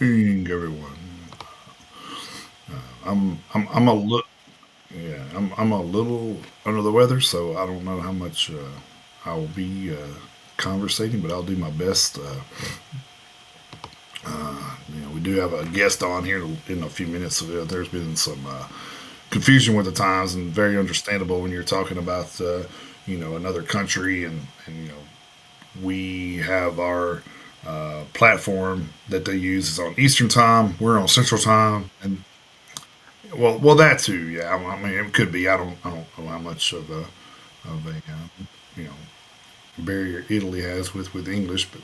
morning, everyone. I'm a little yeah I'm a little under the weather, so I don't know how much I will be conversating, but I'll do my best. We do have a guest on here in a few minutes. So there's been some confusion with the times, and very understandable when you're talking about another country, and we have our platform that they use is on Eastern time. We're on Central time, and well, that too. Yeah, I mean, it could be. I don't know how much of a you know barrier Italy has with English, but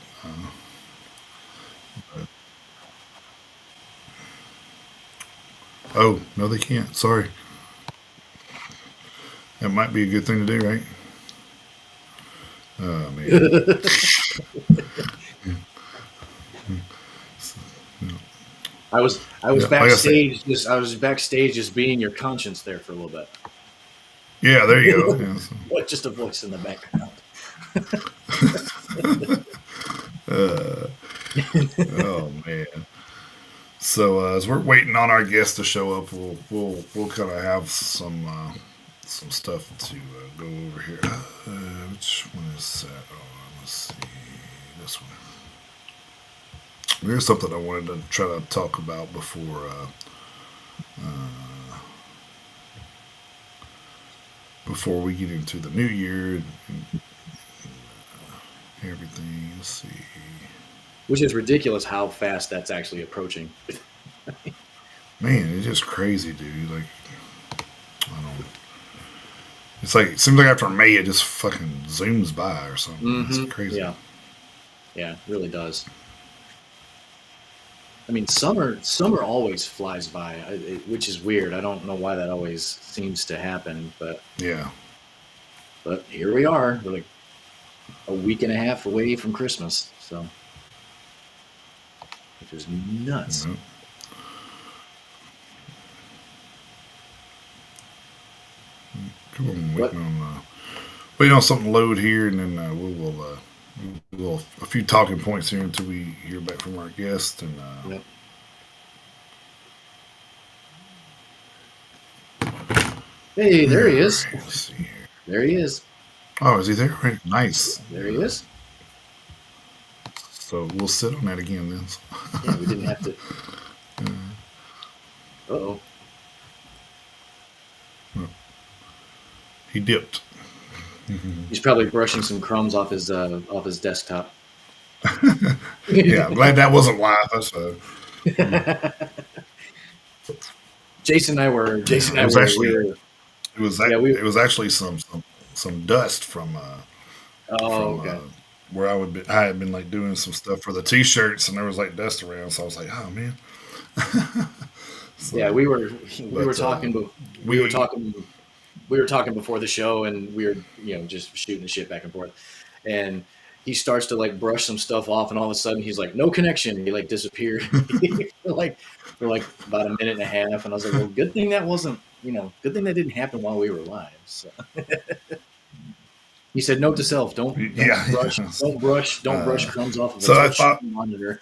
oh no, they can't. Sorry, that might be a good thing to do, right? Oh man. I was Yeah, like I said, backstage just being your conscience there for a little yeah, there you go. bit. Yeah, What just a voice in the background. oh man. So as we're waiting on our guest to show up, we'll kind of have some stuff to go over here. Which one is that? Oh, let's see this one. There's something I wanted to try to talk about before we get into the new year and everything. Let's see. Which is ridiculous how fast that's actually approaching. Man, it's just crazy, dude. Like I don't. It's like it seems like after May, it just fucking zooms by or something. It's crazy. Yeah, yeah, it really does. I mean, summer always flies by, which is weird. I don't know why that always seems to happen, Yeah. but here we are. We're like a week and a half away from Christmas, so which is nuts. Yeah. Come on, But waiting on something to load here, and then we'll a few talking points here until we hear back from our guest. And yep. Hey, there he is. right, let's see here. There he is. Oh, is he there? Right. Nice. There he is. So we'll sit on that again then. Yeah, we didn't have to. Oh, He dipped. he's probably brushing some crumbs off his desktop. Yeah, I'm glad that wasn't live. That's Jason it and was I actually were yeah we it was actually some dust oh from okay. where I had been like doing some stuff for the t-shirts, and there was like dust around, so I was like, oh man. Yeah, So we were but talking we were we talking we were talking before the show, and we were just shooting the shit back and forth, and he starts to like brush some stuff off, and all of a sudden he's like, no connection. He like disappeared for like about a minute and a half, and I was like, well, good thing that wasn't good thing that didn't happen while we were live. So he said, note to self, don't yeah. don't brush crumbs off of a So I touch thought, monitor.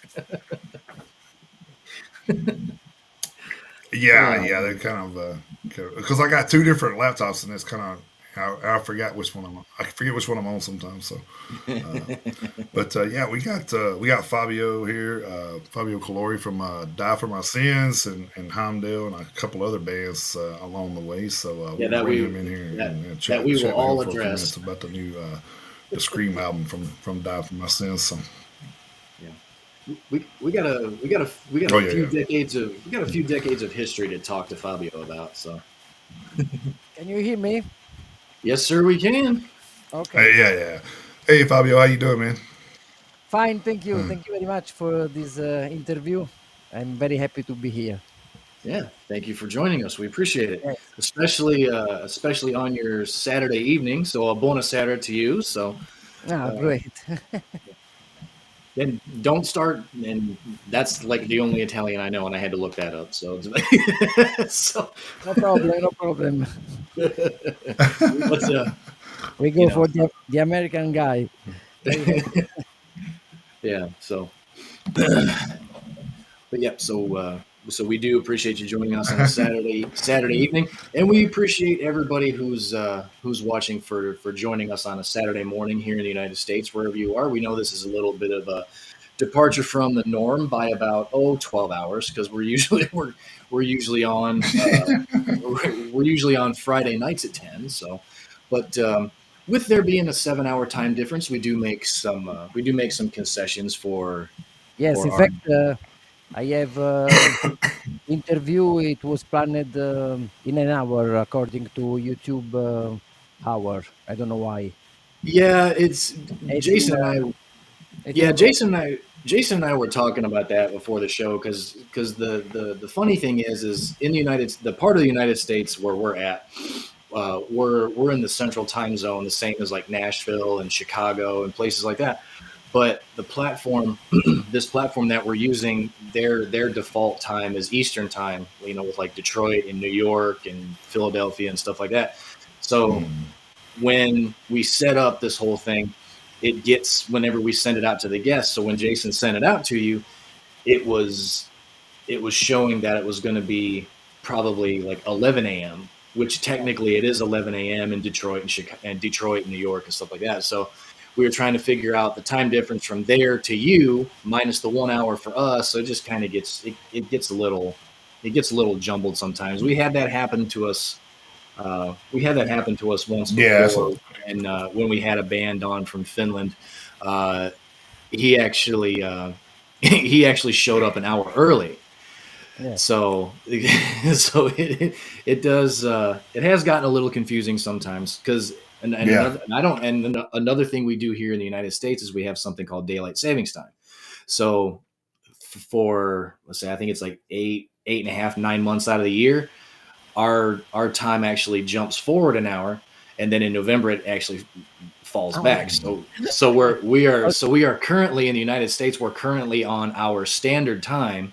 yeah, they kind of because I got two different laptops, and it's kind of I forgot which one I forget which one I'm on sometimes. So, uh, but yeah, we got Fabio here, Fabio Calori from Die for My Sins and Heimdall and a couple other bands along the way. So Yeah, we'll bring him in here and that we will chat with him all for a few minutes address. about the new the Scream album from Die for My Sins. So, Yeah, we got oh a yeah, few yeah. decades of history to talk to Fabio about. So Can you hear me? yes, sir, we can. Okay. Hey, yeah, yeah. Hey Fabio, how you doing, man? Fine. Thank you. Uh, Thank you very much for this interview. I'm very happy to be here. Yeah, thank you for joining us. We appreciate it, Yes. especially on your Saturday evening. So a bonus Saturday to you. So Ah, uh, great. then don't start. And that's like the only Italian I know, and I had to look that up. So so No problem. No problem. what's We you go know for the American guy. Very happy. yeah. So but yeah, so we do appreciate you joining us on a Saturday evening, and we appreciate everybody who's watching for joining us on a Saturday morning here in the United States, wherever you are. We know this is a little bit of a departure from the norm by about 12 hours, because we're usually on we're usually on Friday nights at 10. So, but with there being a 7 hour time difference, we do make some concessions Yes, for in our. fact, I have interview. It was planned in an hour according to YouTube hour. I don't know why. Yeah, it's It's in Jason and I. it's Yeah, in Rome. Jason and I were talking about that before the show, because the funny thing is in the part of the United States where we're at, we're in the central time zone, the same as like Nashville and Chicago and places like that. But the platform, this platform that we're using, their default time is Eastern time. With like Detroit and New York and Philadelphia and stuff like that. So Mm. when we set up this whole thing, it gets whenever we send it out to the guests. So when Jason sent it out to you, it was it was showing that it was going to be probably like 11 a.m., which technically it is 11 a.m. in Detroit and Chicago and Detroit and New York and stuff like that. So we were trying to figure out the time difference from there to you minus the 1 hour for us. So it just kind of it gets a little jumbled sometimes. We had that happen to us once Yeah, that's before, what. and when we had a band on from Finland, uh, he actually he actually showed up an hour early. Yes. So so it does it has gotten a little confusing sometimes, because Yeah. another thing we do here in the United States is we have something called daylight savings time. So for, let's say, I think it's like 8.5, 9 months out of the year, our time actually jumps forward an hour, and then in November it actually falls Oh, back. So we are currently in the United States. We're currently on our standard time.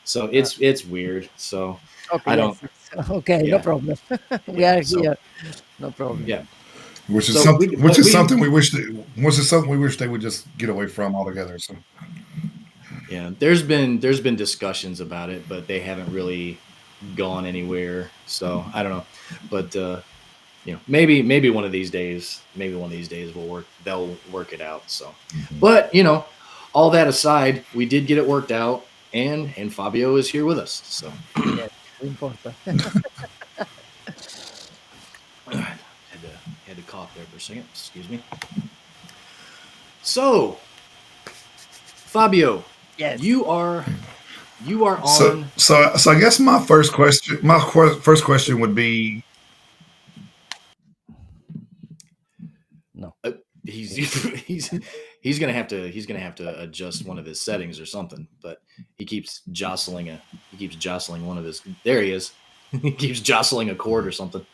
So uh, it's weird. So okay. I don't. Yes. Okay. No Yeah, problem. We yeah. are So here. No problem. yeah. Which is So something. we Which but is we something we wish. Which is something we wish they would just get away from altogether. So. Yeah. There's been discussions about it, but they haven't really gone anywhere. So I don't know, but maybe one of these days they'll work it out. So, Mhm. but all that aside, we did get it worked out, and Fabio is here with us. So Yes. Important. had to cough there for a second. Excuse me. So, Fabio, Yes. you are you are So, on. so I guess first question would be, No. He's he's gonna have to adjust one of his settings or something. But he keeps jostling one of his. There he is. He keeps jostling a cord or something.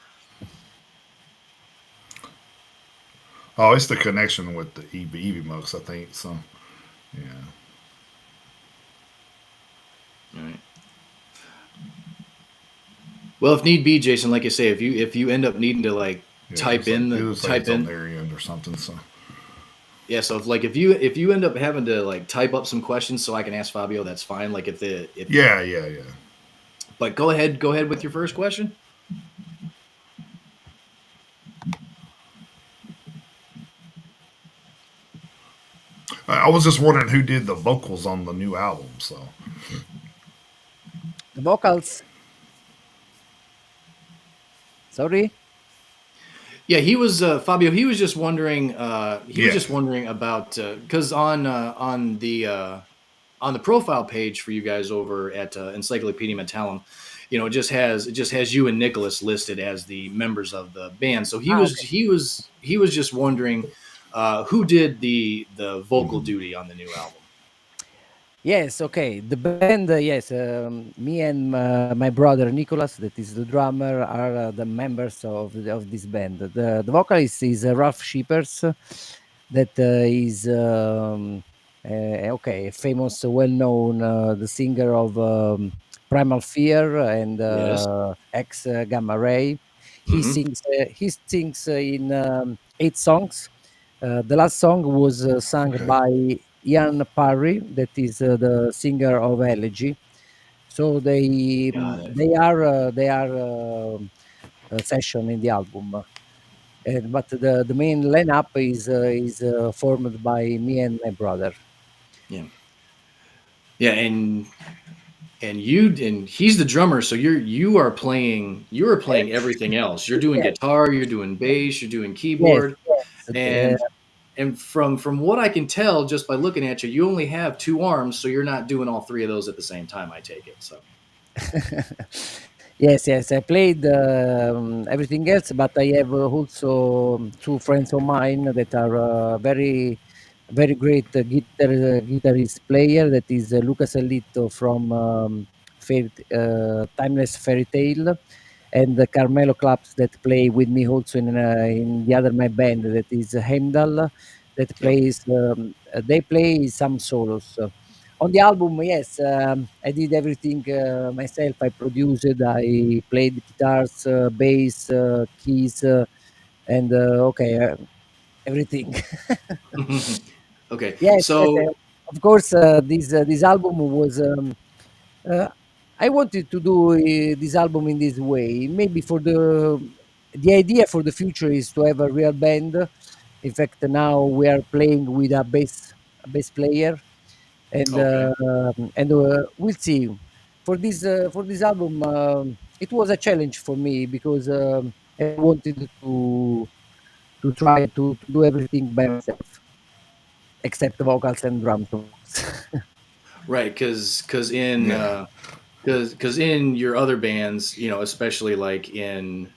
oh, it's the connection with the EV Mux, I think. So, yeah, All right. Well, if need be, Jason, like I say, if you end up needing to like yeah, it was like type it's on in their end or something. So, yeah, so if you end up having to like type up some questions so I can ask Fabio, that's fine. Like if yeah, yeah, yeah. but go ahead with your first question. I was just wondering who did the vocals on the new album. So, The vocals. Sorry. Yeah, he was Fabio. He was just wondering. He was yeah. just wondering about because on the profile page for you guys over at Encyclopedia Metallum, it just has you and Nicholas listed as the members of the band. So Ah. Okay. he was just wondering who did the vocal Mhm. duty on the new album. Yes, okay. The band, yes, me and my brother Nicholas, that is the drummer, are the members of this band. The vocalist is Ralph Shippers, that is okay, famous, well known, the singer of Primal Fear and Yes. ex Gamma Ray. Hmm. He sings in 8 songs. The last song was sung Okay. by Ian Parry, that is the singer of Elegy. So Got it. they are a session in the album. But the main lineup is formed by me and my brother. Yeah. Yeah, and he's the drummer, so you are playing everything else. You're doing Yes, guitar, you're doing bass, you're doing yes, keyboard, yes. and from what I can tell just by looking at you, you only have two arms, so you're not doing all three of those at the same time. I take it. So Yes, yes, I played everything else, but I have also two friends of mine that are very, very great guitarist player. That is Lucas Elito from Timeless Fairy Tale, and Carmelo Claps that play with me also in the other my band that is Heimdall that yep. plays. They play some solos. On the album, yes, I did everything myself. I produced, I played guitars, bass, keys, and okay, everything. Okay, Yes, yes. so Of course, this album was. Uh, I wanted to do this album in this way. Maybe for the idea for the future is to have a real band. In fact, now we are playing with a bass player, okay. and we'll see. For this album, it was a challenge for me because I wanted to try to do everything by myself, except vocals and drums, of course. Right, Yeah. because in your other bands, especially like in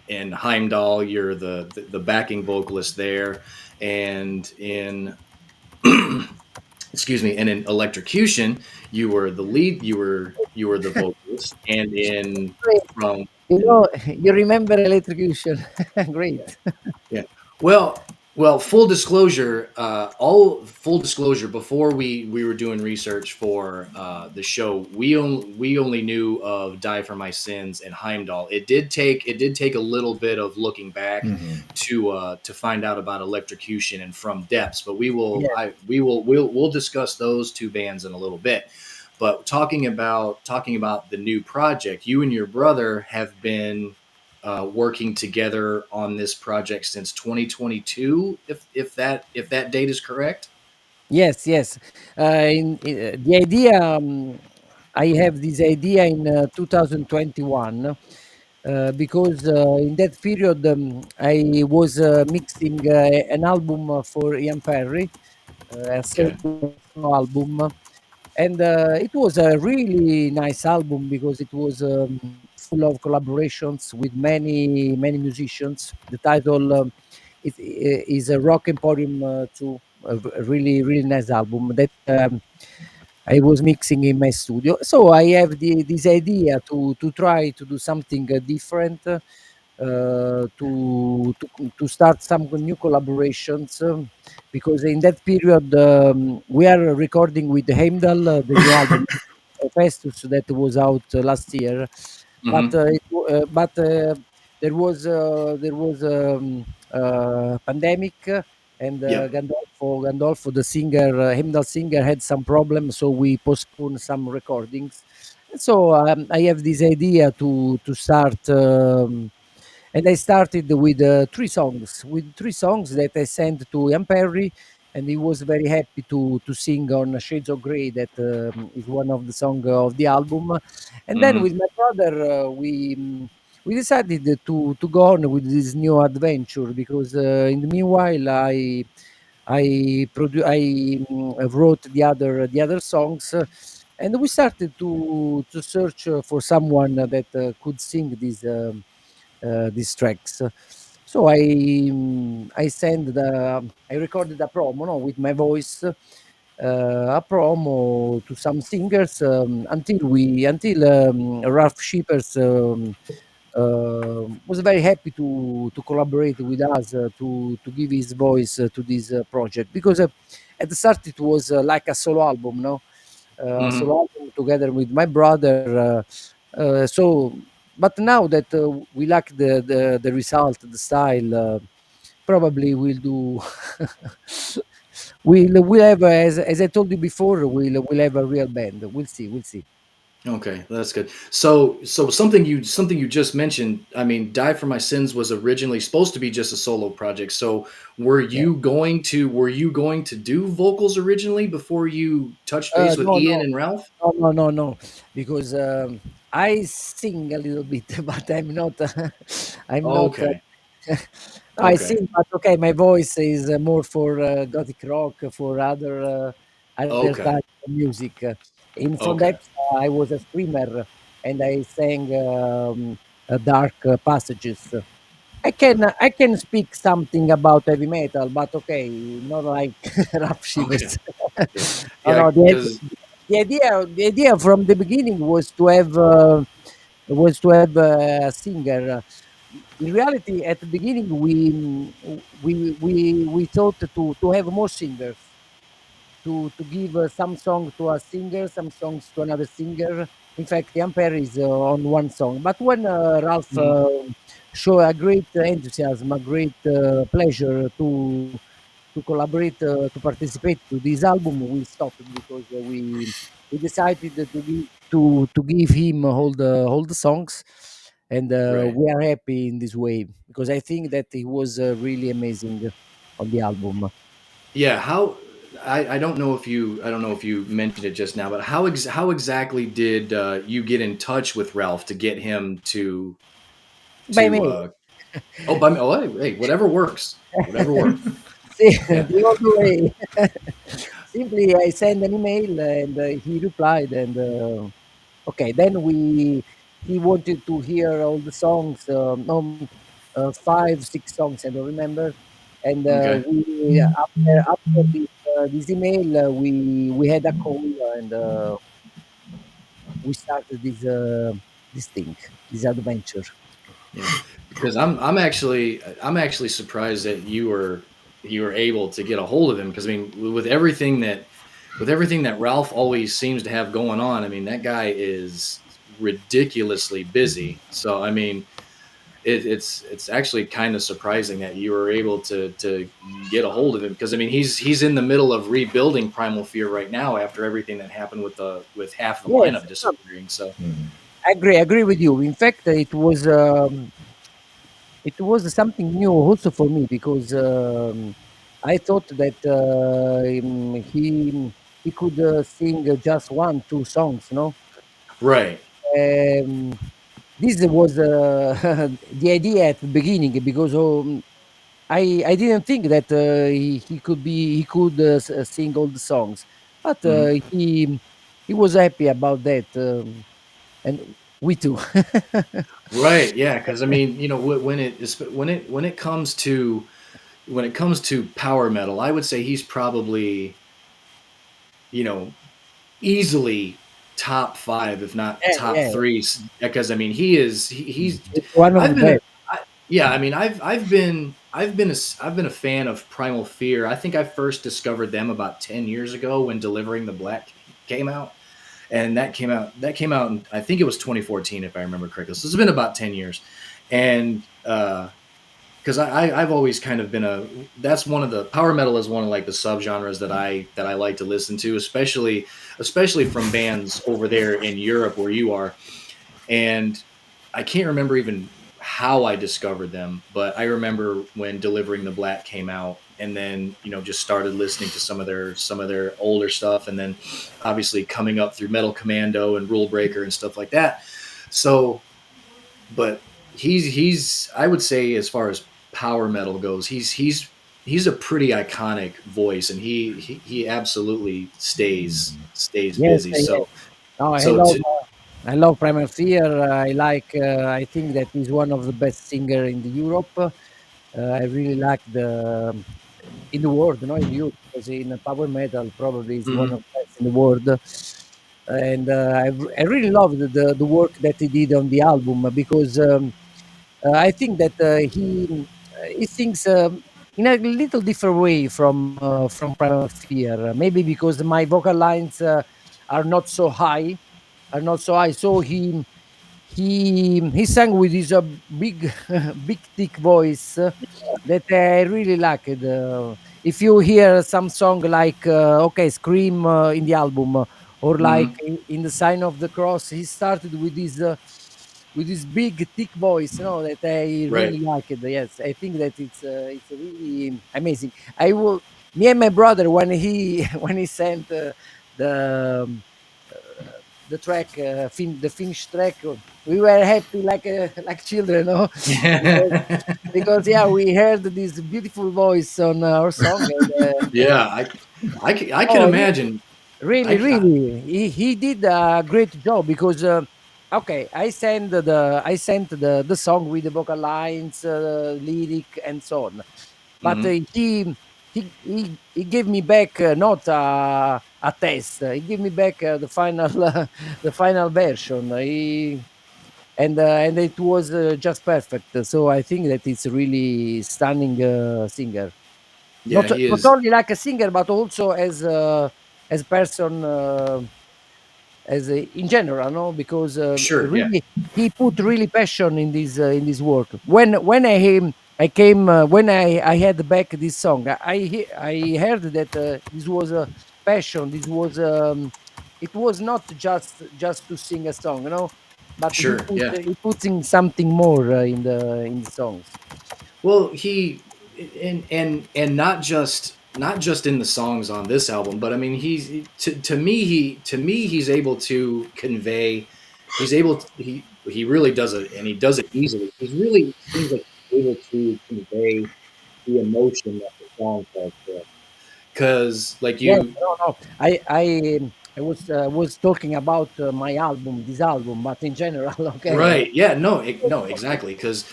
Heimdall, you're the backing vocalist there, and in excuse me, and in Electrocution, you were the lead, you were the vocalist, and in Great. from You in know, you remember electrocution. yeah. Great. Yeah. Well, full disclosure, all full disclosure. Before we were doing research for the show, we only knew of "Die for My Sins" and Heimdall. It did take a little bit of looking back Hmm. to find out about Electrocution and From Depths, but we will Yes. I we will we'll discuss those two bands in a little bit. But talking about the new project, you and your brother have been working together on this project since 2022, if that date is correct. Yes, yes. The idea, I have this idea in 2021 because in that period I was mixing an album for Ian Perry, Okay. a solo album, and it was a really nice album because it was full of collaborations with many musicians. The title is a Rock Emporium 2, a really nice album that I was mixing in my studio. So I have this idea to try to do something different, to start some new collaborations, because in that period we are recording with Heimdall the new album Festus that was out last year, but Hmm. there was pandemic, and Yep. Gandolfo, the singer, Heimdall singer, had some problems, so we postponed some recordings. So I have this idea to start. And I started with three songs that I sent to Ian Perry, and he was very happy to sing on Shades of Grey, that is one of the songs of the album. And then Hmm. with my brother, we decided to go on with this new adventure because in the meanwhile I wrote the other songs, and we started to search for someone that could sing these tracks. So I recorded a promo, no, with my voice, a promo to some singers, until Ralph Shippers was very happy to collaborate with us, to give his voice to this project, because at the start it was like a solo album, no, a Hmm. solo album together with my brother. So, but now that we like the result, the style, probably we'll do we'll have, as I told you before, we'll have a real band. We'll see. We'll see. Okay, that's good. So something you just mentioned. I mean, "Die for My Sins" was originally supposed to be just a solo project. So Yeah. were you going to do vocals originally before you touched base with No, Ian no, and Ralph? no, no, no, no, because I sing a little bit, but I'm not. I'm not. Okay, No, I okay, sing, but okay, my voice is more for gothic rock, for other okay, type of music. In front okay, that, I was a screamer, and I sang dark passages. I can speak something about heavy metal, but okay, not like rap okay. shivers. Yeah, No, yeah. no. Because The idea from the beginning was to have a singer. In reality, at the beginning, we thought to have more singers, to give some song to a singer, some songs to another singer. In fact, the Ampere is on one song. But when Ralph showed a great enthusiasm, a great pleasure to collaborate, to participate to this album, we stopped because we decided to give him all the songs, and right. we are happy in this way because I think that he was really amazing on the album. Yeah, how I don't know if you mentioned it just now, but how exactly did you get in touch with Ralph to get him By to me. oh by me oh hey, whatever works, whatever works. See, Yeah. the old way. Simply, I send an email and he replied, and okay. Then he wanted to hear all the songs, five, six songs, I don't remember. And Okay. we after this email, we had a call, and we started this thing, this adventure. Yeah. Because I'm actually surprised that you were able to get a hold of him because I mean with everything that Ralph always seems to have going on, I mean that guy is ridiculously busy. So I mean it's actually kind of surprising that you were able to get a hold of him because I mean he's in the middle of rebuilding Primal Fear right now after everything that happened with half the Yes, lineup no, disappearing. So I agree with you. In fact, it was something new also for me because I thought that he could sing just one, two songs, no? right. Um, this was the idea at the beginning because I didn't think that he could sing all the songs, but Mhm. he was happy about that, and we too. Right, yeah, because I mean, when it comes to power metal, I would say he's probably you know easily top five, if not Yeah, top yeah, three, because I mean he's it's one of I've the been a best. yeah, I mean I've been a fan of Primal Fear. I think I first discovered them about 10 years ago when Delivering the Black came out. And that came out in, I think it was 2014 if I remember correctly. So it's been about 10 years. And because I've always kind of been that's one of the power metal is one of like the subgenres that I like to listen to, especially from bands over there in Europe where you are. And I can't remember even how I discovered them, but I remember when Delivering the Black came out, and then just started listening to some of their older stuff, and then obviously coming up through Metal Commando and Rule Breaker and stuff like that. So, but he's I would say as far as power metal goes, he's a pretty iconic voice, and he absolutely stays Yes, busy. yes. So No, I so love to, Primal Fear. I think that he's one of the best singer in the Europe. I really like in the world, in Europe, because in power metal probably is one of Mhm. the best in the world. And I really love the work that he did on the album because I think that he sings in a little different way from Primal Fear. Maybe because my vocal lines are not so high, are not so high. So he sang with his big big thick voice that I really liked. if you hear some song like okay, Scream in the album, or like Hmm. in the Sign of the Cross, he started with this big thick voice, that I Right. really like it. Yes, I think that it's really amazing. I will Me and my brother, when he when he sent the uh, the track, the finished track, we were happy like like children, because because yeah, we heard this beautiful voice on our song, and Yeah, I can oh, imagine. really, really, he did a great job, because okay, I sent the song with the vocal lines, lyric, and so on. But Mhm. he gave me back, not a test. He gave me back the final the final version. And it was just perfect. So I think that it's a really stunning singer. Yeah, Not he not is. only like a singer, but also as person, in general, no? Because Sure, yeah. really he put really passion in this work. When I came when I had back this song, I heard that this was a passion. This was it was not just to sing a song, but Sure, yeah. he puts in something more in the songs. Well, he and not just in the songs on this album, but I mean, to me he's able to convey. He's able to, he really does it, and he does it easily. He's really seems like he's able to convey the emotion that the song calls for. Because like Yes, you, no, no. I was talking about my album, this album, but in general, okay. right? Yeah, no, no, exactly. Because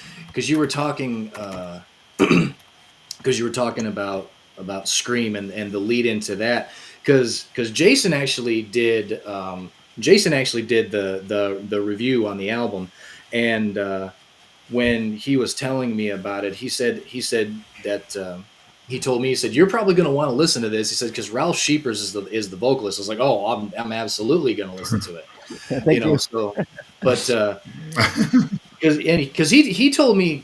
you were talking. Because you were talking about Scream and the lead into that. Because Jason actually did the review on the album, and when he was telling me about it, he said that. He told me, he said, "You're probably going to want to listen to this." He said, "Because Ralph Sheepers is the vocalist." I was like, "Oh, I'm absolutely going to listen to it." Thank you. So, but because he told me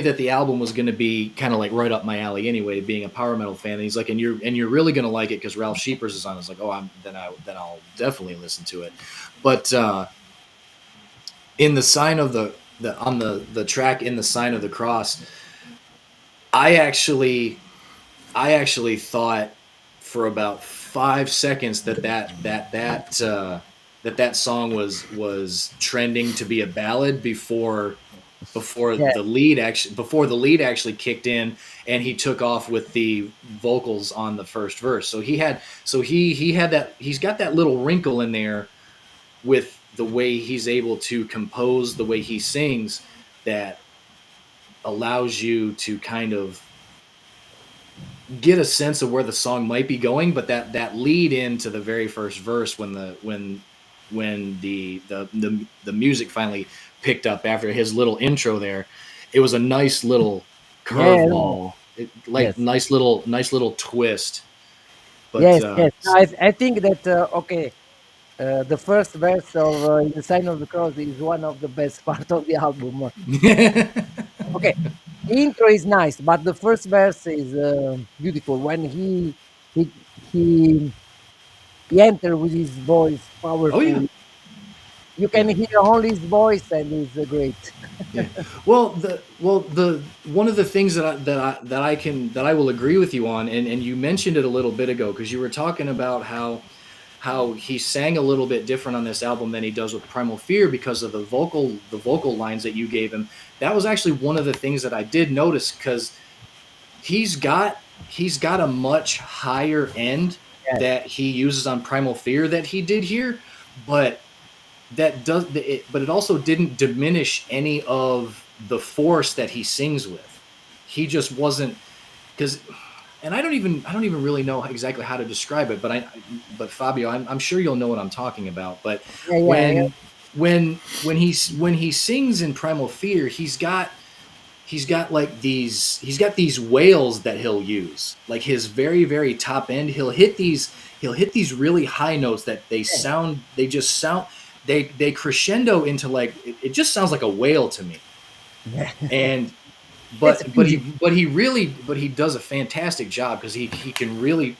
that the album was going to be kind of like right up my alley anyway, being a power metal fan. And he's like, and you're really going to like it because Ralph Sheepers is on. I was like, oh, then I'll definitely listen to it. But in the sign of the on the track in the sign of the cross, I actually I actually thought for about 5 seconds that song was trending to be a ballad Yeah, before the lead actually kicked in and he took off with the vocals on the first verse. He's got that little wrinkle in there with the way he's able to compose, the way he sings, that allows you to kind of get a sense of where the song might be going. But that lead into the very first verse, when the music finally picked up after his little intro there, it was a nice little yeah, no, curveball, like yes, nice little twist. But yes, yes. No, I think that okay, the first verse of "In the Sign of the Cross" is one of the best part of the album. Okay, the intro is nice, but the first verse is beautiful when he he he enter with his voice, oh yeah, powerful. You yeah. can hear only his voice, and it's great. Yeah. The one of the things that I will agree with you on, and you mentioned it a little bit ago because you were talking about how he sang a little bit different on this album than he does with Primal Fear because of the vocal lines that you gave him. That was actually one of the things that I did notice because he's got he's got a much higher end Yes, that he uses on Primal Fear that he did here, but but it also didn't diminish any of the force that he sings with. He just wasn't because and I don't even really know exactly how to describe it, but Fabio, I'm sure you'll know what I'm talking about. But yeah, yeah, yeah. when he sings in Primal Fear, he's got these wails that he'll use, like his very very top end. He'll hit these really high notes that they crescendo into, like, it just sounds like a wail to me. Yeah. And Yes, music. But he does a fantastic job because he can really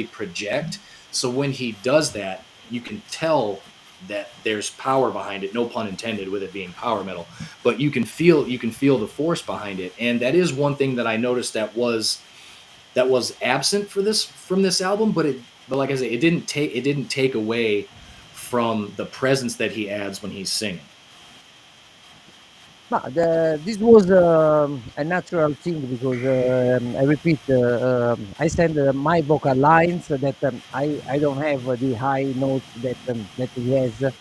project. So when he does that, you can tell that there's power behind it. No pun intended with it being power metal, but you can feel the force behind it, and that is one thing that I noticed that was absent for this from this album. But like I say, it didn't take away from the presence that he adds when he's singing. This was a natural thing because I repeat, I send my vocal lines that I don't have the high notes that he has,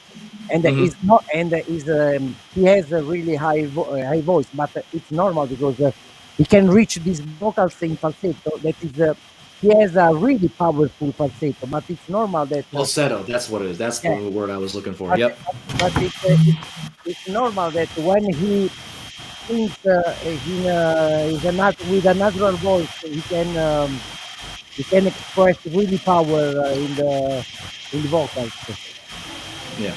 and is Hmm. not and is he has a really high voice, but it's normal because he can reach these vocals in falsetto. That is, he has a really powerful falsetto, but it's normal that Falsetto, that's what it is. That's yeah, the word I was looking for. but Yep. it's normal that when he sings with a natural voice, he can express really power in the vocals. Yeah.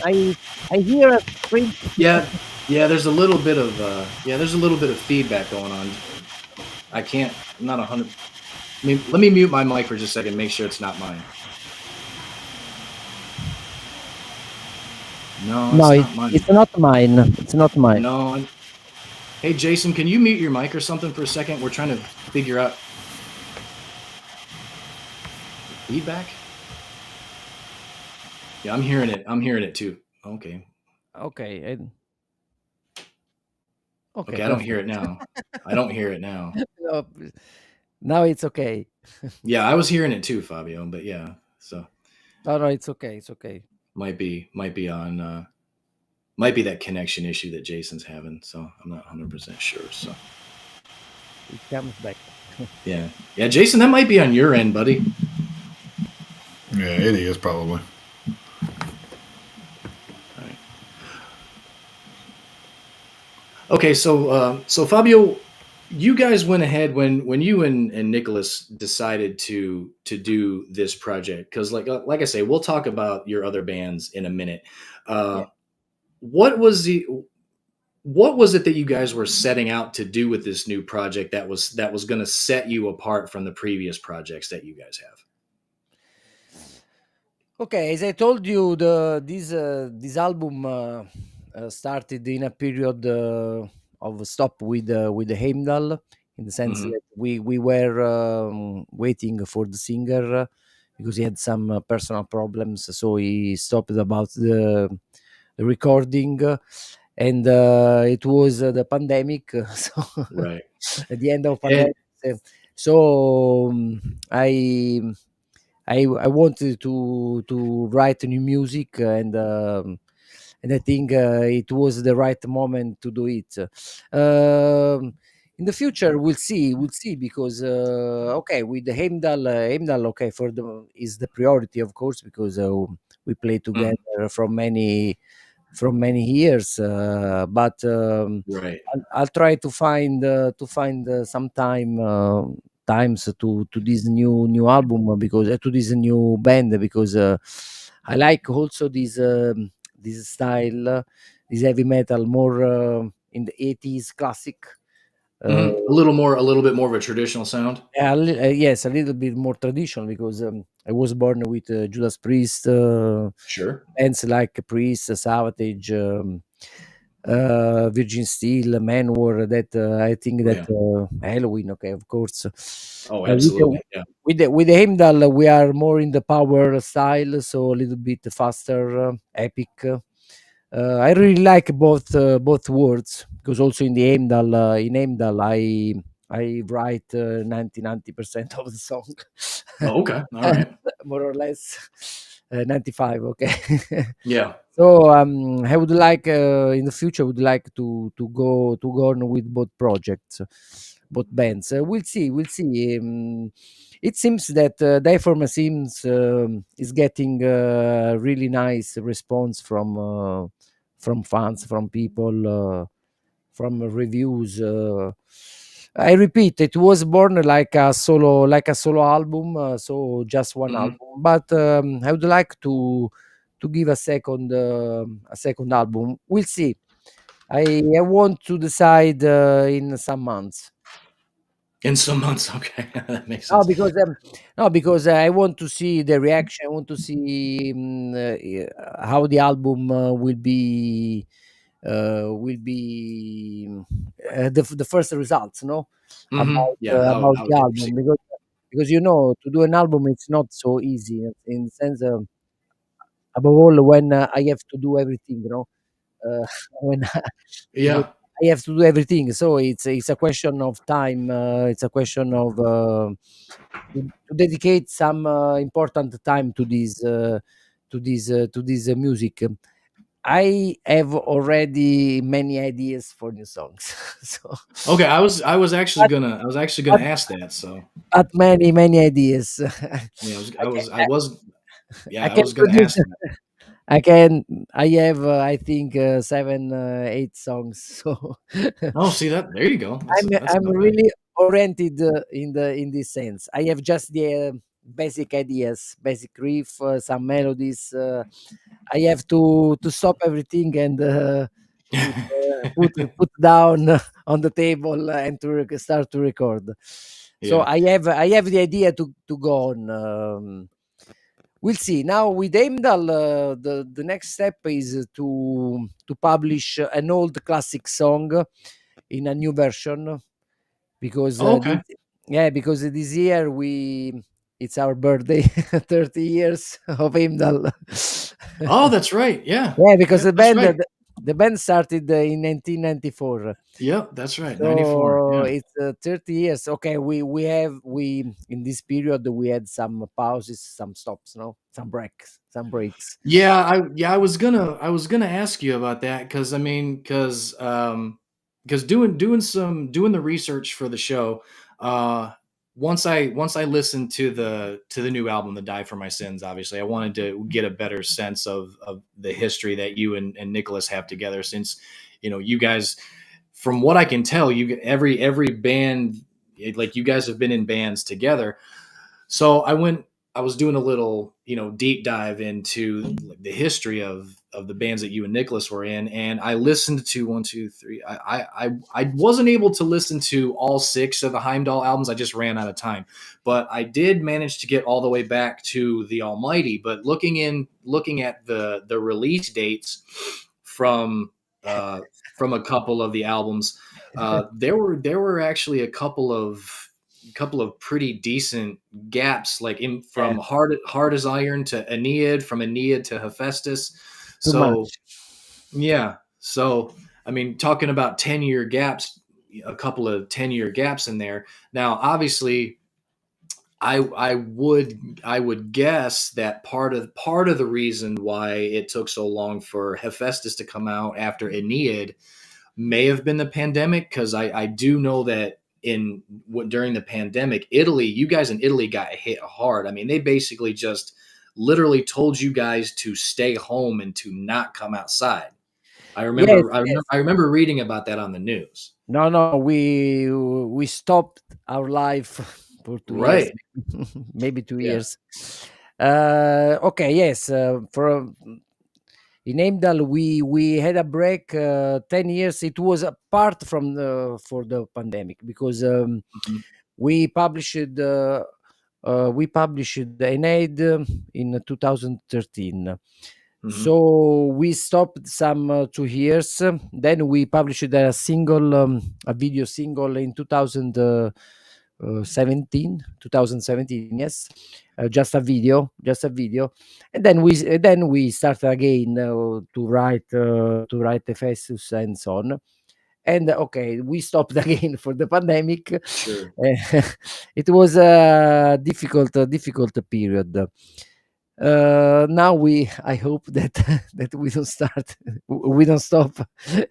I I hear a strange. Yeah. Yeah. There's a little bit of there's a little bit of feedback going on. I can't. I'm not 100. Let me mute my mic for just a second. Make sure it's not mine. No, No, it's not mine. it's not mine. It's not mine. No. Hey, Jason, can you mute your mic or something for a second? We're trying to figure out feedback. Yeah, I'm hearing it. I'm hearing it too. Okay. Okay. Okay. Okay. I don't hear Perfect. it now. I don't hear it now. No, now it's okay. Yeah, I was hearing it too, Fabio. But yeah, so No, no, it's okay. It's okay. might be on might be that connection issue that Jason's having. So I'm not 100% sure. So It comes back. yeah, yeah, Jason, that might be on your end, buddy. Yeah, it is probably. All right. Okay, so so Fabio, you guys went ahead when you and Nicholas decided to do this project because like I say, we'll talk about your other bands in a minute. Yeah. Uh, what was the what was it that you guys were setting out to do with this new project that was going to set you apart from the previous projects that you guys have? Okay, as I told you, this album started in a period of stop with the Heimdall, in the sense Hmm. that we were waiting for the singer because he had some personal problems, so he stopped about the recording, and it was the pandemic, so Right. at the end of And pandemic, so I wanted to write new music, and I think it was the right moment to do it. In the future, we'll see. We'll see because okay, with the Heimdall, okay, for the is the priority, of course, because we play mhm, together from many years. But right. I'll try to find some times to this new album, because to this new band, because I like also this style, this heavy metal, more in the 80s classic. Uh, Hmm. A little bit more of a traditional sound. yes, a little bit more traditional, because I was born with Judas Priest, Sure. bands like Priest, Savatage, Virgin Steel, Manowar. That I think Oh that yeah. Halloween. Okay, of course. Oh, With absolutely. Yeah. with the Heimdall, we are more in the power style, so a little bit faster, epic. I really like both words, because also in Heimdall, I write 90% of the song, Oh, okay. All right. more or less 95. Okay. Yeah. So I would like in the future, I would like to go on with both projects, both bands. We'll see. We'll see. It seems that Diaform seems is getting really nice response from fans, from people, from reviews. I repeat, it was born like a solo album, so just one Hmm. album. But I would like to give a second album. We'll see. I want to decide in some months. In some months. Okay, that makes No, sense. because no, because I want to see the reaction. I want to see how the album will be the first results, no, Yeah, about that the would be album, interesting. because to do an album it's not so easy in the sense above all when I have to do everything, when because Yeah. I have to do everything, so it's a question of time. It's a question of to dedicate some important time to this music. I have already many ideas for new songs, so Okay, but, I was actually gonna but, ask that. So many ideas. yeah, I can I was I yeah, I can was gonna produce. ask that. I can. I have. I think 7, 8 songs. So Oh, see that? There you go. That's I'm not bad. really oriented in this sense. I have just the basic ideas, basic riff, some melodies. I have to stop everything and put down on the table and to start to record. So Yeah. I have the idea to go on. We'll see. Now with Heimdall, the next step is to publish an old classic song in a new version, because Oh, okay. because this year we it's our birthday, 30 years of Heimdall. Oh, that's right. Yeah. Yeah, because Yep, that's right. the band started in 1994. Yep, that's right. 94. So Yeah. it's 30 years. Okay, we in this period we had some pauses, some stops, no, some breaks. I was gonna ask you about that because I mean because doing the research for the show, uh once I listened to the new album, The Die for My Sins, obviously I wanted to get a better sense of the history that you and Nicholas have together, since you guys, from what I can tell, every band, like you guys have been in bands together. So I was doing a little, deep dive into like the history of the bands that you and Nicholas were in, and I listened to one, two, three. I wasn't able to listen to all six of the Heimdall albums. I just ran out of time, but I did manage to get all the way back to the Almighty. But looking at the release dates from uh, from a couple of the albums, there were actually a couple of pretty decent gaps, like in Yeah, from hard as iron to Aeneid, from Aeneid to Hephaestus. too So much. yeah, so I mean, talking about 10-year gaps, a couple of 10-year gaps in there. Now, obviously, I would guess that part of the reason why it took so long for Hephaestus to come out after Aeneid may have been the pandemic, because I do know that during the pandemic, Italy, you guys in Italy got hit hard. I mean, they basically just literally told you guys to stay home and to not come outside. Yes, yes. I remember reading about that on the news. No, no, we stopped our life for 2 years, Right. maybe two Yeah. years. Okay, yes. For In Heimdall, we had a break 10 years. It was apart from the for the pandemic, because Mhm. we published an aid in 2013. Mhm. So we stopped some 2 years. Then we published a video single in 2017. Yes, just a video, and then we started again to write the Festus and so on. And okay, we stopped again for the pandemic. Sure. It was a difficult period. Now I hope that that we don't start, we don't stop in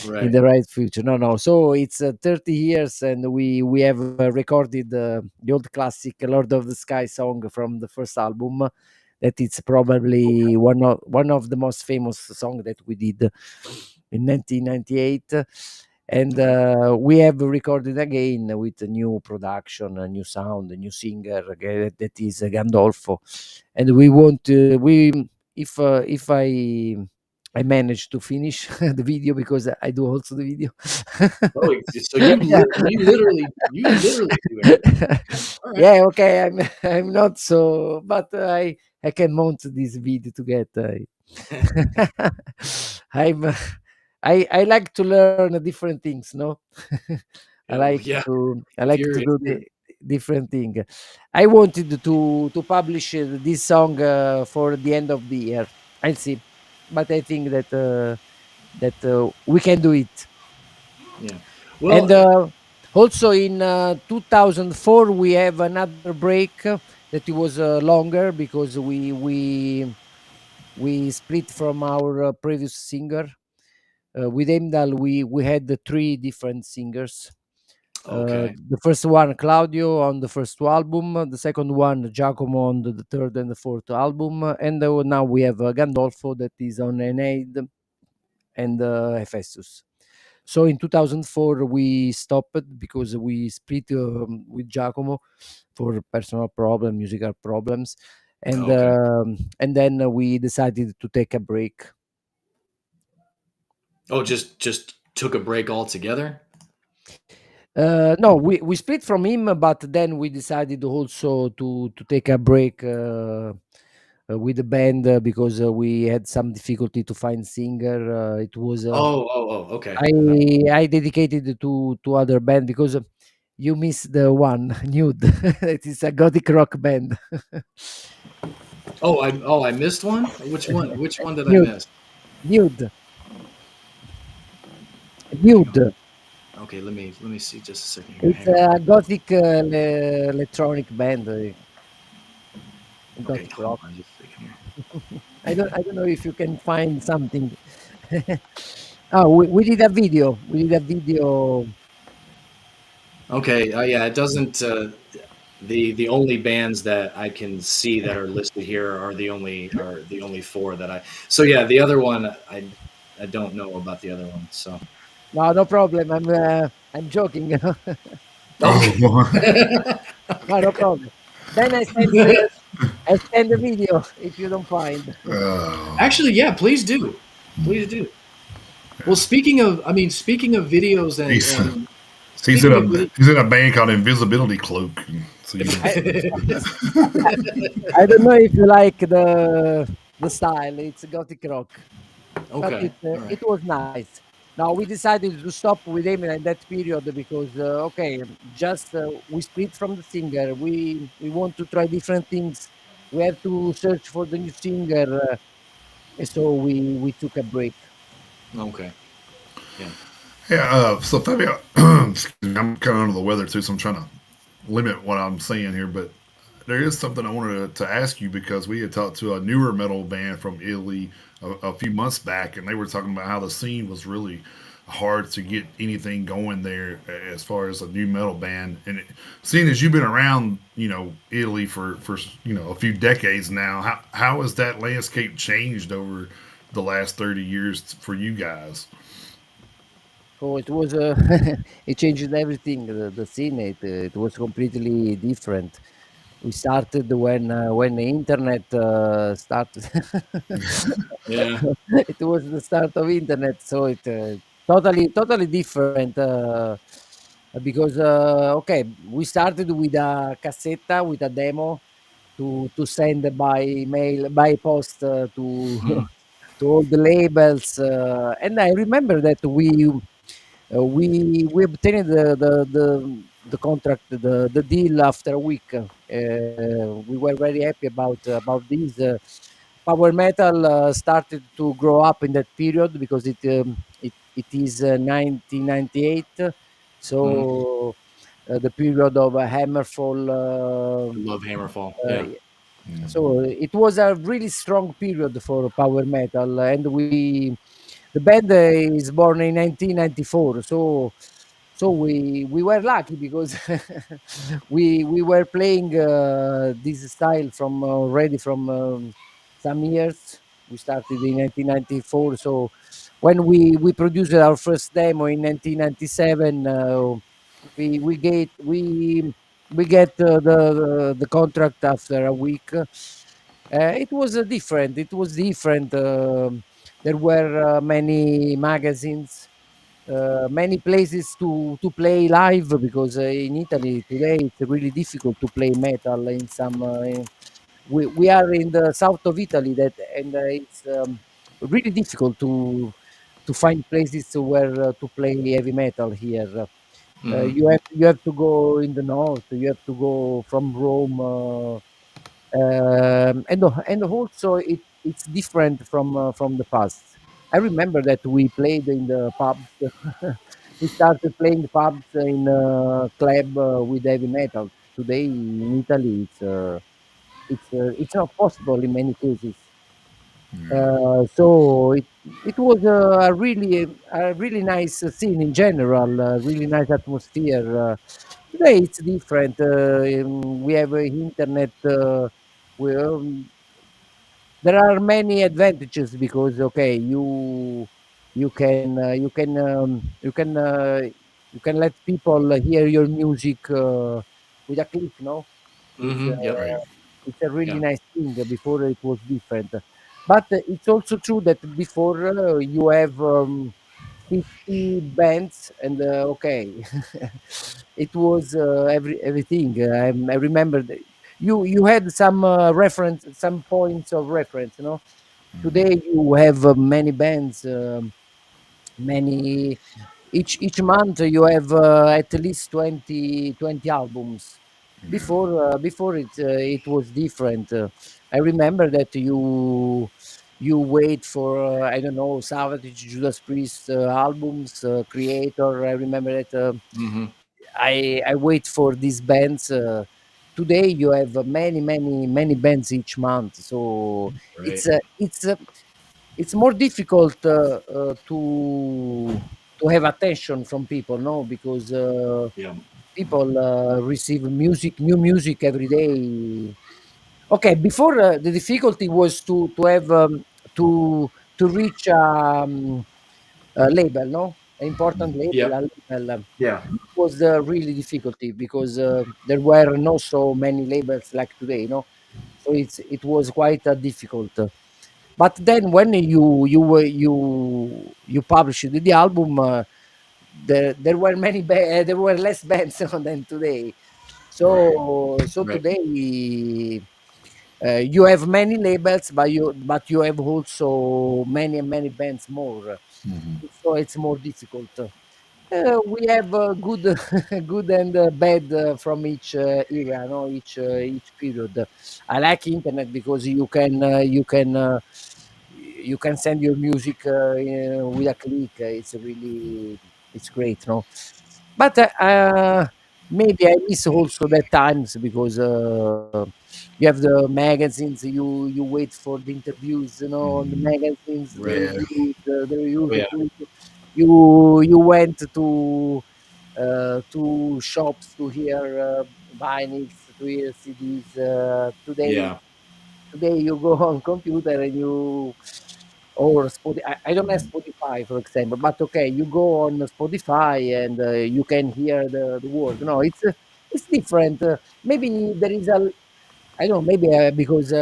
Right. the right future. No, no. So it's 30 years, and we have recorded the old classic Lord of the Sky song from the first album. That it's probably one of the most famous song that we did in 1998. And Okay. we have recorded again with a new production, a new sound, a new singer, that is Gandolfo. And we want we if I I managed to finish the video because I do also the video. Oh, so you Yeah. literally do everything. Okay, all right. Yeah, okay, I'm I'm not so, but I can mount this video together. I'm I like to learn different things, no? Oh yeah. I If like you're to if do you're the different thing. I wanted to publish this song for the end of the year. I'll see, but I think that we can do it. yeah. And Well, also in 2004 we have another break that it was longer because we split from our previous singer. With Emdal, we had the three different singers. okay. The first one, Claudio, on the first two album. The second one, Giacomo, on the third and the fourth album. And now we have Gandolfo that is on Eneid and Hephaestus. So in 2004 we stopped because we split with Giacomo for personal problem, musical problems, Okay. and then we decided to take a break. Oh, just took a break altogether. No, we split from him, but then we decided also to take a break with the band because we had some difficulty to find singer. It was Okay. I dedicated to other band because you miss the one Nude. It is a gothic rock band. Oh, I missed one. Which one? Which one did I Nude, miss? Nude, Hang on. Nude. Okay, let me see just a second here. It's Hang on. a gothic electronic band, Okay, gothic hold rock. on just a second here. I don't know if you can find something. Oh, we did a video. We did a video. Okay, yeah, it doesn't. The only bands that I can see that are listed here are the only four that I. So yeah, the other one I don't know about the other one. So No, no problem. I'm joking. okay. Oh, No, no problem. Then I send the video if you don't find. Actually, yeah, please do, please do. Well, speaking of videos and he's and he's speaking of video, he's in a band called Invisibility Cloak. So you know. I I don't know if you like the style. It's gothic rock, but okay, all it right, was nice. Now we decided to stop with him in that period because okay, just we split from the singer. We want to try different things. We have to search for the new singer, and so we took a break. okay, yeah. Yeah. So Fabio, excuse me, I'm kind of under the weather too, so I'm trying to limit what I'm saying here, but there is something I wanted to ask you because we had talked to a newer metal band from Italy a few months back, and they were talking about how the scene was really hard to get anything going there as far as a new metal band. And seeing as you've been around, Italy for a few decades now, how has that landscape changed over the last 30 years for you guys? So it was it changed everything. The scene it was completely different. We started when the internet started. Yeah. It was the start of internet, so it totally different. Because okay, we started with a cassetta with a demo to send by mail by post to Mhm. to all the labels, and I remember that we obtained the contract, the deal after a week. We were very happy about this. Power metal started to grow up in that period because it is 1998, Mhm. so the period of Hammerfall. I love Hammerfall. Uh, Yeah. so it was a really strong period for power metal, and the band is born in 1994. So we were lucky because we were playing this style from already from some years. We started in 1994. So when we produced our first demo in 1997, we get we get the contract after a week. It was different. It was different. there were many magazines, many places to play live, because in Italy today it's really difficult to play metal in some. We are in the south of Italy, that and it's really difficult to find places where to play heavy metal here. Hmm. You have to go in the north. You have to go from Rome. And also it's different from the past. I remember that we played in the pubs. We started playing pubs in club with heavy metal. Today in Italy, it's not possible in many cases. Yeah. So it was a really nice scene in general, a really nice atmosphere. Today it's different. We have internet. We, there are many advantages, because okay, you can let people hear your music with a click, no? It's Hmm. Yep. Right. it's a really Yeah. nice thing. Before it was different, but it's also true that before you have 50 bands, and okay, it was everything. I remember that you had some reference, some points of reference. Today you have many bands, many each month you have at least 20 albums. Yeah. Before it was different. I remember that you wait for I don't know, Savage, Judas Priest albums, Creator. I remember that Hmm. I wait for these bands. Today you have many bands each month, so Right. it's more difficult to have attention from people, no? Because Yeah. people receive new music every day. Okay, before the difficulty was to have to reach a label, no? An important label, Yep. a label. Yeah. It was really difficulty, because there were not so many labels like today, no? So it was quite difficult. But then when you published the album, there were there were less bands than today. Right. So Right. today you have many labels, but you have also many bands more. So it's more difficult. We have good good and bad from each era, no? Each period. I like internet because you can send your music with a click. It's great, no? But maybe I miss also that times, because you have the magazines. You wait for the interviews, on the magazines, the Right. Yeah. reviews, the Oh reviews. yeah. You went to shops to hear vinyls, to hear CDs. Today Yeah. today you go on computer and you or Spotify. I don't have Spotify, for example, but okay, you go on Spotify and you can hear the word. No, it's different. Maybe there is a I don't know. Maybe because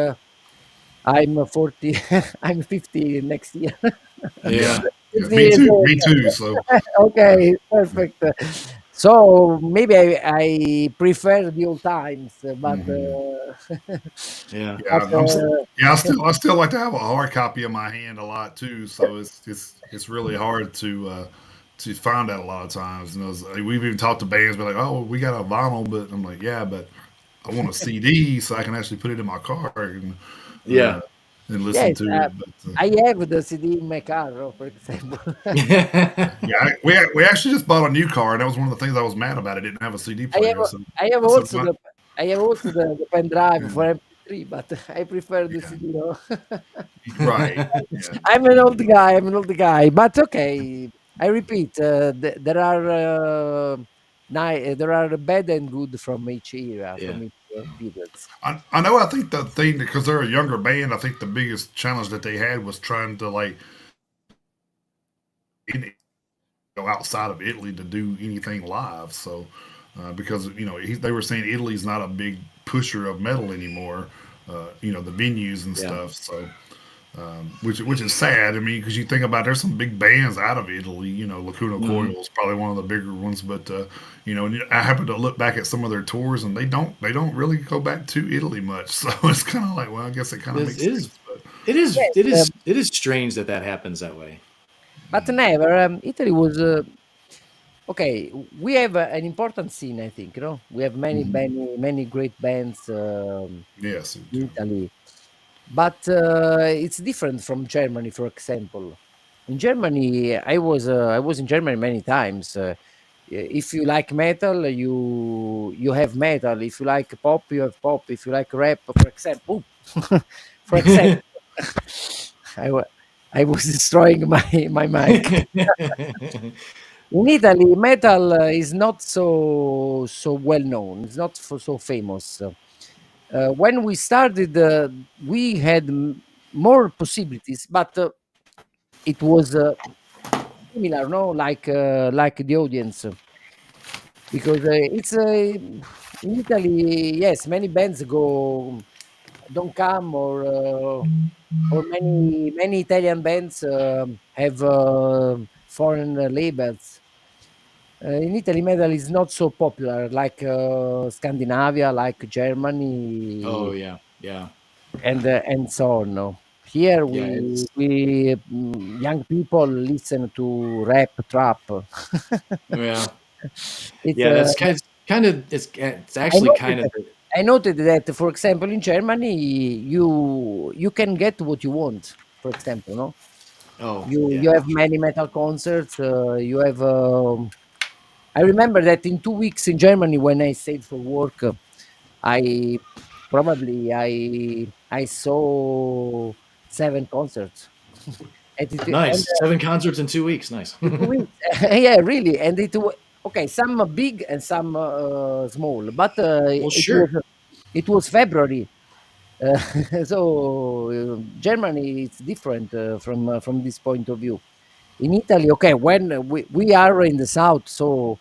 I'm 40, I'm 50 next year. Yeah. Yeah. 50 Me years too. old. Me too. So, yeah. Okay, perfect. So maybe I prefer the old times, but Yeah. but Yeah, yeah. I still like to have a hard copy in my hand a lot too. So it's really hard to find that a lot of times. And we've even talked to bands, be like, oh, we got a vinyl, but I'm like, yeah, but I want a CD so I can actually put it in my car uh, Yeah. and listen yes, to it. But I have the CD in my car, for example. yeah, we actually just bought a new car, and that was one of the things I was mad about. It didn't have a CD I have player, so I have I said, also "What?" the pen drive Yeah, for MP3, but I prefer the yeah, CD. No? right, yeah, I'm an old guy. I'm an old guy, but okay. I repeat, there are bad and good from each era, Yeah. from each periods. I know. I think the thing because they're a younger band, I think the biggest challenge that they had was trying to like in go outside of Italy to do anything live. So because they were saying Italy's not a big pusher of metal anymore. The venues and Yeah. stuff. So which is sad. I mean, because you think about there's some big bands out of Italy. You know, Lacuna Hmm. Coil is probably one of the bigger ones, but you know, and I happen to look back at some of their tours, and they don't really go back to Italy much. So it's kind of like, well, I guess it kind of It makes is, sense. But it is, Yes, it is, it is strange that that happens that way. but never. Italy was okay. We have an important scene, I think. You know, we have many great bands yes, it in do. Italy, but it's different from Germany, for example. In Germany, I was in Germany many times. If you like metal, you have metal. If you like pop, you have pop. If you like rap, for example, for example, I, wa- I was destroying my mic. In Italy, metal is not so well known. It's not so famous. When we started, we had more possibilities, but it was similar, no, like the audience, because it's in Italy. Yes, many bands go don't come, or many Italian bands have foreign labels. In Italy, metal is not so popular like Scandinavia, like Oh Germany, yeah, yeah, and so on. No. Here yeah. we young people listen to rap, trap. Yeah, It's yeah. That's kind of it's I actually noted kind of that. I noted that, for example, in Germany, you can get what you want. For example, no, oh you yeah, have many metal concerts. You have. I remember that in 2 weeks in Germany, when I stayed for work, I probably I saw 7 concerts. And nice. 7 concerts in 2 weeks. Nice. in 2 weeks, yeah, really, and okay, some big and some small, but Well, sure. it was February. So Germany is different from this point of view. In Italy, okay, when we are in the south, so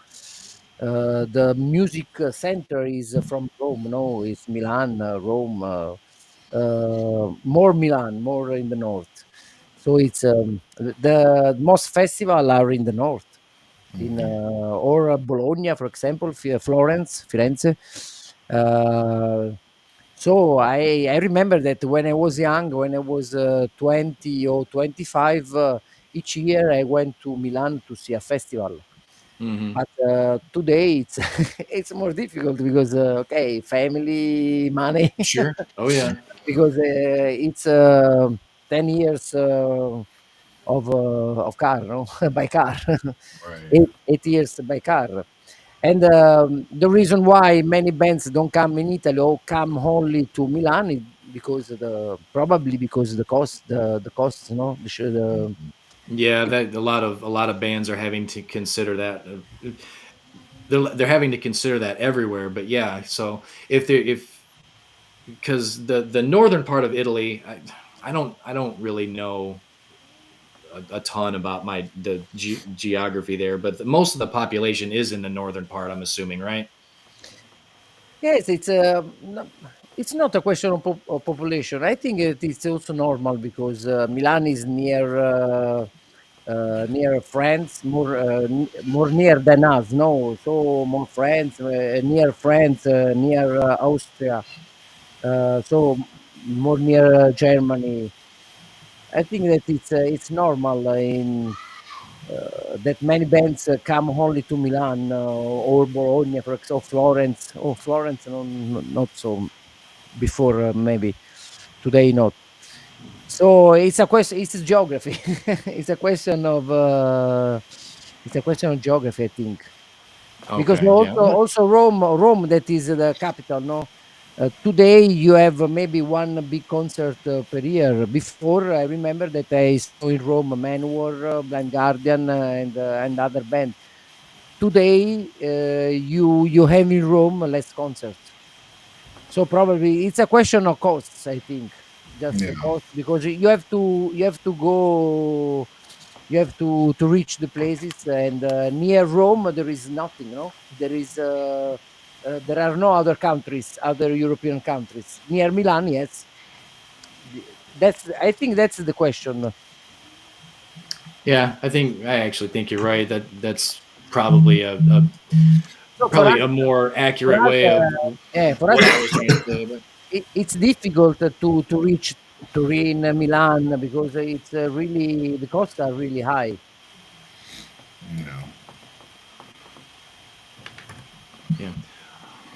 the music center is from Rome. No, it's Milan, Rome, more Milan, more in the north. So it's the most festival are in the north, in or Bologna, for example, Florence, Firenze. Uh, so I remember that when I was young, when I was 20 or 25, each year I went to Milan to see a festival. Hmm. But today it's it's more difficult because okay, family, money, Sure. Oh yeah. because it's 10 years of car, no, by car, Right. 8 years by car. And the reason why many bands don't come in Italy or come only to Milan is because probably because the cost, no, Yeah, that a lot of bands are having to consider that. They're having to consider that everywhere. But yeah, so if because the northern part of Italy, I don't really know a ton about the geography there, but most of the population is in the northern part. I'm assuming, right? yes, it's not a question of population. I think it's also normal because Milan is near France, more near than us. No, so more France, near Austria. So more near Germany. I think that it's normal in that many bands come only to Milan or Bologna, for example, Florence. Oh, Florence, no, not so before, maybe today not. So it's a question. It's geography. it's a question of it's a question of geography, I think. Because Okay. Yeah. also Rome, that is the capital, no. Today you have maybe one big concert per year. Before, I remember that I saw in Rome Manowar, Blind Guardian, and other band. Today, you have in Rome less concerts. So probably it's a question of costs, I think. Just the Yeah. cost, because you have to go, you have to reach the places, and near Rome there is nothing, no? There are no other countries, other European countries. Near Milan, yes. That's I think that's the question. Yeah, I actually think you're right. That's probably So for probably us, a more for accurate us, way of yeah, for us, what I was trying to say. But it's difficult to reach Turin, Milan, because it's really the costs are really high. You know. yeah.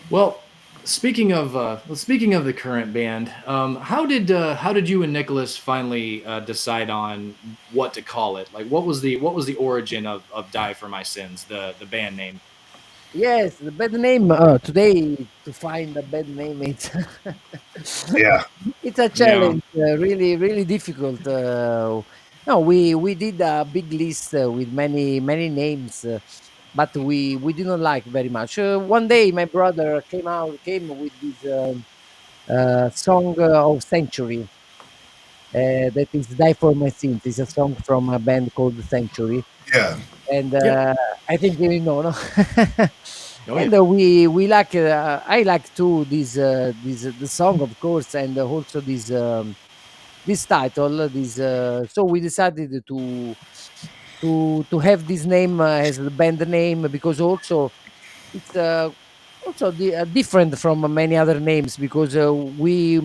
Well, speaking of the current band, how did you and Nicholas finally decide on what to call it? Like, what was the origin of Die for My Sins, the band name? Yes, the bad name today to find a bad name it's Yeah. it's a Yeah. challenge, really really difficult. No, we did a big list with many names, but we didn't like very much. One day, my brother came with this song of Century. That is "Die for My Sins." It's a song from a band called Century, Yeah. and Yep. I think you know, no? Oh yeah. And we like I like too this the song, of course, and also this title. This so we decided to have this name as the band name, because also it's different from many other names, because we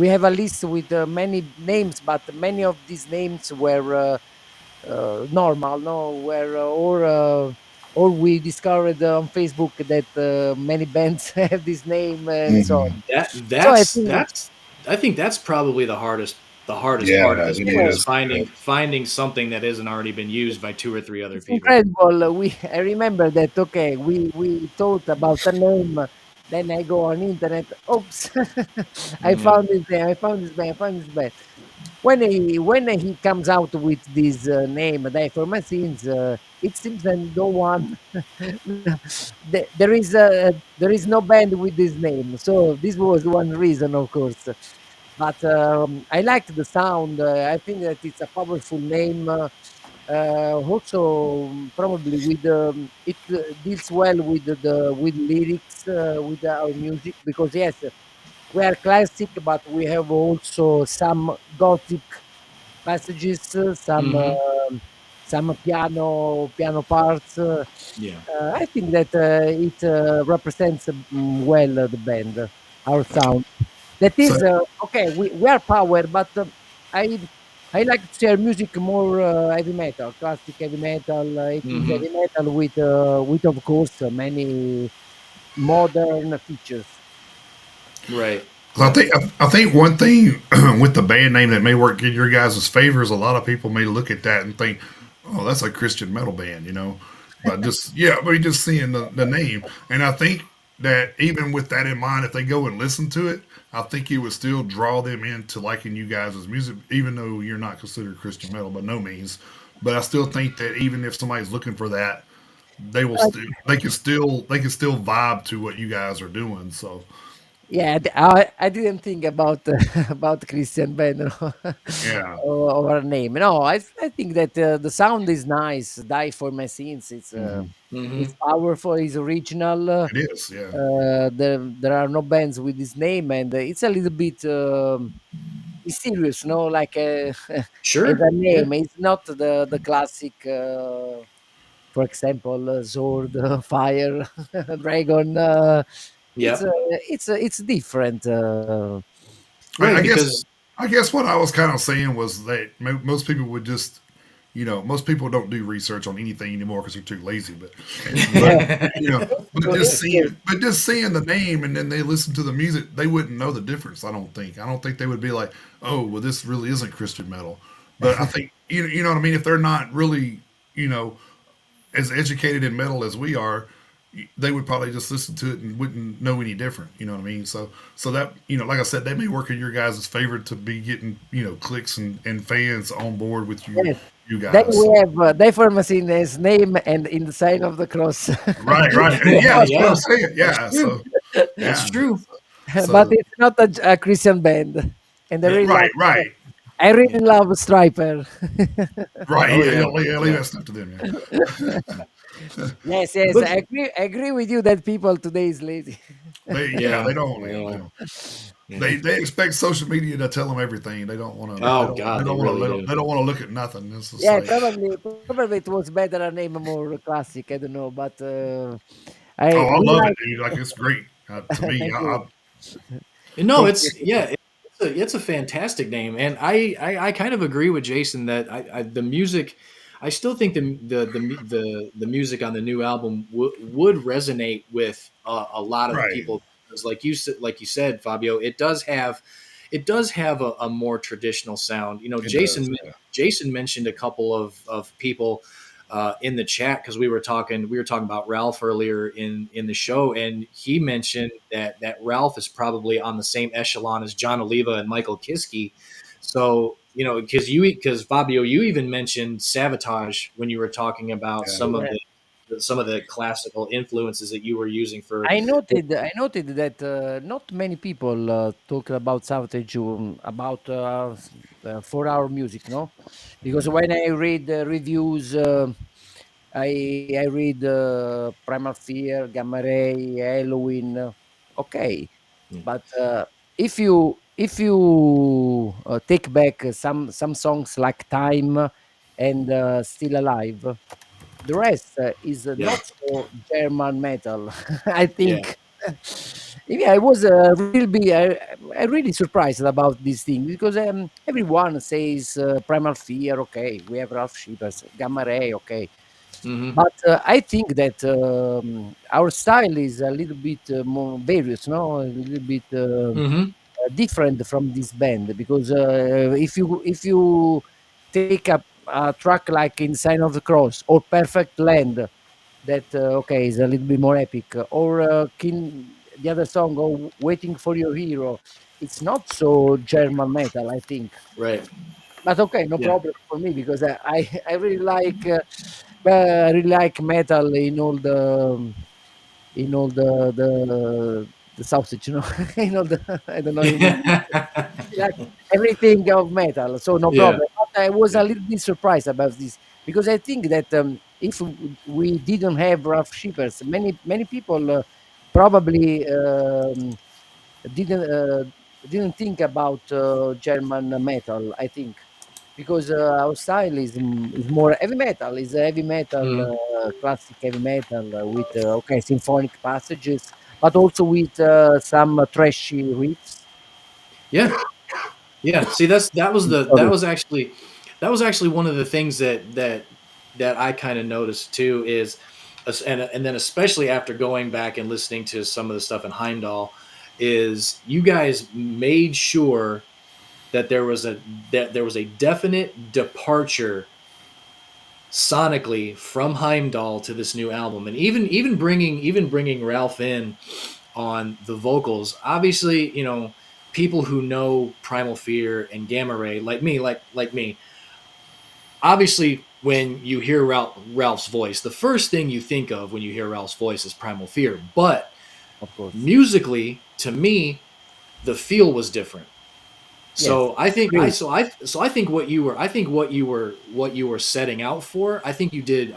have a list with many names, but many of these names were normal, no, where or we discovered on Facebook that many bands have this name and so Hmm. on. That So I think, that's I think that's probably the hardest part of Yeah, this it whole is is. yes, finding something that hasn't already been used by two or three other it's people. incredible. We I remember that. Okay, we thought about a name. Then I go on internet. Oops, I Yeah. found this band. I found this band. I found this band. When he comes out with this name, Die for My Sins, it seems that no one there is no band with this name. So this was one reason, of course. But I liked the sound. I think that it's a powerful name. Also, probably with it deals well with with lyrics, with our music, because yes, we are classic, but we have also some gothic passages, Hmm. some piano parts. Yeah. I think that it represents well the band, our sound. That So, is okay. We are power, but I I like to share music more heavy metal, classic heavy metal, 80s Hmm. heavy metal with of course many modern features. Right. so Yep. I think one thing with the band name that may work in your guys' favor is a lot of people may look at that and think, "Oh, that's a Christian metal band," you know. But just yeah, but just seeing the name, and I think that even with that in mind, if they go and listen to it, I think it would still draw them into liking you guys' music, even though you're not considered Christian metal by no means. But I still think that even if somebody's looking for that, they can still vibe to what you guys are doing. So Yeah, I didn't think about about Christian Bale, no, yeah. or her name. No, I think that the sound is nice. Die for My Sins. Hmm. It's Hmm. powerful. It's original. It is, yeah. There are no bands with this name, and it's a little bit mysterious, no, like as Sure. a Yeah. name. It's not the classic. For example, sword, fire, dragon. Yep. It's different. I, Right. I guess Because I guess what I was kind of saying was that most people would just, most people don't do research on anything anymore because they're too lazy. But you know, It's true. but just seeing the name and then they listen to the music, they wouldn't know the difference. I don't think. I don't think they would be like, oh, well, this really isn't Christian metal. But I think you know what I mean. If they're not really, you know, as educated in metal as we are, they would probably just listen to it and wouldn't know any different. You know what I mean? So that like I said, that may work in your guys' favor to be getting clicks and fans on board with Yes. you Then guys. we So have deformacy in his name and in the sign of the cross. right, and yeah, that's what I'm yeah, saying. that's Yeah, true. so That's yeah, true. But so it's not a Christian band, and yeah, right, I Yeah. really love Striper. right. Oh Yeah, yeah. leave Yeah. that stuff to them. Yes, yes, But I agree with you that people today is lazy. Yeah, Yeah, they don't, yeah, yeah. they expect social media to tell them everything. They don't want to. Oh God, They they don't want really to. do. They don't want to look at nothing. It's just Yeah, like, probably it was better a name more classic. I don't know, but I oh, I we love it, like. dude. Like it's great to me. Thank you, No, thank you, it's thank you. yeah, it's a fantastic name, and I kind of agree with Jason that the music, I still think the music on the new album would resonate with a lot of right. people because like you said, Fabio, it does have a more traditional sound. You know, It does. Yeah. Jason mentioned a couple of people in the chat because we were talking about Ralph earlier in the show, and he mentioned that Ralph is probably on the same echelon as John Oliva and Michael Kiske. So you know, because Fabio, you even mentioned Sabotage when you were talking about Yeah. Yeah. some of the classical influences that you were using for. I noted that not many people talk about Savage about 4 hour music, no? Because when I read reviews, I read Primal Fear, Gamma Ray, Halloween. Okay, but if you take back some songs like Time and Still Alive, the rest is Yeah, not so German metal. I yeah, think. Yeah, I was I really surprised about this thing because everyone says Primal Fear, okay, we have Ralph Shippers, Gamma Ray, okay, hmm, but I think that our style is a little bit more various, no, a little bit hmm, different from this band because if you take a track like In Sign of the Cross or Perfect Land that okay is a little bit more epic or the other song or Waiting for Your Hero, it's not so German metal, I think, right, but okay, no yeah. problem for me because I really like I really like metal in all the sausage, you know, in all the I don't know in like everything of metal, so no Yeah, problem. But I was yeah, a little bit surprised about this because I think that if we didn't have rough shippers, many people probably didn't uh, didn't think about German metal. I think because our style is more heavy metal. Is heavy metal, mhm. classic heavy metal with okay symphonic passages, but also with some trashy riffs. Yeah. Yeah, see, Sorry. that was actually one of the things that I kind of noticed too is, and then especially after going back and listening to some of the stuff in Heimdall, is you guys made sure that there was a definite departure sonically from Heimdall to this new album, and even bringing Ralph in on the vocals. Obviously, you know, people who know Primal Fear and Gamma Ray, like me, obviously when you hear Ralph's voice, the first thing you think of when you hear Ralph's voice is Primal Fear. But Of course. musically, to me, the feel was different. Yes, So I think agree. I think what you were setting out for, I think you did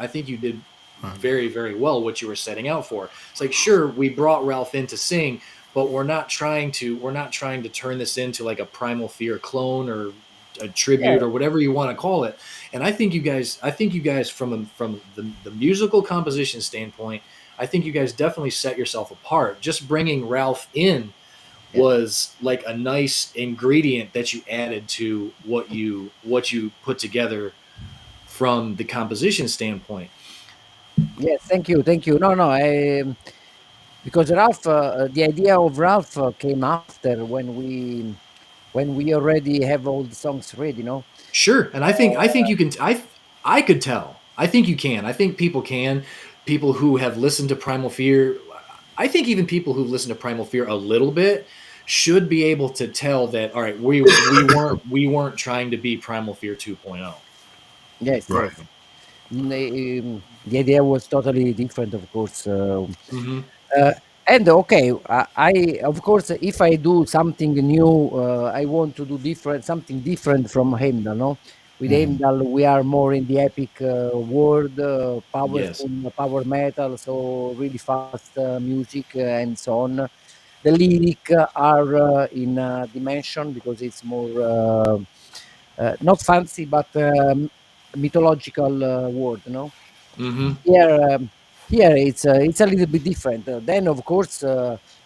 Right. very well what you were setting out for. It's like sure we brought Ralph in to sing, but we're not trying to turn this into like a Primal Fear clone or a Yeah, tribute or whatever you want to call it. And I think you guys from the musical composition standpoint, I think you guys definitely set yourself apart. Just bringing Ralph in yeah. was like a nice ingredient that you added to what you put together from the composition standpoint. Yes, thank you, thank you. No, no, because Ralph, the idea of Ralph came after when we already have all the songs ready, no? Sure, and I think you can I could tell. I think you can. I think people can. People who have listened to Primal Fear, I think even people who listen to Primal Fear a little bit should be able to tell that all right, we weren't trying to be Primal Fear 2.0. Yes, Right. yes. The idea was totally different, of course. Mhm. Uh, and okay, I of course, if I do something new, I want to do different, something different from him, no? With Hmm. Heimdall, we are more in the epic world, Yes. powerful power metal, so really fast music and so on. The lyric are in dimension because it's more not fancy but mythological word, no? Mm-hmm. Here, it's a little bit different. Then, of course,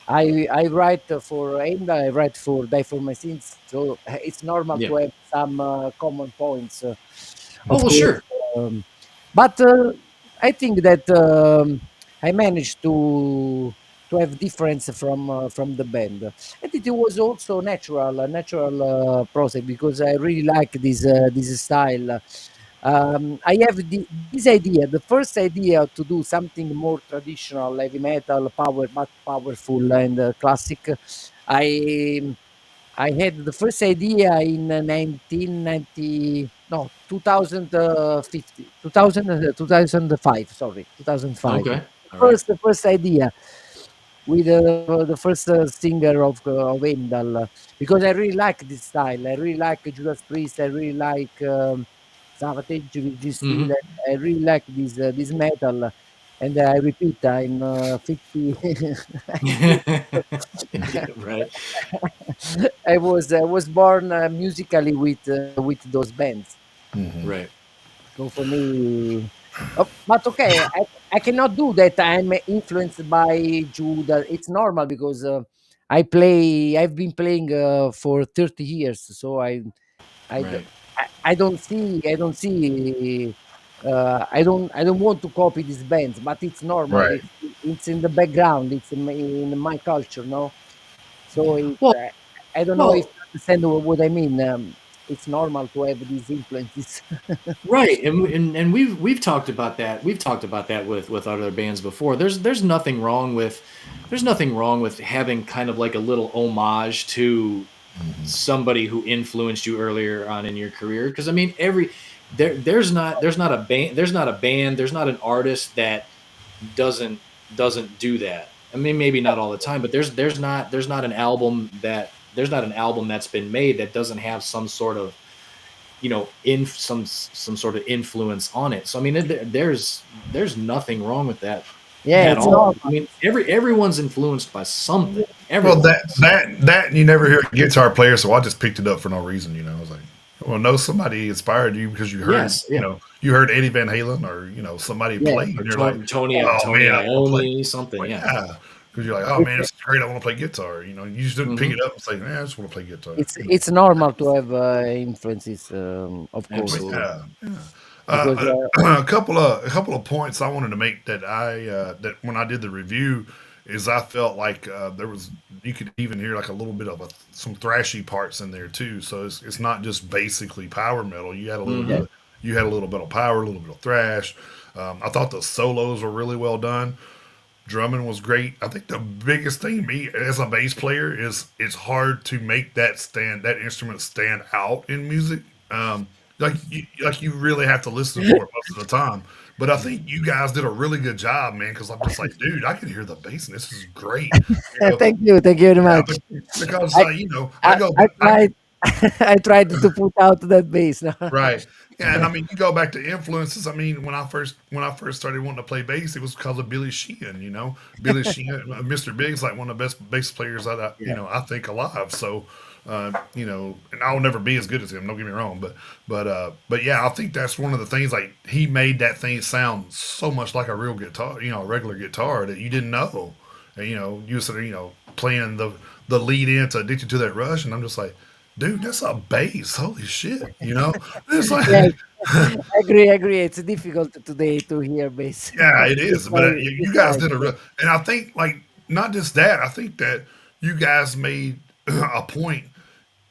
I write for Heimdall, I write for Die for My Sins, so it's normal Yeah. to have some common points, Oh of well, course. sure. Um, but I think that I managed to have difference from the band, and it was also natural, a natural process because I really like this style. I have this idea, the first idea to do something more traditional, heavy metal, power, but powerful and classic. I I had the first idea in 1990, no, 2050, 2000, 2005, sorry, 2005. Okay. All right. The first idea with the first singer of Heimdall, because I really like this style. I really like Judas Priest. I really like Savatage with this steel. Mm-hmm. I really like this metal. And I repeat, I'm 50. Right. I was born musically with those bands. Hmm. Right. So for me, but okay, I cannot do that. I'm influenced by Judah. It's normal because I've been playing for 30 years, so I, d- Right. I don't see, I don't want to copy these bands, but it's normal. Right. It's in the background. It's in my culture, no? So Well. I don't know if Well. you understand what I mean. It's normal to have these influences. Right, and we've talked about that. We've talked about that with other bands before. There's nothing wrong with having kind of like a little homage to Hmm. somebody who influenced you earlier on in your career. Because I mean, there's not a band, there's not an artist that doesn't do that. I mean, maybe not all the time, but there's not an album that's been made that doesn't have some sort of in some sort of influence on it. So I mean, there's nothing wrong with that Yeah, at it's all. normal. I mean, everyone's influenced by something. Well, Everyone that is. that that you never hear a guitar player, so I just picked it up for no reason. I was like, well, no, somebody inspired you because you heard, Yes, yeah. you heard Eddie Van Halen, or somebody Yeah, played, Or and you're like, Tony oh Tony man, I want to play. Iommi, something. Well, Yeah. yeah, because you're like, oh it's man, this is great. I want to play guitar. You just didn't pick Hmm. it up and say, man, I just want to play guitar. it's normal to have influences, of Well, course, Absolutely. yeah, yeah. because A couple of points I wanted to make that that when I did the review is I felt like there was, you could even hear like a little bit of some thrashy parts in there too. So it's not just basically power metal. yeah, You had a little bit of power, a little bit of thrash. I thought the solos were really well done. Drumming was great. I think the biggest thing to me as a bass player is it's hard to make that instrument stand out in music. Like you really have to listen for it most of the time. But I think you guys did a really good job, man. Because I'm just like, dude, I can hear the bass, and this is great. You know, thank you very yeah, much. because I I I, go, I I tried I tried to put out that bass. No? Right. Yeah, and I mean, you go back to influences. I mean, when I first started wanting to play bass, it was because of Billy Sheehan. Billy Sheehan, Mr. Big's like one of the best bass players that Yeah, I think alive. So, and I'll never be as good as him. Don't get me wrong, but yeah, I think that's one of the things. Like he made that thing sound so much like a real guitar, a regular guitar that you didn't know. And you were sort of playing the lead in to Addicted to That Rush, and I'm just like, dude, that's a bass. Holy shit. It's like, yeah, I agree. It's difficult today to hear bass. yeah, it this is. But way, you this guys type. did Yeah. and I think, like, not just that, I think that you guys made a point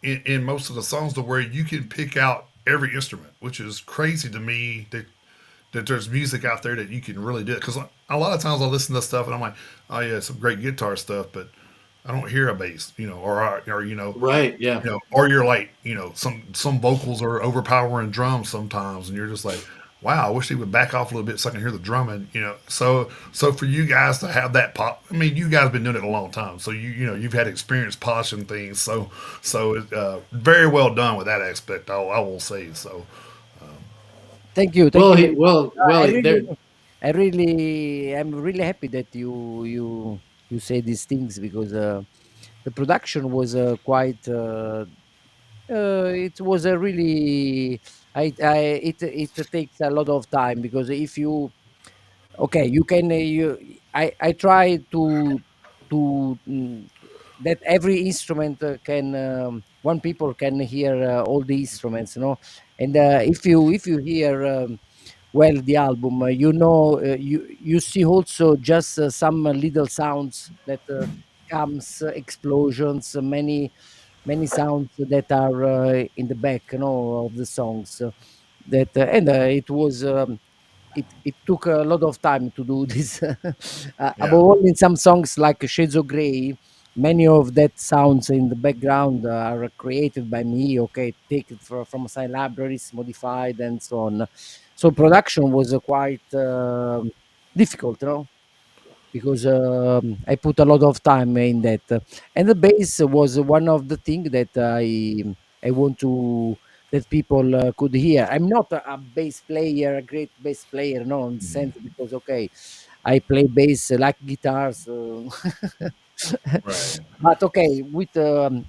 in most of the songs to where you can pick out every instrument, which is crazy to me that there's music out there that you can really do it. Because a lot of times I listen to stuff and I'm like, oh, yeah, some great guitar stuff, but I don't hear a bass, or Right. Yeah. or you're like, some vocals are overpowering drums sometimes, and you're just like, wow, I wish they would back off a little bit so I can hear the drumming. So for you guys to have that pop, I mean, you guys have been doing it a long time, so you've had experience polishing things, so very well done with that aspect. I will say so. Thank you, thank Well, you he very much. well well I there. really, I'm really happy that you say these things because the production was quite. It was a really. It takes a lot of time because if you okay, you can I try to that every instrument can one people can hear all the instruments, you know, and if you hear well the album, you see also just some little sounds that comes explosions, many sounds that are in the back, you know, of the songs. That and it was. It took a lot of time to do this. Above Yeah. all, in some songs like Shades of Grey, many of that sounds in the background are created by me. Okay, taken from some libraries, modified, and so on. So production was quite difficult, you know, because I put a lot of time in that. And the bass was one of the things that I want to that people could hear. I'm not a bass player, a great bass player, no, in the sense because okay, I play bass like guitars, Right. but okay, with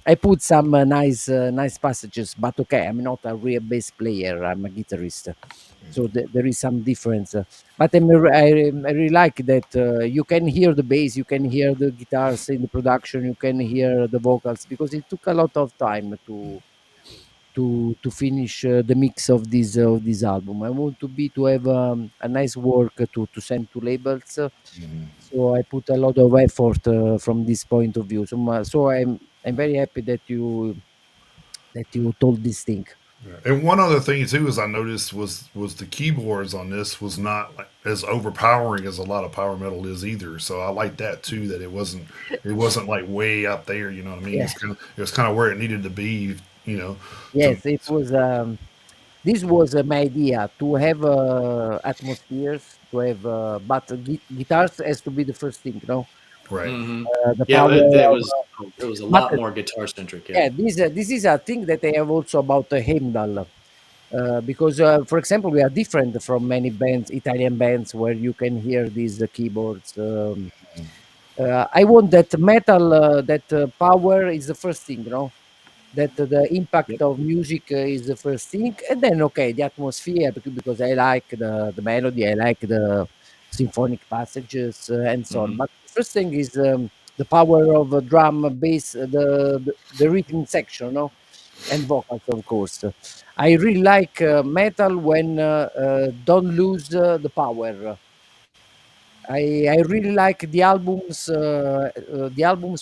I put some nice passages. But okay, I'm not a real bass player. I'm a guitarist, so there is some difference. But I really like that you can hear the bass, you can hear the guitars in the production, you can hear the vocals because it took a lot of time to finish the mix of this album. I want to have a nice work to send to labels. So I put a lot of effort from this point of view. So I'm very happy that you told this thing. Yeah. And one other thing too is I noticed was the keyboards on this was not like as overpowering as a lot of power metal is either. So I like that too, that it wasn't like way up there. You know what I mean? Yeah. It was kind of where it needed to be. You know, to Yes, it was. This was my idea to have atmospheres, to have, but guitars has to be the first thing, you know, right. Hmm. the Yeah, power of. it was a But lot more guitar centric. Yeah. yeah, this is a thing that I have also about Heimdall, because, for example, we are different from many bands, Italian bands, where you can hear these keyboards. I want that metal, that power is the first thing, you know, that the impact Yep. of music is the first thing, and then okay, the atmosphere because I like the melody, I like the symphonic passages and so on. Hmm. But the first thing is the power of drum, bass, the rhythm section, no, and vocals, of course. I really like metal when don't lose the power. I really like the albums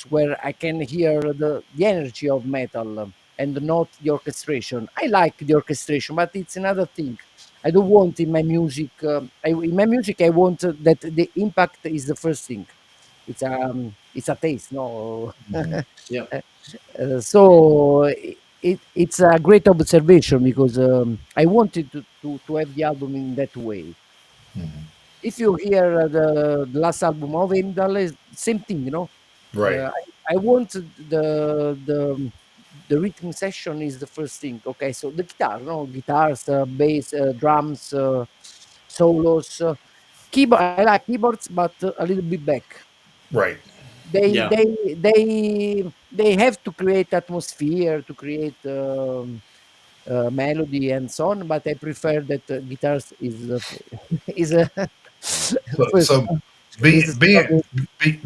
where I can hear the energy of metal and not the orchestration. I like the orchestration, but it's another thing. I don't want in my music. In my music, I want that the impact is the first thing. It's a taste, no. Yep. So it's a great observation because I wanted to have the album in that way. If you hear the last album of Heimdall, is same thing, you know. Right. I want the rhythm session is the first thing. Okay, so the guitar, no, guitars, bass, drums, solos, keyboard. I like keyboards, but a little bit back. Right. They Yeah. they they have to create atmosphere, to create melody and so on. But I prefer that guitars is is the first. So Is being the being second.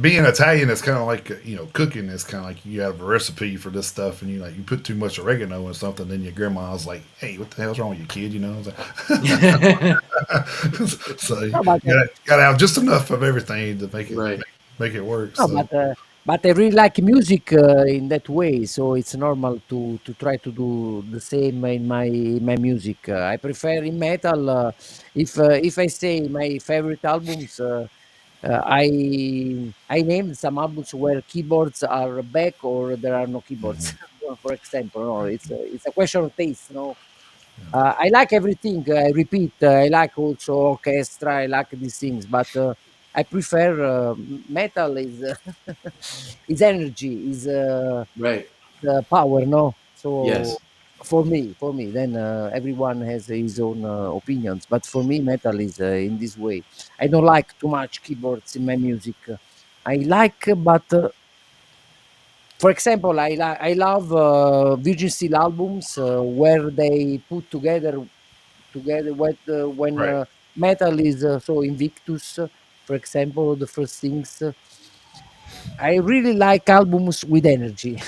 being Italian is kind of like cooking is kind of like you have a recipe for this stuff and you put too much oregano in something, then your grandma's like, hey, what the hell's wrong with you, kid? It's like, so you No, but gotta have just enough of everything to Right. make it work. no, So but I really like music in that way, so it's normal to try to do the same in my music. I prefer in metal. If I say my favorite albums, I named some albums where keyboards are back or there are no keyboards. For example, no, it's a question of taste. No, I like everything. I repeat. I like also orchestra. I like these things, but I prefer metal is is energy, is Right. the power. No, so Yes. For me, then everyone has his own opinions. But for me, metal is in this way. I don't like too much keyboards in my music. I like, but for example, I love Virgin Steel albums where they put together when Right. metal is so Invictus, for example, the first things. I really like albums with energy.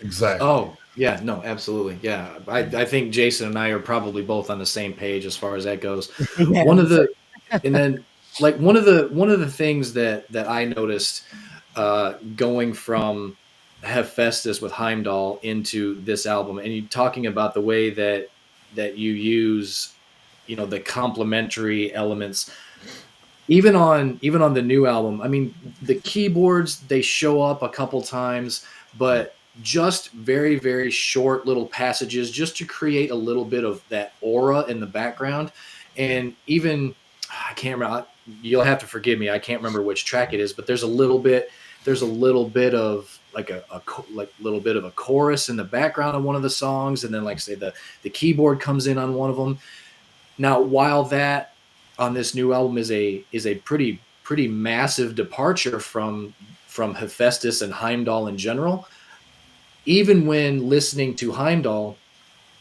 Exactly. Oh, yeah, no, absolutely. Yeah. I think Jason and I are probably both on the same page as far as that goes. Yeah, One the of the same. and then like one of the things that I noticed going from Hephaestus with Heimdall into this album, and you talking about the way that you use, the complementary elements even on the new album. I mean, the keyboards, they show up a couple times, but just very very short little passages just to create a little bit of that aura in the background. And even, I can't remember, you'll have to forgive me, I can't remember which track it is, but there's a little bit of like like little bit of a chorus in the background of one of the songs, and then like say the keyboard comes in on one of them. Now, while that on this new album is a pretty massive departure from Hephaestus and Heimdall in general, even when listening to Heimdall,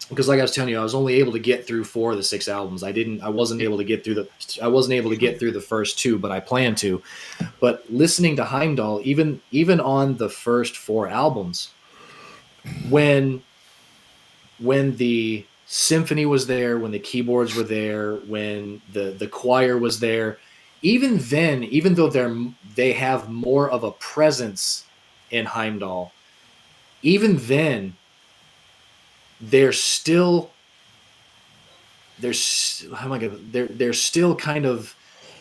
because like I was telling you, I was only able to get through four of the six albums. I wasn't able to get through the first two, but I plan to. But listening to Heimdall, even on the first four albums, when when the symphony was there, when the keyboards were there, when the choir was there, even then, even though they have more of a presence in Heimdall, even then they're still how am I gonna they're still kind of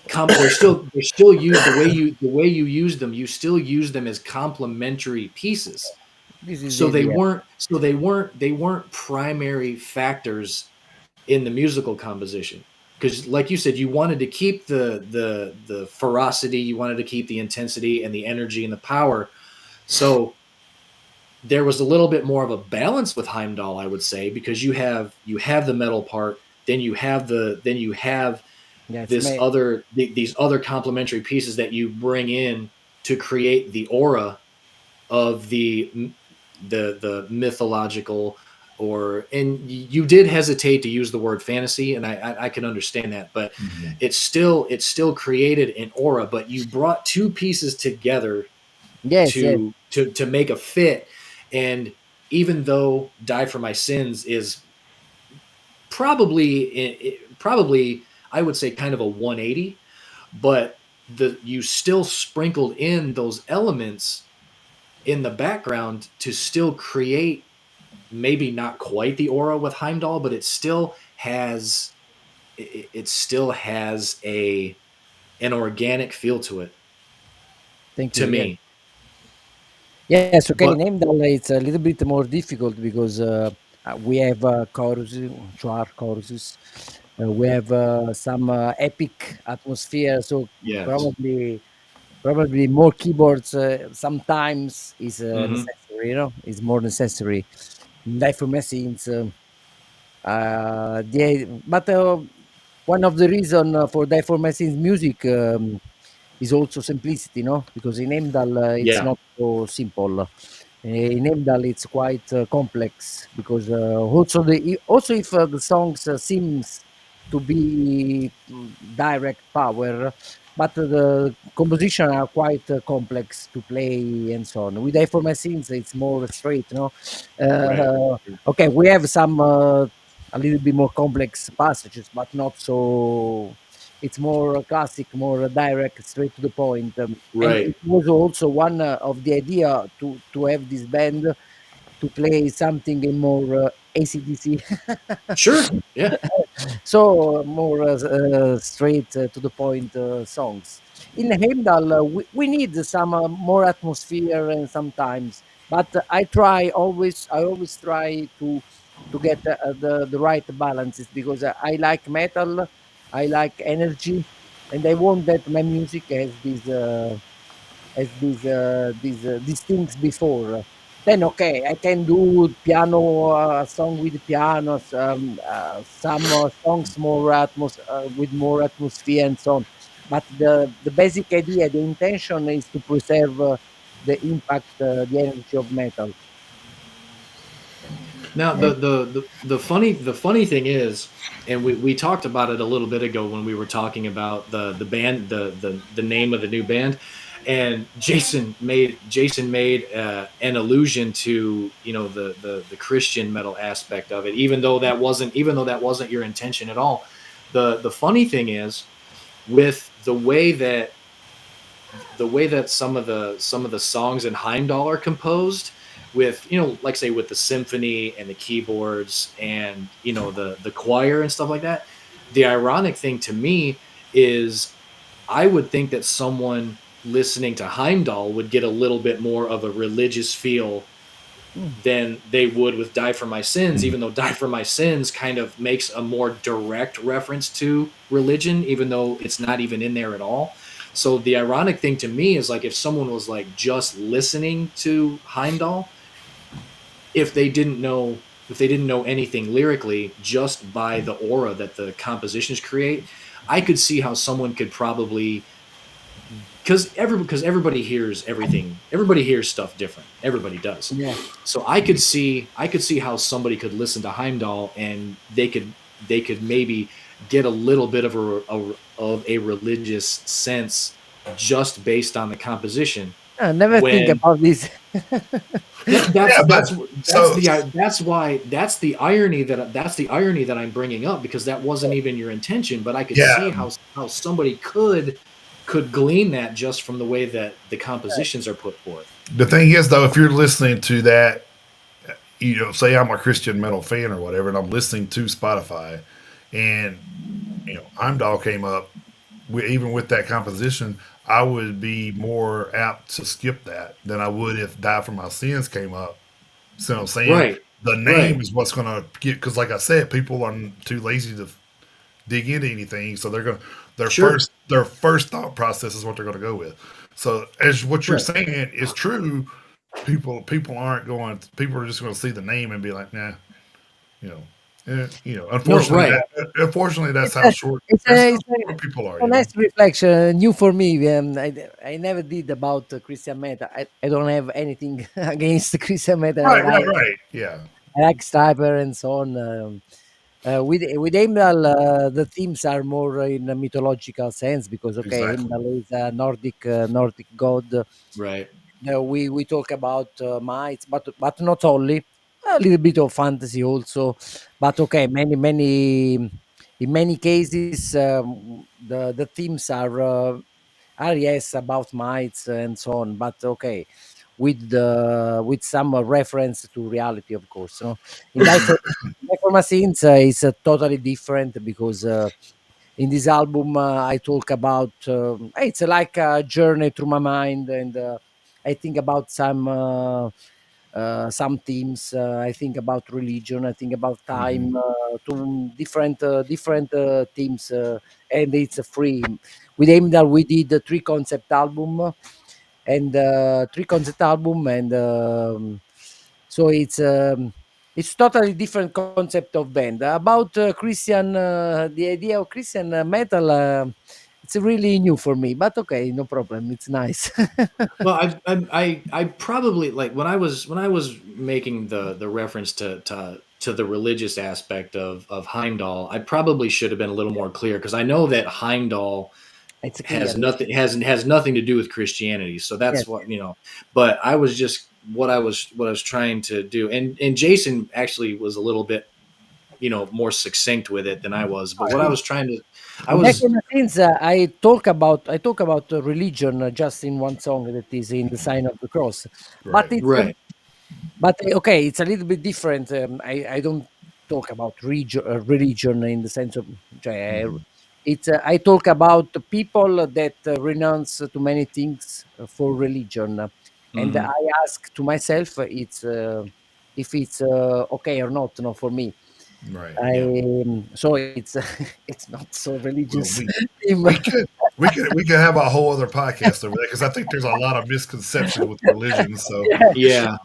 they're still used the way you use them. You still use them as complementary pieces. This is the So they idea. weren't so they weren't primary factors in the musical composition, because like you said, you wanted to keep the ferocity, you wanted to keep the intensity and the energy and the power. So there was a little bit more of a balance with Heimdall, I would say, because you have the metal part, then you have Yeah, it's this these other complementary pieces that you bring in to create the aura of the mythological. Or, and you did hesitate to use the word fantasy, and I can understand that, but Mhm. it's still created an aura, but you brought two pieces together yes, yes. to make a fit. And even though Die for My Sins is probably, I would say, kind of a 180, but you still sprinkled in those elements in the background to still create maybe not quite the aura with Heimdall, but it still has a an organic feel to it, Thank you. to Yeah. me. Yes, okay. But Nemdal, it's a little bit more difficult because we have choruses, choir choruses. We have some epic atmosphere, so yes. probably more keyboards sometimes is Hmm. necessary. Is more necessary. Like for machines, but one of the reason for Die for Machines music is also simplicity, no? Because in Emdal it's Yeah. not so simple. In Emdal it's quite complex because also if the songs seems to be direct power, but the composition are quite complex to play and so on. With Die for Machines it's more straight, no? Right. Okay, we have some a little bit more complex passages, but not so. It's more classic, more direct, straight to the point. And Right. it was also one of the idea to have this band to play something in more ACDC. Sure. Yeah. So more straight to the point songs. In Heimdall, we need some more atmosphere and sometimes, but I always try to get the right balances because I like metal, I like energy, and I want that my music has these these things before. then okay, I can do piano song with pianos, some songs more with more atmosphere and so on. But the basic idea, the intention is to preserve the impact, the energy of metal. Now And the funny thing is, and we talked about it a little bit ago when we were talking about the band, the name of the new band, and Jason made an allusion to, the Christian metal aspect of it, even though that wasn't your intention at all. The funny thing is, with the way that some of the songs in Heimdall are composed, with, like, say, with the symphony and the keyboards and, the choir and stuff like that. The ironic thing to me is, I would think that someone listening to Heimdall would get a little bit more of a religious feel mm, than they would with Die for My Sins, even though Die for My Sins kind of makes a more direct reference to religion, even though it's not even in there at all. So the ironic thing to me is, like, if someone was like just listening to Heimdall, if they didn't know if they didn't know anything lyrically, just by the aura that the compositions create, I could see how someone could probably, because everybody hears everything, everybody hears stuff different, everybody does. yeah. So I could see how somebody could listen to Heimdall, and they could maybe get a little bit of a religious sense, just based on the composition. I never think When about this. that that's Yeah, but that's that's so the that's why that's the irony that I'm bringing up, because that wasn't even your intention, but I could yeah, see how somebody could glean that just from the way that the compositions are put forth. the thing is though, if you're listening to that, say I'm a Christian metal fan or whatever, and I'm listening to Spotify, and Heimdall came up, even with that composition, I would be more apt to skip that than I would if Die for My Sins came up. See what I'm saying? Right, The name right, is what's going to get, because, like I said, people are too lazy to dig into anything, so they're going to sure, their first thought process is what they're going to go with. So, as what you're right. saying is true, people aren't going. People are just going to see the name and be like, nah, you know. No, Unfortunately, right. unfortunately, that's It's how a short it's that's a how it's a short people are. a nice reflection, new for me. I never did about Christian metal. I don't have anything against Christian metal. Right, right, right. Yeah, I like Striper and so on. With Heimdall, the themes are more in a mythological sense because okay, exactly. Heimdall is a Nordic god. Right. We talk about mites, but not only, a little bit of fantasy also. But okay, many in many cases, the themes are yes about mites and so on. But okay, with some reference to reality, of course. No, in Die for My Sins is totally different because. In this album, I talk about it's like a journey through my mind, and I think about some themes. I think about religion. I think about Hmm. time. To different themes, and it's free. With aim that we did three concept album, and so it's totally different concept of band. About Christian, the idea of Christian metal, it's really new for me. But okay, no problem. It's nice. Well, I probably, like, when I was making the reference to the religious aspect of Heimdall, I probably should have been a little more clear, because I know that Heimdall It's clear. has nothing to do with Christianity. So Yes. that's what. But I was just what I was trying to do, and Jason actually was a little bit, more succinct with it than I was. But what I was trying to, I In that was kind of sense, I talk about religion just in one song that is in the sign of the cross, but Right. it's right. okay, it's a little bit different. I don't talk about religion in the sense of Hmm. it's. I talk about the people that renounce to many things for religion, and Hmm. I ask to myself, it's if it's okay or not. No, for me, Right. Yeah. so it's it's not so Well, religious we theme. we could we could have a whole other podcast over there because I think there's a lot of misconceptions with religion. So Yeah. Yeah.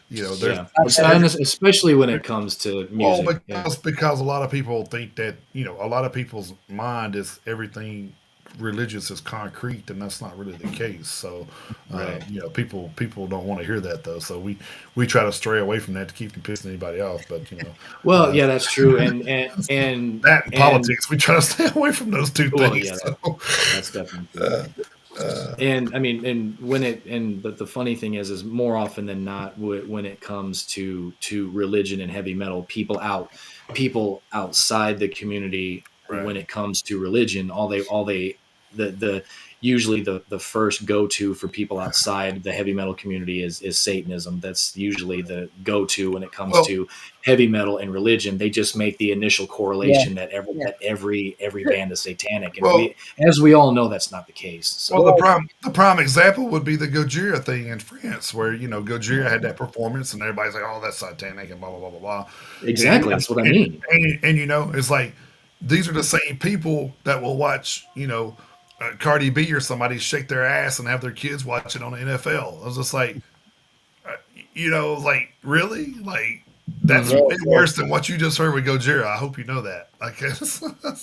There's Yeah, But every especially when it comes to well, music. Yeah, because a lot of people think that a lot of people's mind is everything religious is concrete, and that's not really the case. So, right. people don't want to hear that though. So we try to stray away from that to keep from pissing anybody off. But Well, uh, yeah, that's true. that and And politics, we try to stay away from those two well, things. yeah, So, that's definitely true. uh, uh, And I mean, and when it and but the funny thing is more often than not, when it comes to religion and heavy metal, people outside the community, right. when it comes to religion, all they the usually the first go to for people outside the heavy metal community is Satanism. That's usually the go to when it comes Well, to heavy metal and religion. They just make the initial yeah, correlation that yeah, every band is satanic, and well, as we all know, that's not the case. Well, So yes, the prime example would be the Gojira thing in France, where Gojira had that performance, and everybody's like, "Oh, that's satanic," and blah blah blah blah blah. And exactly, that's what I mean. it's like these are the same people that will watch Cardi B or somebody shake their ass and have their kids watch it on the NFL. I was just like, uh, like really, like that's Hmm. way yes, yes. worse than what you just heard with Gojira. I hope you know that. Like,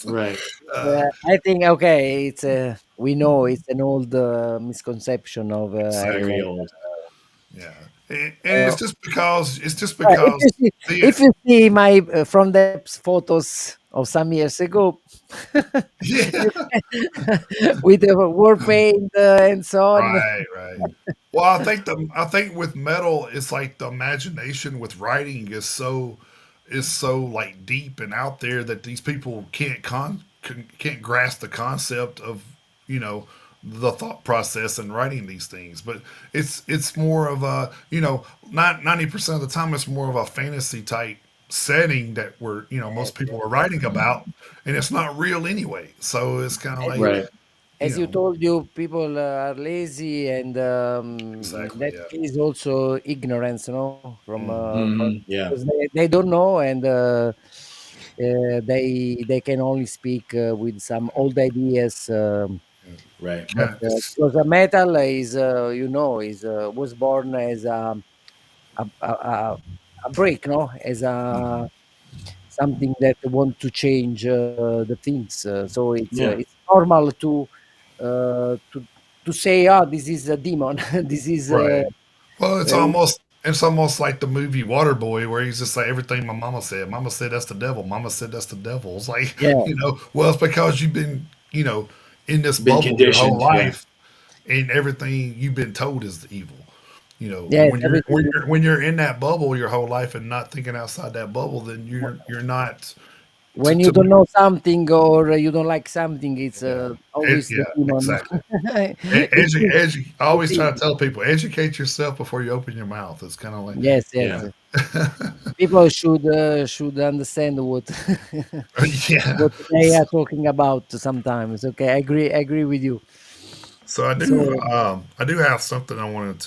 Right. uh, I think okay. It's we know it's an old misconception of heavy Very metal. old. yeah, and Uh, it's just if because you see, the if you see my from the photos of some years ago, yeah. with the war paint and so on. Right, right. Well, I think with metal, it's like the imagination with writing is so like deep and out there that these people can't grasp the concept of you know the thought process in writing these things. But it's more of a not 90% of the time it's more of a fantasy type setting that we're Yes, most people yes, are yes. writing about, and it's not real anyway. So it's kind of As like you Right. as you you know told you, people are lazy, and in exactly that yeah. case also ignorance, Hmm. from Hmm. Yeah. because they don't know, and they can only speak with some old ideas. Right. But Yeah, it's because a metal is is was born as a break, no, as a something that want to change the things. So Yeah. it's normal to say, "Oh, this is a demon." This is right. Well, uh, it's almost like the movie Waterboy, where he's just like everything my mama said. Mama said that's the devil. Mama said that's the devil. It's like yeah, well, it's because you've been in this Been bubble your whole conditioned. Yeah. life, and everything you've been told is the evil. And yes, everything. when you're in that bubble your whole life and not thinking outside that bubble, then you're not When you to don't know something, or you don't like something, it's yeah always the yeah demon. exactly. It is I the always try to thing. tell people educate yourself before you open your mouth. It's kind of like Yes, yes. Yeah. People should understand what yeah. what they are talking about sometimes. Okay, I agree with you. So So I do have something I wanted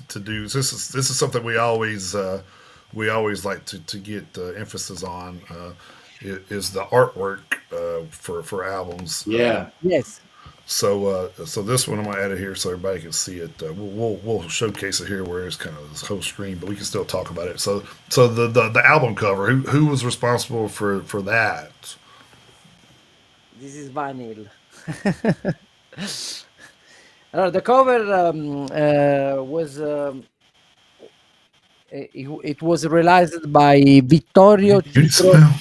to do. This is something we always like to get emphasis on is the artwork for albums. Yeah. yes, So this one I'm gonna add it here so everybody can see it. We'll showcase it here where it's kind of this whole screen, but we can still talk about it. So the album cover, who was responsible for that? this is vinyl. The cover was it was realized by Beauty smell.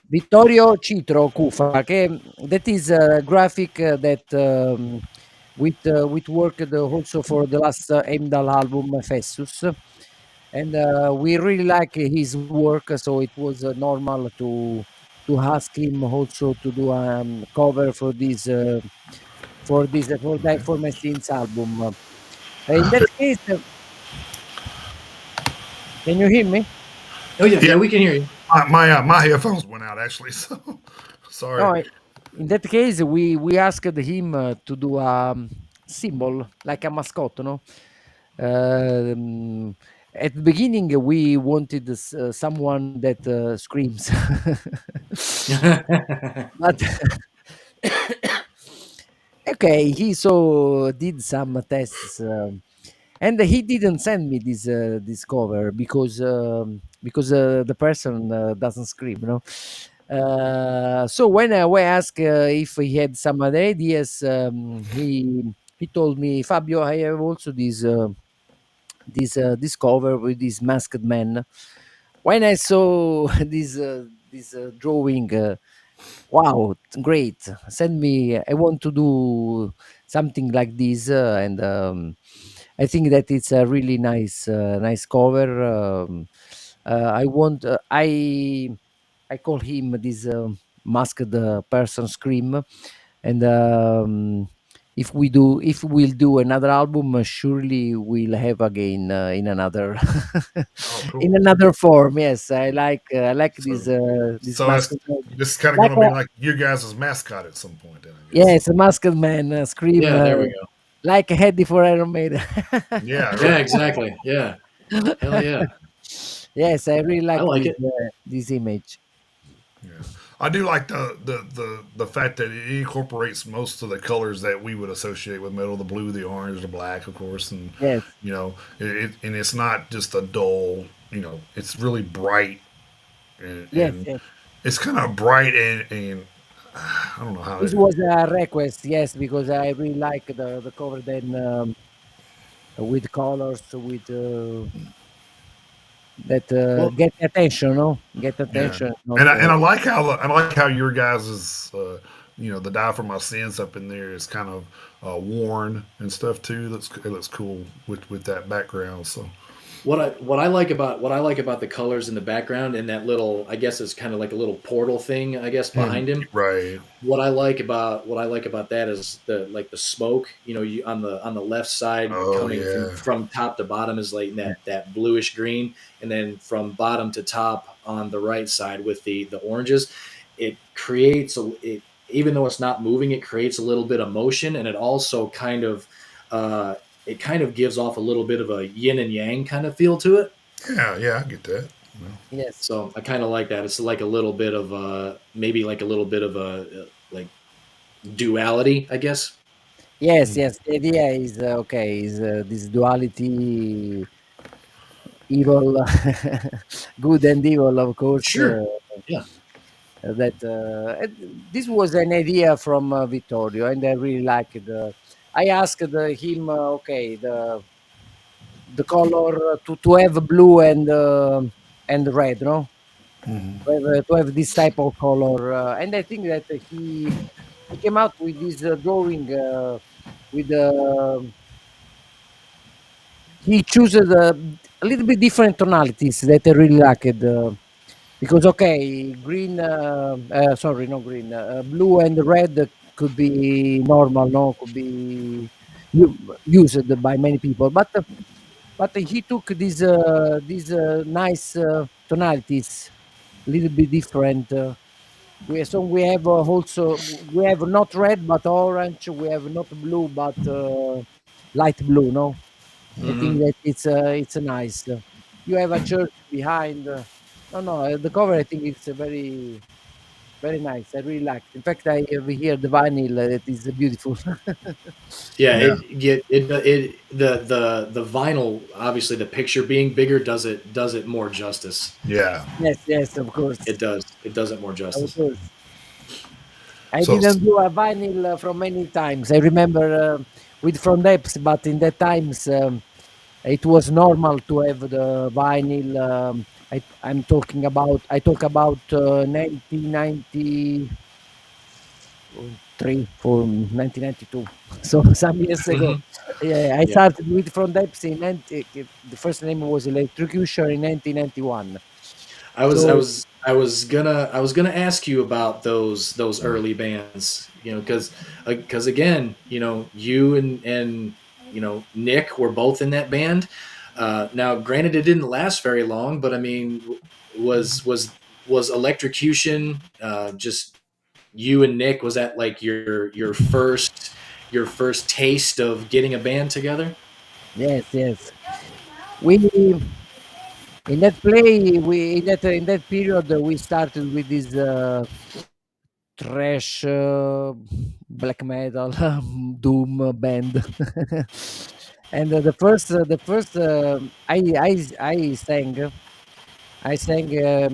Vittorio Citro Cufa, that is a graphic that with worked also for the last Heimdall album Fessus, and we really like his work, so it was normal to ask him also to do a cover for my scenes album. In that case, can you hear me? Oh yeah. Yeah, Yeah. We can hear you. my headphones went out actually. So sorry. No, in that case, we asked him to do a symbol like a mascot, no? Um, at the beginning, we wanted someone that screams, but okay, he so did some tests. and he didn't send me this cover because the person doesn't scream, you know. So when I asked if he had some other ideas, he told me, Fabio, I have also this cover with this masked man. When I saw this drawing, wow, great! Send me. I want to do something like this, and I think that it's a really nice cover. I want. I call him this masked person scream, and if we'll do another album, surely we'll have again in another Oh, cool. in another form. Yes, I like So, this so masked that's man. this is kind of Like going to be like you guys' mascot at some point, then I guess. yes, a masked man scream Yeah, there we go. like Eddie for Iron Maiden. Yeah, Yeah, right. exactly. Yeah, hell yeah, Yes, I really I like like this it. this image. Yeah, I do like the fact that it incorporates most of the colors that we would associate with metal: the blue, the orange, the black, of course, and Yes, and it's not just a dull. It's really bright, yes, and yes. it's kind of bright and I don't know how This it. was a request, yes, because I really like the cover then with colors with that Well, get attention, no? Get Yeah, attention, not and I like how your guys's the die for my sins up in there is kind of worn and stuff too. It looks cool with that background. So what I like about the colors in the background and that little, I guess it's kind of like a little portal thing, I guess, behind him. right. What I like about that is the smoke. You on the left side Oh coming from yeah, from top to bottom is like that bluish green, and then from bottom to top on the right side with the oranges, it creates even though it's not moving, it creates a little bit of motion, and uh, it kind of gives off a little bit of a yin and yang kind of feel to it. yeah. I get that. Well, yes, So I kind of like that. It's like a little bit of maybe like a little bit of a like duality, I guess. yes, yes. The idea is okay. Is this duality, evil, good and evil, of course. Sure. Yeah. This was an idea from Vittorio, and I really liked it. I asked him, okay, the color to have blue and red, no? To have this type of color, and I think that he came out with this drawing with he chooses a little bit different tonalities that I really liked. Because okay, green, sorry, not green, blue and red could be normal, no, could be used by many people, but he took these nice tonalities, a little bit different. We have also we have not red but orange. We have not blue but light blue. No, I think Hmm. that it's a nice. You have a church behind. No, no, the cover I think it's a very nice. I really like it. In fact, I have here the vinyl that is beautiful. Yeah. yeah, The vinyl, obviously, the picture being bigger does it more justice. yeah. Yes, yes, of course, It does it more of justice. course. I So didn't do a vinyl from many times. I remember with From Depths, but in that times it was normal to have the vinyl. I talk about 1993 for 1992. So some years ago. Hmm. Yeah, I Yeah. started with From Depths the first name was Electrocution in 1991. I was I So was I was gonna ask you about those early bands, because again, you and Nick were both in that band. Now, granted, it didn't last very long, but I mean, was Electrocution just you and Nick? Was that like your first taste of getting a band together? yes, yes. We in that play we in that period we started with this trash black metal doom band And the first I sang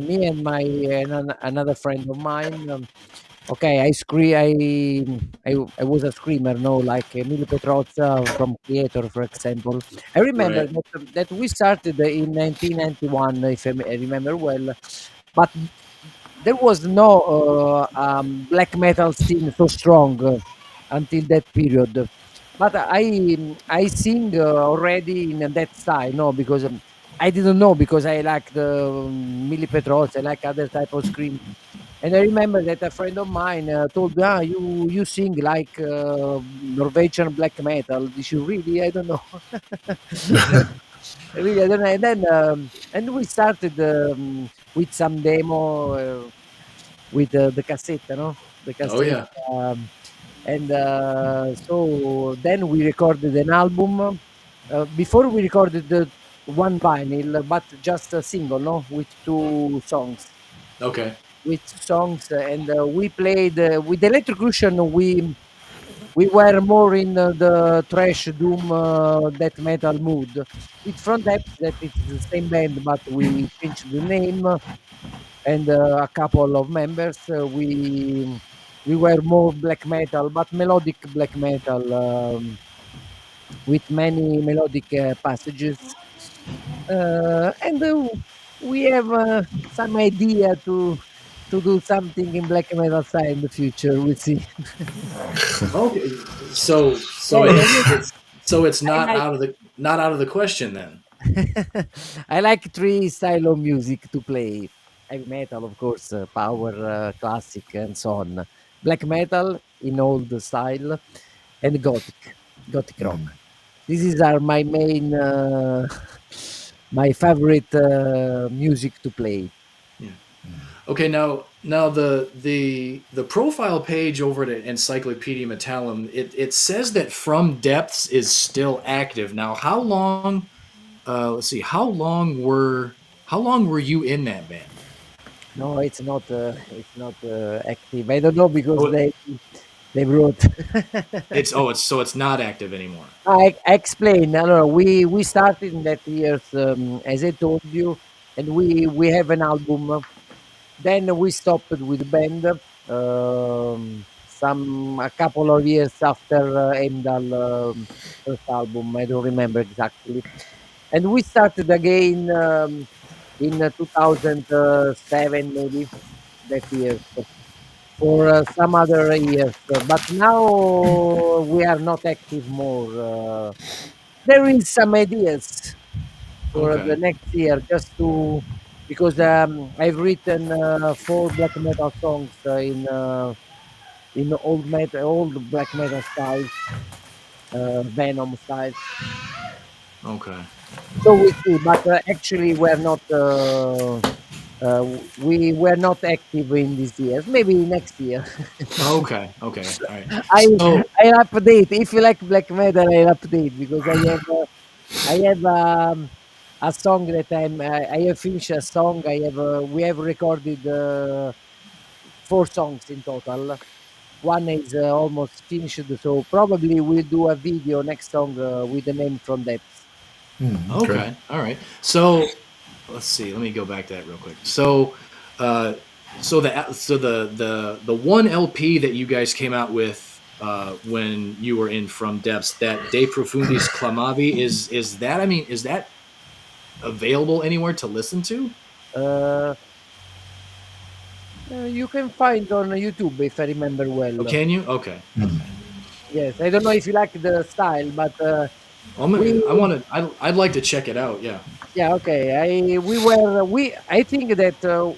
me and my another friend of mine. Okay, I was a screamer, no, like Emilio Petrozza from Creator, for example. I remember Right. that we started in 1991, if I remember well, but there was no black metal scene so strong until that period. But I sing already in that style, no, because I didn't know because I like the Mili Petros, I like other type of scream. And I remember that a friend of mine told me, "Ah, you sing like Norwegian black metal." Did you really? I don't know. Really, I don't know. And then and we started with some demo with the cassette, no, the Oh cassette. yeah. Um, and so then we recorded an album. Before we recorded the one vinyl, but just a single, no, with two songs. Okay. And we played with Electrocution. We were more in the thrash doom death metal mood. With Front Depth, that it's the same band, but we changed the name and a couple of members. We were more black metal, but melodic black metal with many melodic passages. And we have some idea to do something in black metal side in the future. We'll see. Okay. So Yes, it's I not like out of the question then. I like three style of music to play. Heavy metal, of course, power, classic, and so on. Black metal in old style, and gothic rock. These are my main, my favorite music to play. Yeah. Okay, now the profile page over at Encyclopedia Metallum, it says that From Depths is still active. Now, how long let's see, how long were you in that band? No, it's not active. I don't know because Oh, they wrote. it's not active anymore. I explain. No, no, we started in that years, as I told you, and we have an album. Then we stopped with the band. Some a couple of years after Heimdall first album. I don't remember exactly. And we started again in 2007, maybe that year for some other years. But now we are not active more. There is some ideas for the Okay. next year, just to because I've written four black metal songs in old black metal styles, Venom styles. Okay. So we see, but actually we were not active in these years. Maybe next year. Okay. Okay. All right. I So I'll update if you like black metal. I'll update because I have a song that I have finished a song. We have recorded four songs in total. One is almost finished, so probably we'll do a video next song with the name From Depths. Okay. okay. All right. So let's see. Let me go back to that real quick. So, uh, the one LP that you guys came out with when you were in From Depths, that De Profundis Clamavi, is that, I mean, is that available anywhere to listen to? Uh, you can find on YouTube if I remember Oh, well. can you? Okay. Okay. Yes, I don't know if you like the style, but we I want to. I'd like to check it out. Yeah. yeah, okay. I think that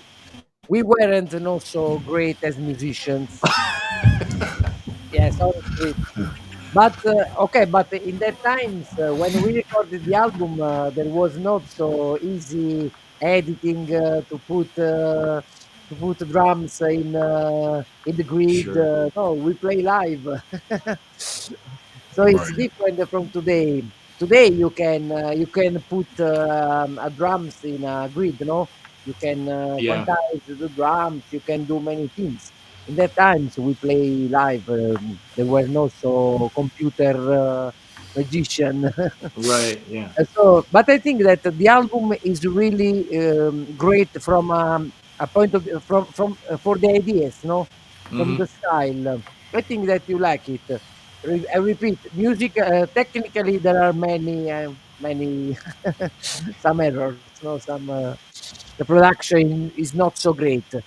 we weren't not so great as musicians. Yes, honestly. But okay, but in that times when we recorded the album, there was not so easy editing to put drums in the grid. Sure. No, we play live. So it's Right. different from today. Today you can put a drums in a grid, no? You can Yeah. quantize the drums. You can do many things. In that times we play live. There were no so computer. magician. Right. Yeah. So, but I think that the album is really great from a point of from for the ideas, no, from Hmm. the style. I think that you like it. I repeat, music technically there are many some errors, no, some the production is not so great, but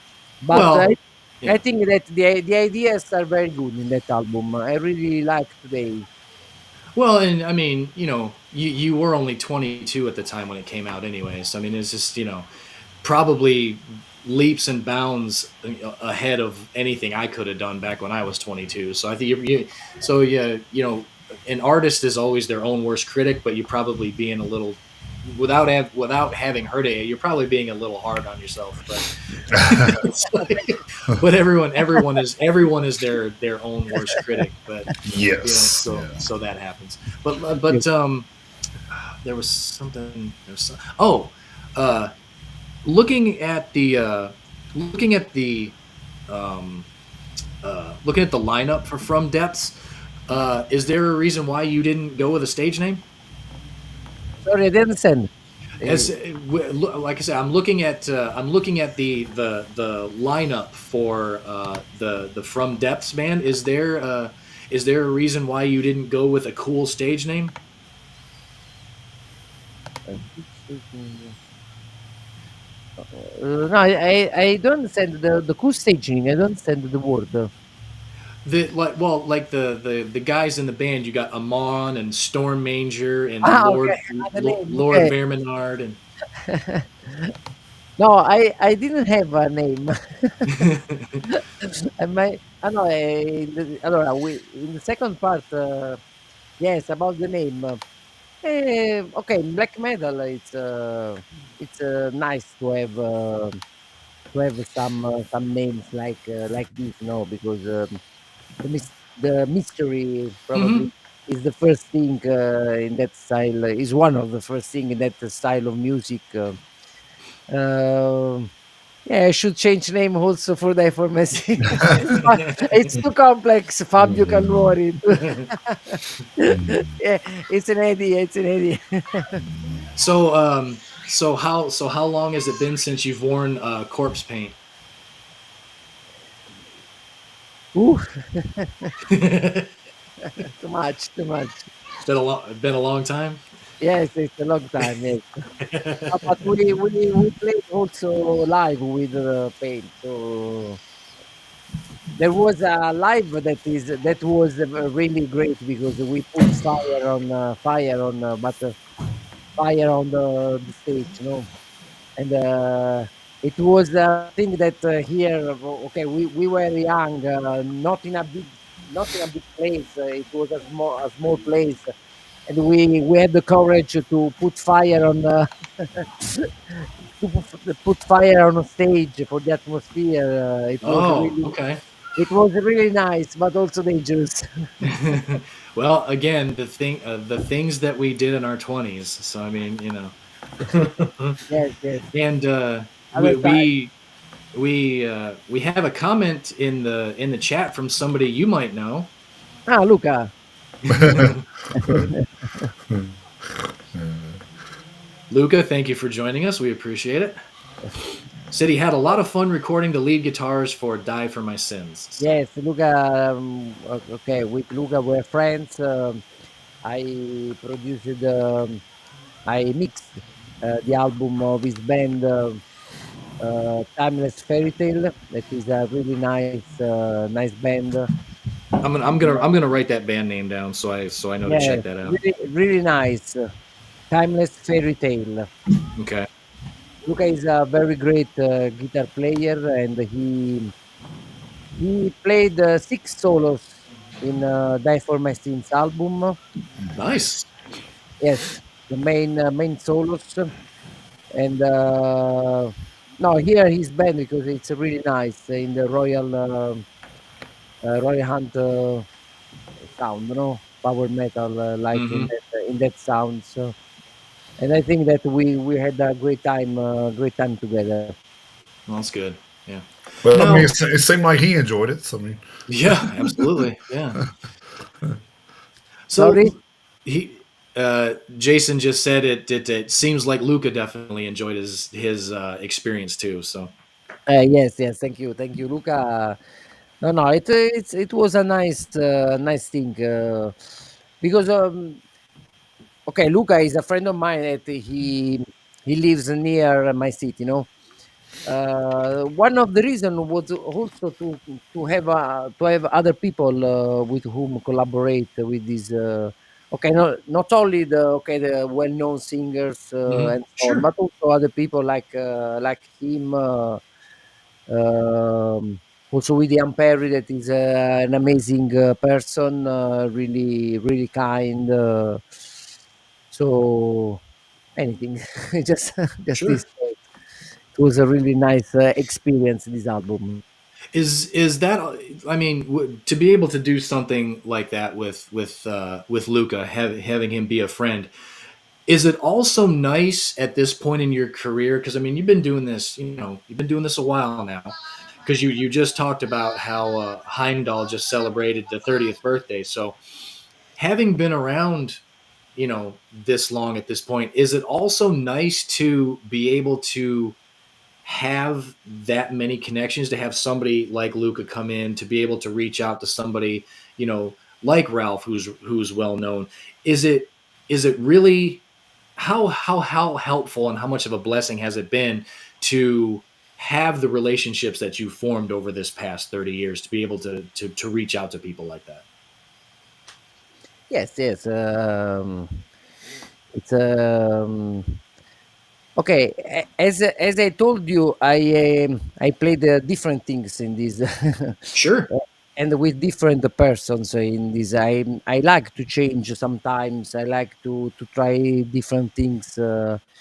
Well, I yeah. think that the ideas are very good in that album. I really like today. Well, and I mean, you were only 22 at the time when it came out, anyways. I mean, it's just probably leaps and bounds ahead of anything I could have done back when I was 22. So I think so yeah, an artist is always their own worst critic, but you're probably being a little without having heard it, you're probably being a little hard on yourself. But it's like, but everyone is their own worst critic. But Yes. so Yeah. that happens. But there was something. Oh, uh, looking at the looking at the um, looking at the lineup for From Depths. Is there a reason why you didn't go with a stage name? Sorry, I didn't understand. As like I said, I'm looking at the lineup for the From Depths band. Is there a reason why you didn't go with a cool stage name? No, I don't understand the cool staging. I don't understand the word. The guys in the band, you got Amon and Storm Manger and Ah, okay. The name. Lord Okay. Verminard and No, I didn't have a name. I might. I know. Allora, in the second part, yes, about the name. Okay, in black metal, it's nice to have some names like this, no, because the mystery Mhm. probably is the first thing in that style. Is one of the first thing in that style of music. Um, yeah, I should change name also for the pharmacy. But it's too complex. Fabio Cannori. Yeah, it's an idea. It's an idea. so how long has it been since you've worn corpse paint? Ooh, It's too much, too much. been a long time. Yes, it's a long time. Yes. But we played also live with paint. So there was a live that was really great because we put fire on the stage, you know, and it was a thing that here. Okay, we were young, not in a big place. It was a small place, and we had the courage to put fire on put fire on a stage for the atmosphere. Oh, okay. It was really nice, but also dangerous. Well, again, the things that we did in our 20s. So I mean, Yes, yes. and Other we time. we we have a comment in the chat from somebody you might know. Ah, Luca. Luca, thank you for joining us. We appreciate it. Said he had a lot of fun recording the lead guitars for "Die for My Sins." So Yes, Luca. Okay, with Luca we're friends. I produced, I mixed the album of his band, Timeless Fairy Tale. That is a really nice band. I'm gonna write that band name down so I know to Yeah, check that out. really nice. Timeless Fairy Tale. Okay. Luca is a very great guitar player, and he played six solos in Die for My Sins album. Nice. Yes, the main solos, and no, here he's band because it's really nice in the Royal Hunt sound, no, power metal like Mm-hmm. in that sound. So, and I think that we had a great time together. Well, that's good. Yeah. Well, I mean, Now, it seemed like he enjoyed it. So I mean, yeah, absolutely. Yeah. So Sorry. he Jason just said it seems like Luca definitely enjoyed his experience too. So Yes, yes. Thank you, Luca. No, no. It was a nice thing because okay, Luca is a friend of mine that he lives near my city. You know, one of the reason was also to have other people with whom collaborate with this. Okay, not only the well-known singers and so on, sure, but also other people like him. Also with the Perry, that is an amazing person, really, really kind. So anything, just just this. sure. It was a really nice experience. This album. Is that I mean to be able to do something like that with Luca, having him be a friend. Is it also nice at this point in your career? Because I mean, you've been doing this, you've been doing this a while now. Because you just talked about how Heimdall just celebrated the 30th birthday. So having been around, this long at this point, is it also nice to be able to have that many connections, to have somebody like Luca come in, to be able to reach out to somebody, like Ralph, who's well known? Is it really how helpful and how much of a blessing has it been to have the relationships that you formed over this past 30 years, to be able to reach out to people like that? Yes, yes. It's okay. As I told you, I played different things in this, Sure. and with different persons in this. I like to change sometimes. I like to try different things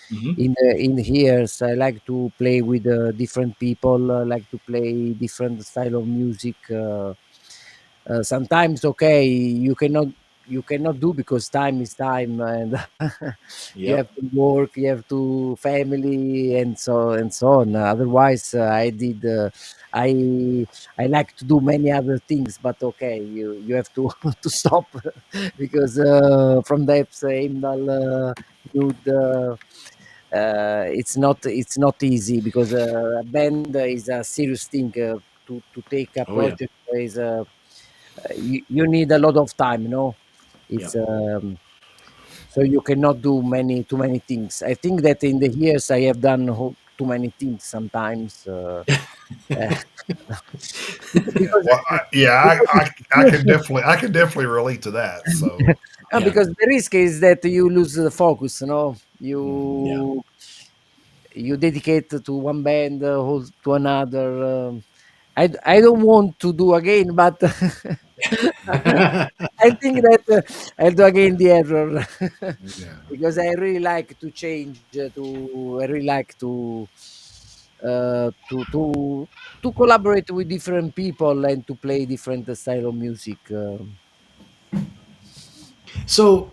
Hmm. in here. So I like to play with different people. I like to play different style of music. Sometimes, okay, you cannot do because time is time, and you have Yep. to work, you have to family, and so on. Otherwise, I I like to do many other things, but okay, you have to to stop because from that Heimdall nude. It's not easy because a band is a serious thing. To take a Oh yeah. project is you need a lot of time. It's Yep. so you cannot do too many things. I think that in the years I have done too many things sometimes. Uh, Yeah, because well, because I can definitely relate to that. So, Yeah. because the risk is that you lose the focus. Yeah. You dedicate to one band, whole to another. I don't want to do again, but I think that I'll do again the error yeah. because I really like to change. I really like uh, to to to collaborate with different people and to play different style of music. So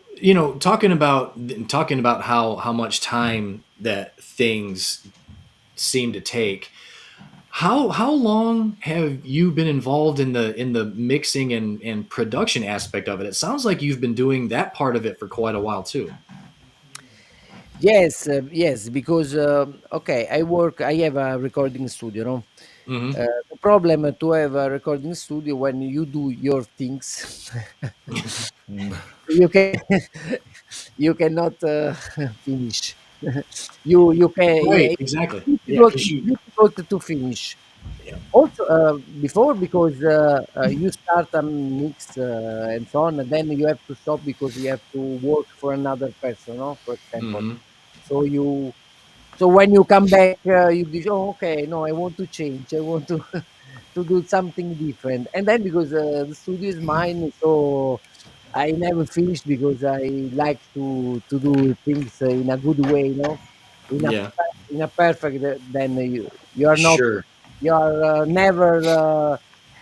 talking about how much time that things seem to take. How long have you been involved in the mixing and production aspect of it? It sounds like you've been doing that part of it for quite a while too. Yes, yes, because okay, I have a recording studio. No, Hmm. the problem to have a recording studio when you do your things, Mm. you can you cannot finish. You can. Yeah, Right, exactly. it's Yeah, difficult. because It's you. difficult to finish. Yeah. Also, before because you start a mix and so on, and then you have to stop because you have to work for another person. No, for example. Hmm. So so when you come back, you think, oh, okay, no, I want to change. I want to to do something different. And then because the studio is mine, so I never finished because I like to do things in a good way, in a Yeah. in a perfect. Then you are not Sure. you are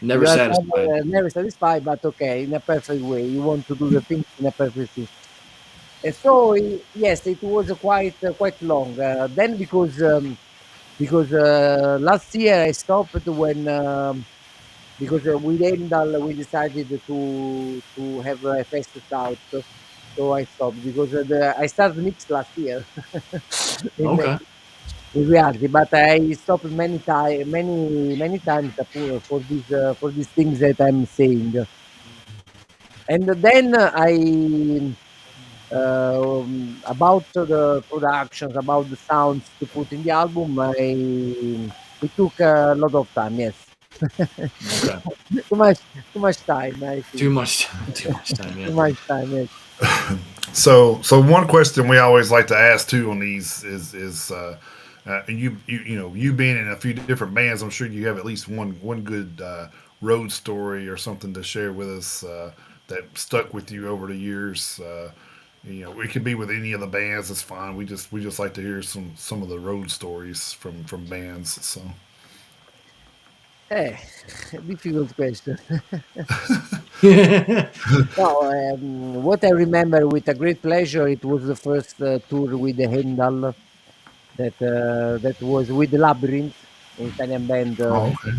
Never satisfied. never satisfied, but okay, in a perfect way. You want to do the things in a perfect way. And so yes, it was quite long. Then because last year I stopped when because with Endal we decided to have a fast out. so I stopped because I started mix last year in Okay. in reality, but I stopped many times for these things that I'm saying, and then about the productions, about the sounds to put in the album, it took a lot of time. Yes, Okay. too much, too much time. I Too think much. Too much time. too Yeah. much time. Yes. So one question we always like to ask too on these is you know you being in a few different bands, I'm sure you have at least one good road story or something to share with us that stuck with you over the years. You know, it could be with any of the bands. It's fine. We just like to hear some of the road stories from bands. So Eh, difficult question. Yeah. No, what I remember with a great pleasure, it was the first tour with the Heimdall that was with the Labyrinth, an Italian band. oh okay.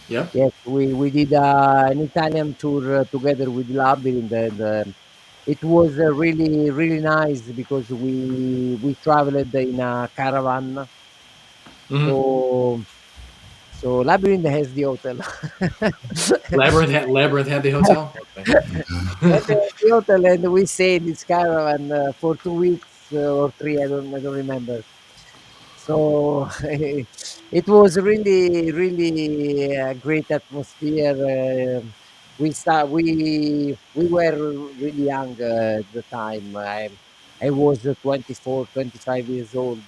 Yep. Yes, we did an Italian tour together with Labyrinth, and it was really nice because we traveled in a caravan. Hmm. So Labyrinth has the hotel. Labyrinth had the hotel. Okay. And the hotel, and we stayed in this caravan for 2 weeks or three. I don't remember. So it was really a great atmosphere. We were really young at the time. I was 24, 25 years old,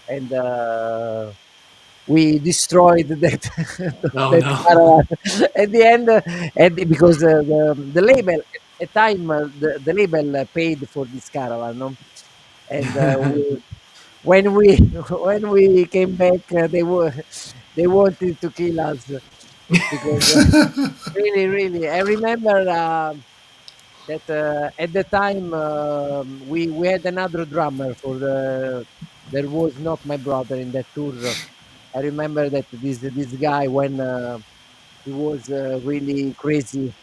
and we destroyed that Oh that no. caravan at the end, because the label at time the label paid for this caravan, no? And when we when we came back, they wanted to kill us because really I remember that at the time we had another drummer for the there was not my brother in that tour. I remember that this guy, when he was really crazy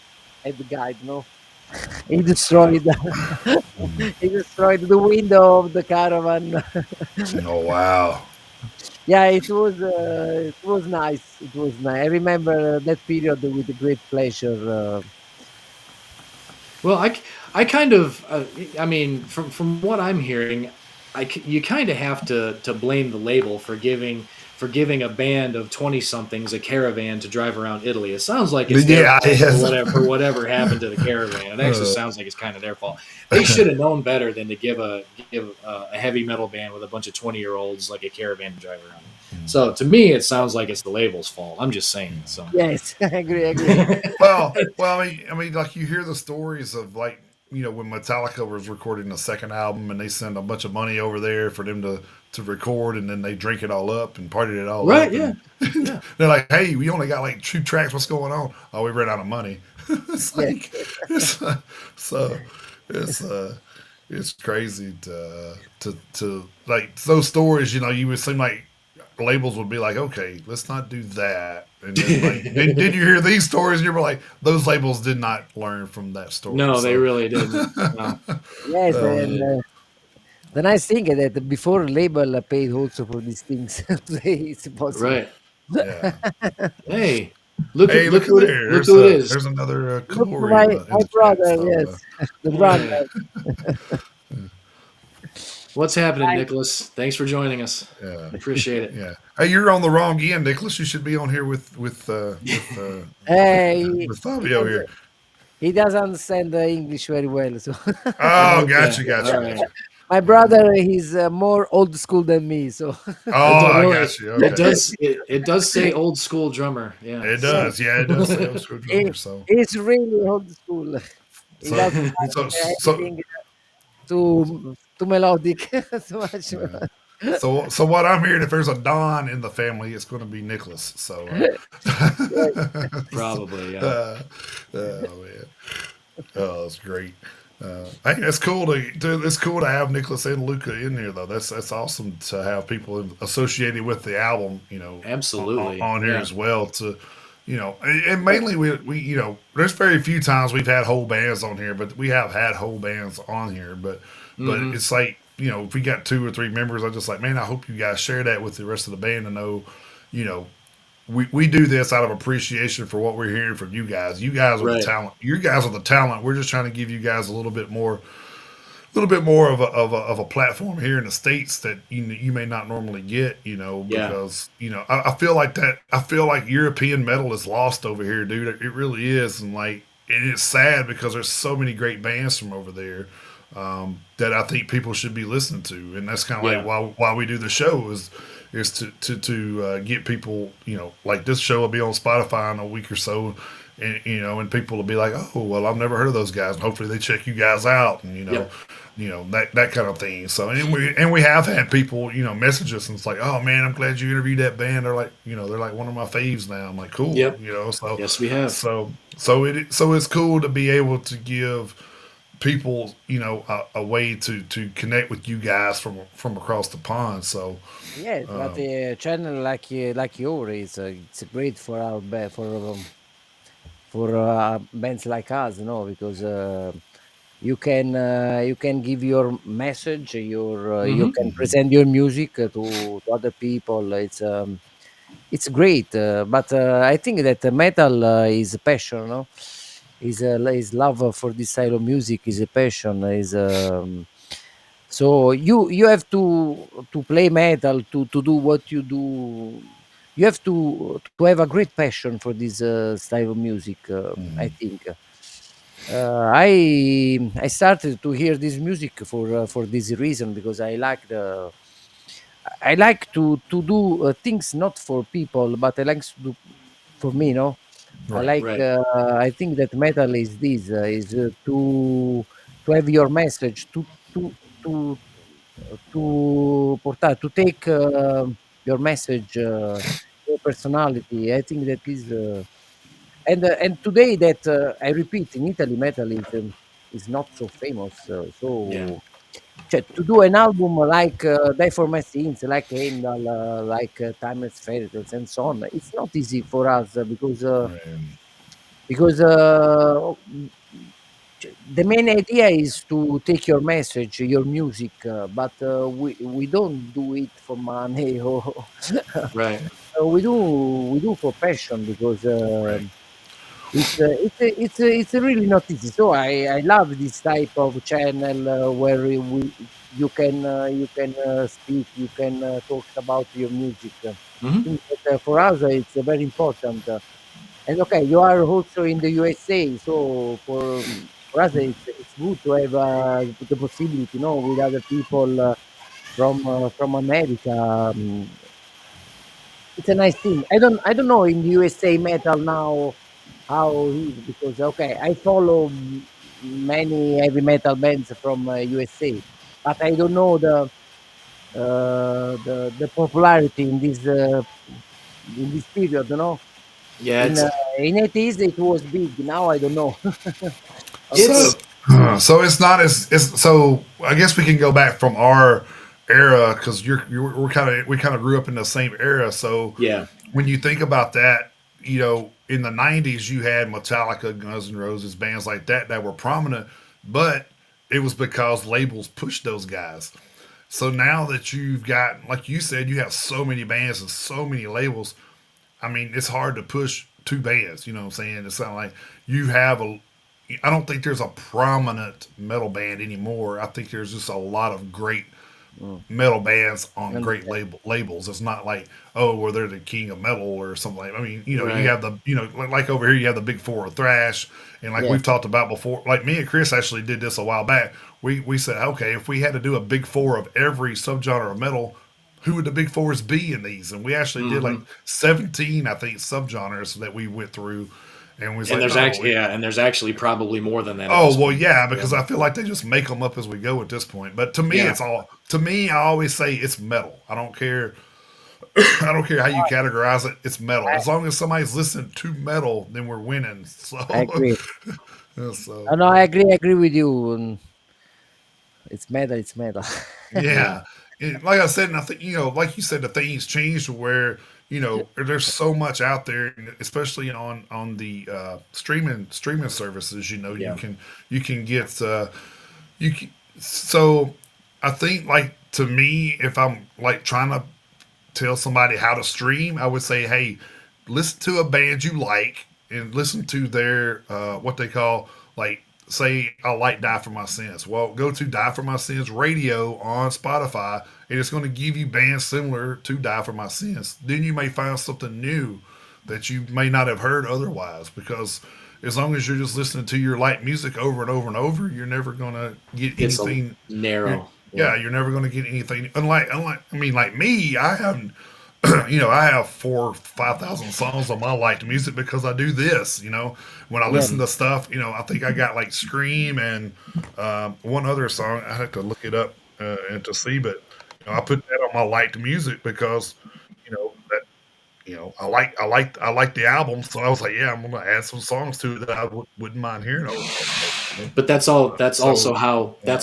at the guide, no? He Right. destroyed he destroyed the window of the caravan. Oh wow. Yeah, it was nice. It was nice. I remember that period with a great pleasure. Well, I kind of, I mean, from what I'm hearing, you kind of have to blame the label for giving a band of 20 somethings a caravan to drive around Italy. It sounds like it's their Yeah. fault Yes. for whatever happened to the caravan. It actually sounds like it's kind of their fault. They should have known better than to give a heavy metal band with a bunch of 20-year-olds like a caravan to drive around. So to me, it sounds like it's the label's fault. I'm just saying. So. Yes, I agree. Well, I mean, like you hear the stories of like you know when Metallica was recording the second album and they send a bunch of money over there for them to record and then they drink it all up and party it all Right? up Yeah. and Yeah. they're like, hey, we only got like 2 tracks. What's going on? Oh, we ran out of money. It's Yes, like it's so it's it's crazy to like those stories. You know, you would seem like labels would be like, okay, let's not do that. And then like, did you hear these stories? And you were like, those labels did not learn from that story. No, they So, really didn't. No, yes, they uh, and didn't. the nice thing is that before label paid also for these things. Today it's impossible. Right. yeah. Hey, Hey, look at there. look who it is. There's another Look, Corey in my the chat. brother, So yes, the drummer. Hey, what's happening, Nicholas? Thanks for joining us. yeah, Appreciate it. yeah. Hey, you're on the wrong end, Nicholas. You should be on here Hey, with Fabio here. he doesn't understand English very well, so Oh, Okay. gotcha, All gotcha, right. gotcha. my brother he's more old school than me. So Oh, I Well, got you. it Okay. does it does say old school drummer. Yeah. It yeah, So. does. Yeah, it does say old school he, drummer. So, he's really old school. He so, doesn't so, like so, anything too melodic, too much. uh, so what I'm hearing, if there's a Don in the family, it's going to be Nicholas. So, Yes, Probably. Yeah. uh, oh man, oh, that's great. Hey, that's cool it's cool to have Nicholas and Luca in here though. That's awesome to have people associated with the album, you know, Absolutely. on here Yeah. as well and mainly we there's very few times we've had whole bands on here, but we have had whole bands on here. But Mm-hmm. it's like if we got two or three members, I'm just like, man, I hope you guys share that with the rest of the band to know, you know, we do this out of appreciation for what we're hearing from you guys. You guys are the Right. talent. You guys are the talent. We're just trying to give you guys a little bit more of a platform here in the states that you may not normally get, Yeah. because I feel like that. I feel like European metal is lost over here, dude. It really is, and it's sad because there's so many great bands from over there that I think people should be listening to, and that's kind of like Yeah. why we do the show is to get people, like this show will be on Spotify in a week or so, and people will be like, oh well, I've never heard of those guys, and hopefully they check you guys out, and Yep. that kind of thing. So and we have had people message us and it's like, oh man, I'm glad you interviewed that band. They're like one of my faves now. I'm like, cool, Yep. Yes, we have. so it's cool to be able to give people a way to connect with you guys from across the pond. So Yes, but um, a channel like yours is it's great for our for bands like us, because you can give your message, you Mm-hmm. can mhm, present your music to other people. It's great, but I think that metal is a passion, no? Is love for this style of music is a passion. Is So you have to play metal to do what you do. You have to have a great passion for this style of music. I mhm. think. I started to hear this music for this reason because I like to do things not for people, but I like to do for me. No, I Right. like. Right. I think that metal is this is to have your message to to to take your message, your personality. I think that is and today that I repeat in Italy metal is not so famous. Yeah. Cioè, to do an album like Die for My Sins, like Heimdall, like Timeless Fairy Tales, and so on, it's not easy for us Right. because the main idea is to take your message, your music, but we don't do it for money or Right. we do for passion because Right. it's really not easy. So I love this type of channel where you can speak, you can talk about your music. I Mm-hmm. think that for us it's very important. And okay, you are also in the USA, so for us it's good to have the possibility, with other people from America. It's a nice thing. I don't know in the USA metal now how it is because okay, I follow many heavy metal bands from USA, but I don't know the popularity in this period. Yeah. In It's in 80s it was big. Now I don't know. So, Okay. it's so it's not as it's so. I guess we can go back from our era because we kind of grew up in the same era. So yeah. when you think about that, in the '90s you had Metallica, Guns N' Roses, bands like that were prominent, but it was because labels pushed those guys. So now that you've got, like you said, you have so many bands and so many labels. I mean, it's hard to push two bands. You know what I'm saying? It's not like you have a. I don't think there's a prominent metal band anymore. I think there's just a lot of great Mm, metal bands on great understand. labels. It's not like, oh, well, they're the king of metal or something like. I mean, you Right. have the like over here you have the big four of thrash, and like Yes. we've talked about before. Like me and Chris actually did this a while back. We said, okay, if we had to do a big four of every subgenre of metal, who would the big fours be in these? And we actually did like Mm-hmm. 17, I think, subgenres that we went through, and we was And like, there's oh, actually and there's actually probably more than that at oh this well, point. yeah, Yeah. because I feel like they just make them up as we go at this point. But to me, Yeah. it's all to me. I always say it's metal. I don't care. I don't care how you categorize it. It's metal. I, As long as somebody's listening to metal, then we're winning. So, I agree. so No, I agree with you. It's metal. It's metal. Yeah. yeah. And like I said, and I think like you said, the things changed where there's so much out there, and especially on the streaming services. Yeah. You can get you can, so I think like to me, if I'm like trying to tell somebody how to stream, I would say, hey, listen to a band you like and listen to their what they call like say I like Die for My Sins. Well, go to Die for My Sins radio on Spotify, and it's going to give you bands similar to Die for My Sins. Then you may find something new that you may not have heard otherwise because as long as you're just listening to your light music over and over and over, you're never going to get It's a anything. You're, narrow. Yeah. yeah, you're never going to get anything. Unlike, I mean, like me, I haven't I have 4 or 5 thousand songs on my liked music because I do this. When I Yeah, listen to stuff, I think I got like Scream and one other song. I have to look it up and to see, but I put that on my liked music because that I like the album, so I was like, yeah, I'm gonna add some songs to it that I wouldn't mind hearing over and over. But So that's um,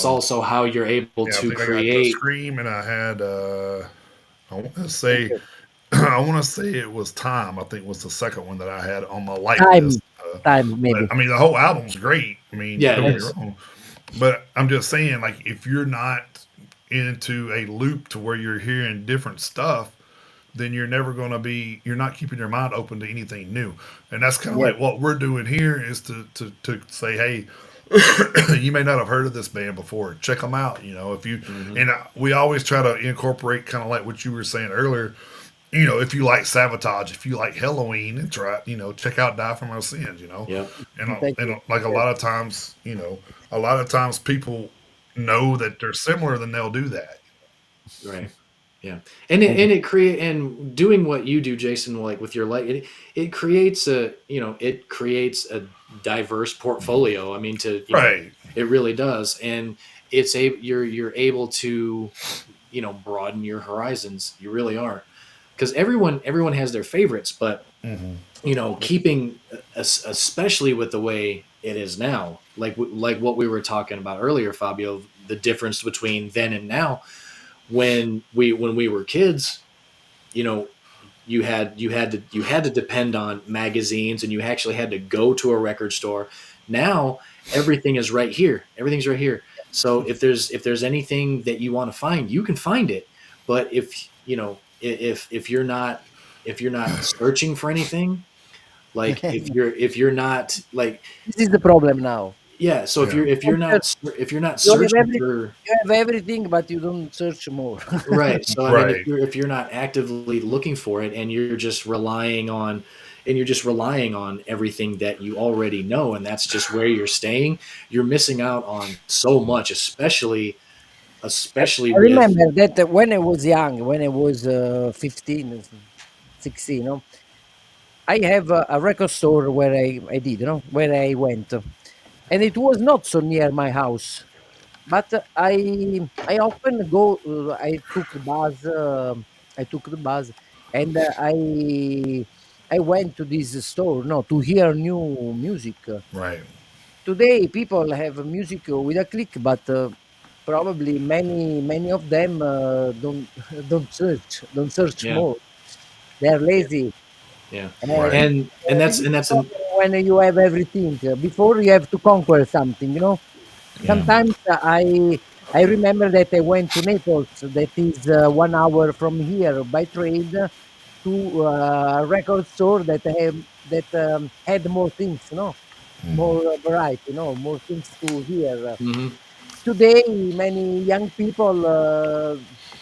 also how you're able yeah, I to think I got the create. Scream and I had I want to say okay. I want to say it was Time. I think was the second one that I had on my like Time, list. time But maybe. I mean, the whole album's great. I mean, Yeah, it don't get Yeah, me is. wrong. But I'm just saying, like, if you're not into a loop to where you're hearing different stuff, then you're never going to be. You're not keeping your mind open to anything new. And that's kind of yeah, like what we're doing here is to say, hey, you may not have heard of this band before. Check them out. If you Hmm. and we always try to incorporate kind of like what you were saying earlier. If you like Sabotage, if you like Halloween, and check out Die for My Sins. Yep. thank And you. like a Yeah, lot of times, a lot of times people know that they're similar, then they'll do that. Right. Yeah. And it thank you. and it create and doing what you do, Jason, like with your light, it creates it creates a diverse portfolio. I mean, Right. it really does, and you're able to broaden your horizons. You really are, because everyone has their favorites, but Hmm. keeping especially with the way it is now, like what we were talking about earlier, Fabio, the difference between then and now. When we were kids, you know you had to depend on magazines, and you actually had to go to a record store. Now everything's right here. So if there's anything that you want to find, you can find it. But if you're not searching for anything, like if you're not like, This is the problem now. yeah, so if Yeah. you're if Don't you're not search. if you're not You have searching every, for. you have everything, but you don't search more. Right. So I mean, if Right. you're if you're not actively looking for it, and you're just relying on everything that you already know, and that's just where you're staying, you're missing out on so much, especially I with. remember that when I was young, when I was 15, 16, I have a record store where I did, where I went. And it was not so near my house. But I often go. I took the bus, and I went to this store, no, to hear new music. Right. Today, people have music with a click, but probably many of them don't search Yeah, more. They are yeah, lazy. yeah, And Right. and this that's is and the that's an problem when you have everything. Before you have to conquer something. yeah. Sometimes I remember that I went to Naples, that is 1 hour from here by train, to a record store that had more things, more variety, more things to hear. Hmm. Today, many young people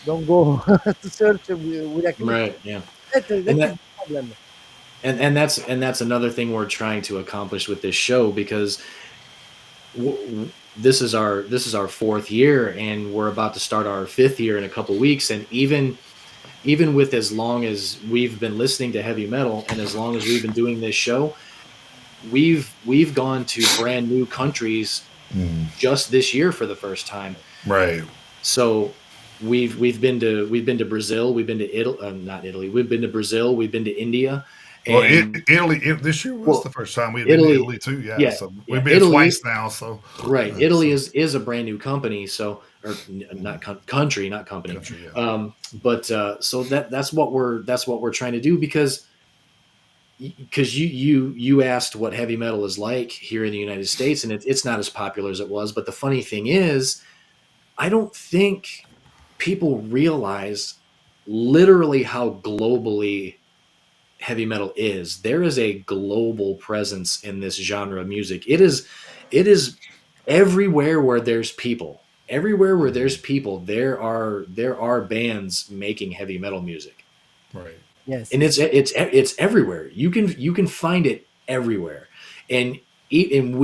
don't go to search with a click. Right. Yeah. That And is that the problem. and that's another thing we're trying to accomplish with this show, because this is our fourth year, and we're about to start our fifth year in a couple weeks. And even with as long as we've been listening to heavy metal, and as long as we've been doing this show, we've gone to brand new countries just this year for the first time. Right. So we've been to Brazil, we've been to Italy, not Italy, we've been to Brazil, we've been to India, Well, and This year was the well, first time we had been to Italy, Italy too. Yeah. yeah, So yeah, we've been Italy, twice now. So right. yeah. Italy So is a brand new company, so or not country, not company. Country, yeah. But so that's what we're trying to do because you asked what heavy metal is like here in the United States, and it's not as popular as it was. But the funny thing is, I don't think people realize literally how globally heavy metal is. There is a global presence in this genre of music. It is everywhere where there's people. Everywhere where there's people, there are bands making heavy metal music, Right. Yes, and it's it's everywhere. You can find it everywhere, and even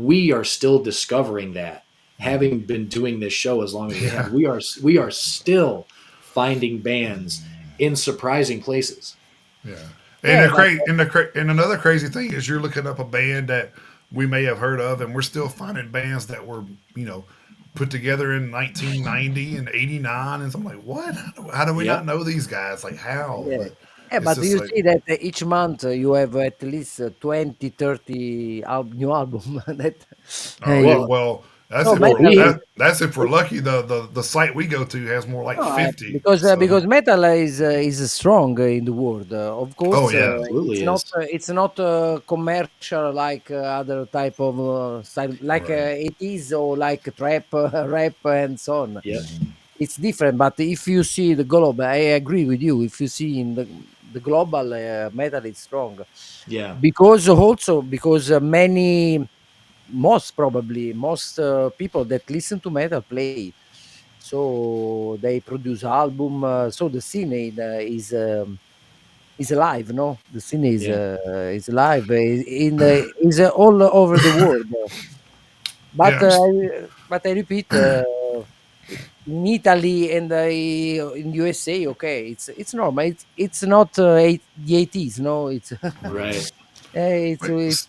we are still discovering that. Having been doing this show as long as we have, Yeah. we are still finding bands in surprising places. Yeah. And yeah, the but and another crazy thing is you're looking up a band that we may have heard of, and we're still finding bands that were put together in 1990 and 89, and so I'm like, what? How do we not Yep. know these guys? Like how? yeah. But Yeah, it's but just you like, see that each month you have at least 20, 30 new album that oh yeah, you, Well, well that's no if well, we're metal. we that's if we're lucky. The site we go to has more like No, 50. because So metal is strong in the world. Of oh course, yeah, absolutely is. it's not commercial like other type of style, like right. 80s or like trap, rap, and so on. Yep. It's different. But if you see the global, I agree with you. If you see in the global metal is strong Yeah. because many most probably most people that listen to metal play, so they produce album, so the scene is alive, no, the scene Yeah. is alive, is all over the world, Yeah, but I repeat, in Italy and in USA, okay, it's normal, it's not the 80s, no, it's right. Right. it's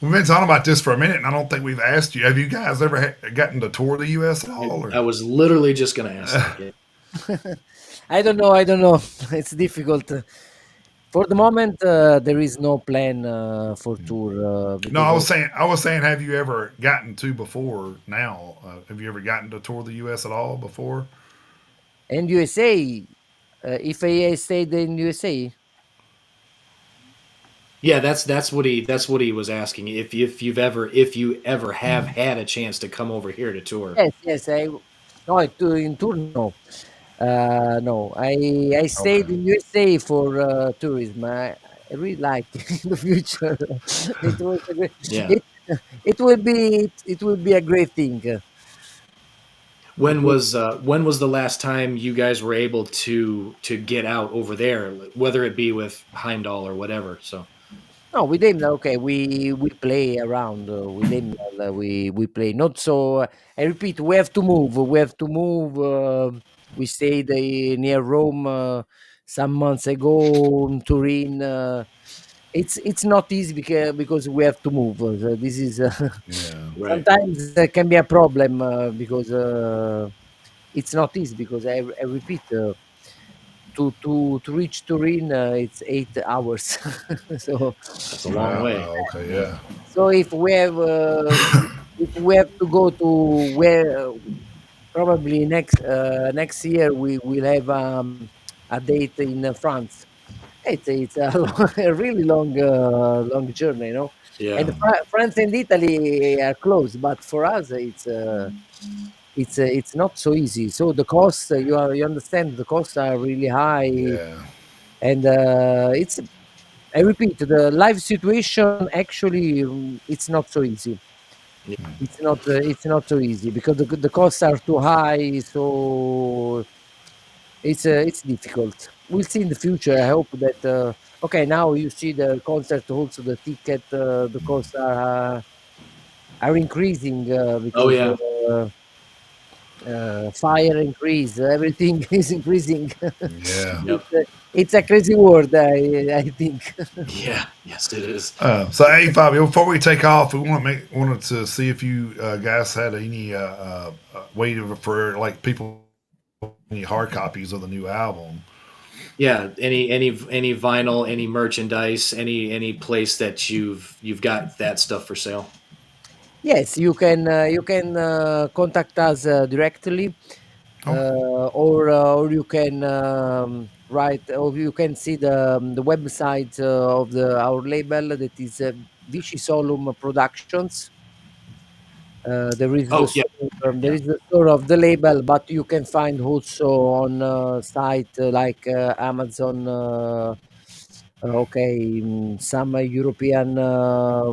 We've been talking about this for a minute, and I don't think we've asked you. Have you guys ever gotten to tour the U.S. at all? Or I was literally just going to ask that. Yeah. I don't know. It's difficult. For the moment, there is no plan for tour no, because of I was saying, have you ever gotten to before? Now, have you ever gotten to tour the U.S. at all before? and USA. If I stayed in USA, Yeah, that's what he was asking. If you ever have had a chance to come over here to tour. yes, yes. I no in tour. No, no. I stayed Okay. in USA for tourism. I really like in the future. It was a great, Yeah. it it will be a great thing. It will. When was the last time you guys were able to get out over there, whether it be with Heimdall or whatever? So No, with them, okay, we play around with them. We play not so. I repeat, we have to move. We have to move. We stayed near Rome some months ago in Turin. It's not easy because we have to move. So this is Yeah. right. sometimes there can be a problem because it's not easy because I repeat. To reach Turin, it's 8 hours. So That's a long Wow. way. Oh, okay. Yeah. Yeah. so if we have to go to where probably next year we will have a date in France. It's a, a really long journey, you know. Yeah. And France and Italy are close, but for us it's not so easy. So the costs you understand the costs are really high, Yeah. and it's I repeat the life situation actually it's not so easy. It's not so easy because the costs are too high, so it's difficult. We'll see in the future. I hope that okay, now you see the concert also the ticket the costs are increasing Oh because yeah. fire increase, everything is increasing. Yeah. Yep. It's a crazy world, I think. Yeah. Yes, it is. So hey, Fabio, before we take off, we wanted to see if you guys had any way for like people any hard copies of the new album. Yeah. Any vinyl, any merchandise, any place that you've got that stuff for sale. Yes, you can contact us directly, Okay. or you can write, or you can see the website of the our label, that is Vici Solum Productions. Oh yeah, There yeah. is the store of the label, but you can find also on site like Amazon. Okay, some European uh,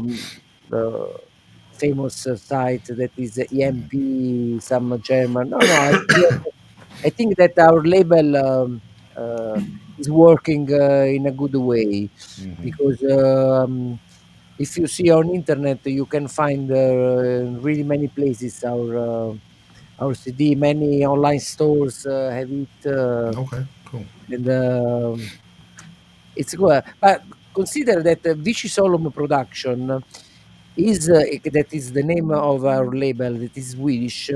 famous site that is EMP, some German. No, no, I think that our label is working in a good way, because if you see on internet, you can find really many places our CD. Many online stores have it, Okay. Cool. and it's good. But consider that Vici Solom Production that is the name of our label, that is Swedish,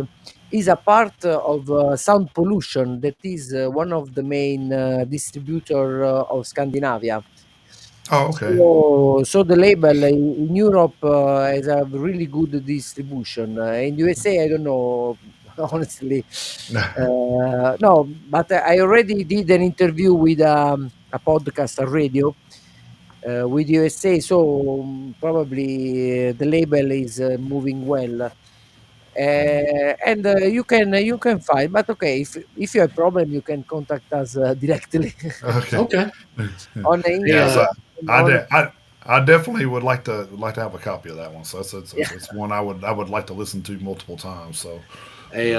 is a part of Sound Pollution, that is one of the main distributor of Scandinavia. Oh, okay. So the label in Europe has a really good distribution. In USA, I don't know, honestly. No, but I already did an interview with a podcast, a radio, with USA, so probably the label is moving well. And you can find, but okay, if you have problem, you can contact us directly Okay. Okay. on the Hey, Yeah. So I, on de- I I definitely would like to have a copy of that one. So yeah. it's one I would like to listen to multiple times. So hey,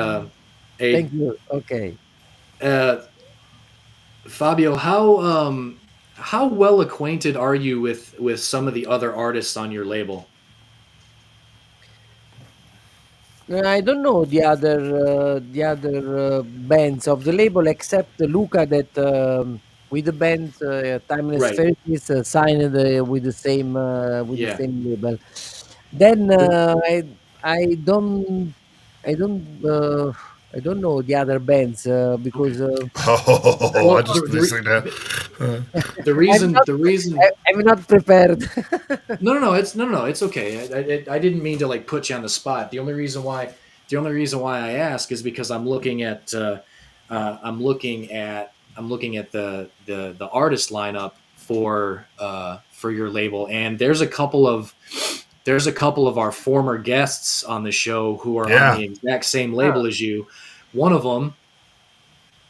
hey, Thank you. Okay. uh, Fabio, how well acquainted are you with some of the other artists on your label? I don't know the other bands of the label, except Luca, that with the band Timeless Right. Fairies signed with the Yeah. same label. Then The, I don't I don't uh, I don't know the other bands okay. because oh, I Well, just didn't see that. Uh, the I'm reason not the reason I'm not prepared. no, it's okay. I didn't mean to like put you on the spot. The only reason why I ask is because I'm looking at the artist lineup for your label, and there's a couple of our former guests on the show who are on yeah. the exact same Ah, label as you. One of them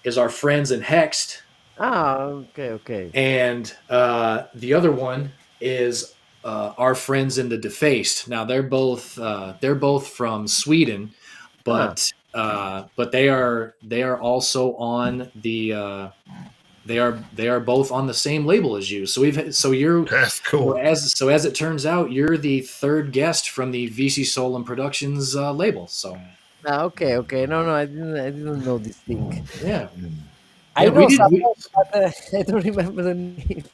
is our friends in Hexed, okay, okay. and the other one is our friends in the Defaced. Now they're both from Sweden, Ah, but they are also on the they are both on the same label as you. That's cool. So as it turns out, you're the third guest from the VC Solon Productions label. So okay, okay. No, no, I didn't know this thing. yeah, I yeah, we know did. some, We, but I don't remember the name.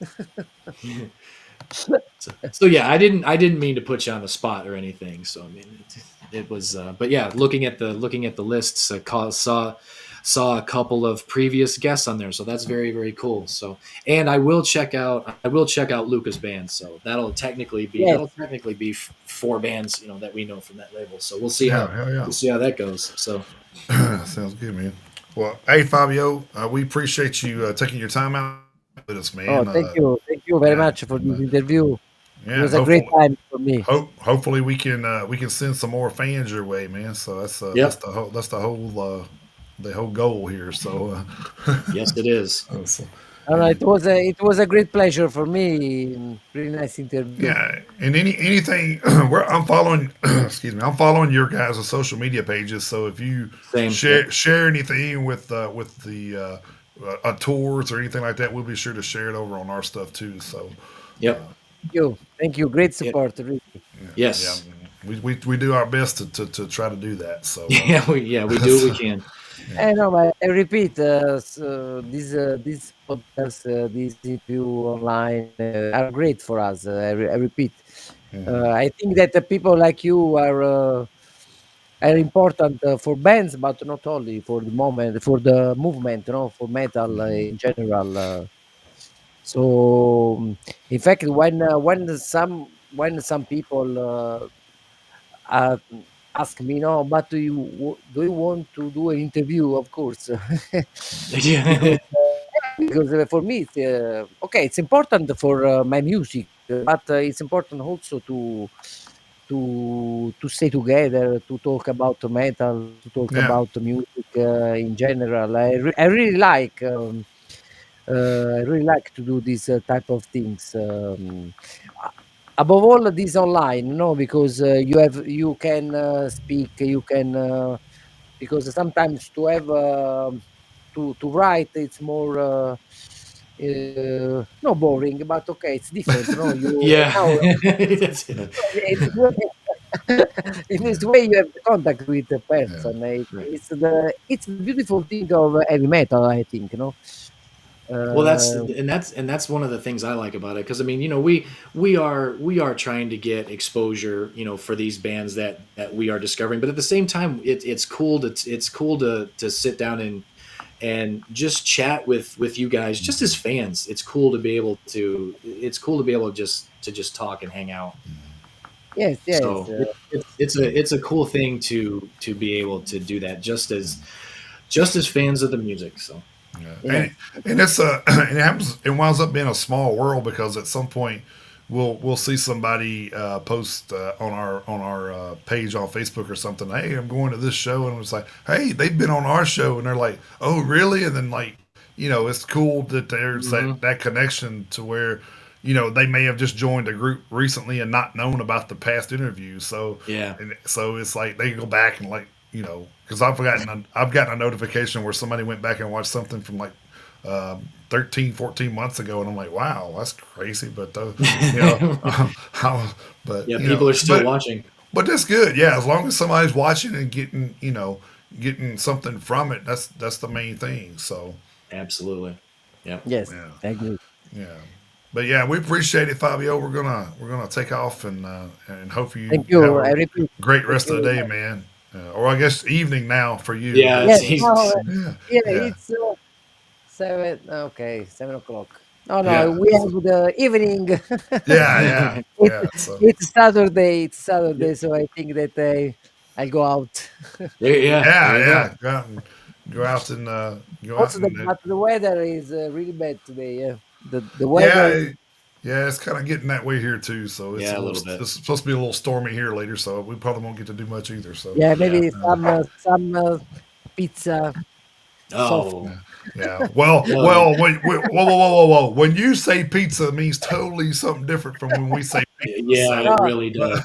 so yeah, I didn't mean to put you on the spot or anything. So I mean, it was, but yeah, looking at the lists, saw a couple of previous guests on there. So that's very cool. So and I will check out Luca's band. So Yes. that'll technically be four bands, you know, that we know from that label. So Yeah, hell yeah. we'll see how that goes. So Sounds good, man. Well, hey Fabio, we appreciate you taking your time out with us, Oh, man. thank you very Yeah, much for and, this interview. It yeah, and was a great time for me. hopefully we can send some more fans your way, man. So yep, the whole goal here. So, yes, it is. so And and it was a great pleasure for me. Really nice interview. yeah, and anything where I'm following, excuse me, I'm following your guys' social media pages. So if you Same. Yep. share anything with the tours or anything like that, we'll be sure to share it over on our stuff too. So Yep. Thank you. Great Yep. support, really. yeah, yeah, Yes. we do our best to try to do that. So, Yeah, we do what we can. yeah, No, but I repeat, this podcast, this interview online are great for us. I repeat. mhm, I think that the people like you are important for bands, but not only for the moment, for the movement, for metal in general. So, in fact, when some people uh, ask me, no, but do you want to do an interview? Of course, Yeah. because because for me, it's okay. It's important for my music, but it's important also to stay together, to talk about metal, to talk Yeah, about music in general. I really like. I really like to do these type of things. A- Above all, this online, no, because you can speak, you can because sometimes to have to write it's more not boring, but okay, it's different. No, you Yeah. now That's it. in this way, in this way you have the contact with the yeah, person. Right. It's the beautiful thing of heavy metal, I think. No, Well, uh, that's one of the things I like about it, because I mean, we are trying to get exposure, for these bands that we are discovering, but at the same time, it's cool to sit down and just chat with you guys, just as fans. It's cool to be able to just talk and hang out. yes, yes. So it's a cool thing to be able to do that, just as fans of the music. So yeah. Yes, And it's and it happens. It winds up being a small world because at some point we'll see somebody post on our page on Facebook or something. Hey, I'm going to this show, and it's like, hey, they've been on our show, and they're like, oh, really? And then like, it's cool that there's that hmm that connection to where, they may have just joined a group recently and not known about the past interviews. So, yeah. and so it's like they go back and like, because I've gotten a notification where somebody went back and watched something from like 13, 14 months ago, and I'm like, wow, that's crazy. But you know, how, but Yeah, people are still but watching. but that's good. Yeah, as long as somebody's watching and getting something from it, that's the main thing. So Absolutely. Yep. yes, yeah, I agree. yeah. But yeah, we appreciate it, Fabio. We're gonna take off and hope you Thank have you. I a repeat, great thank rest you of very the day, much. man. Or I guess evening now for you, Yeah, but Yes, it's now, he's yeah, yeah, yeah, it's 7 o'clock. No, no, yeah, we have the evening. yeah, yeah, It's yeah. So it's Saturday. It's Yep. Saturday, so I think that I'll go out. There yeah, you go. yeah. Go out Also, and but the weather is really bad today. Yeah, the yeah, weather. yeah. It's kind of getting that way here too. So Yeah, a little bit. it's supposed to be a little stormy here later. So we probably won't get to do much either. So Yeah, Yeah. maybe some pizza soft. Oh, yeah, yeah. Well, oh yeah. well, whoa, whoa, whoa, whoa, whoa. When you say pizza, it means totally something different from when we say pizza. Yeah, So it No, really does.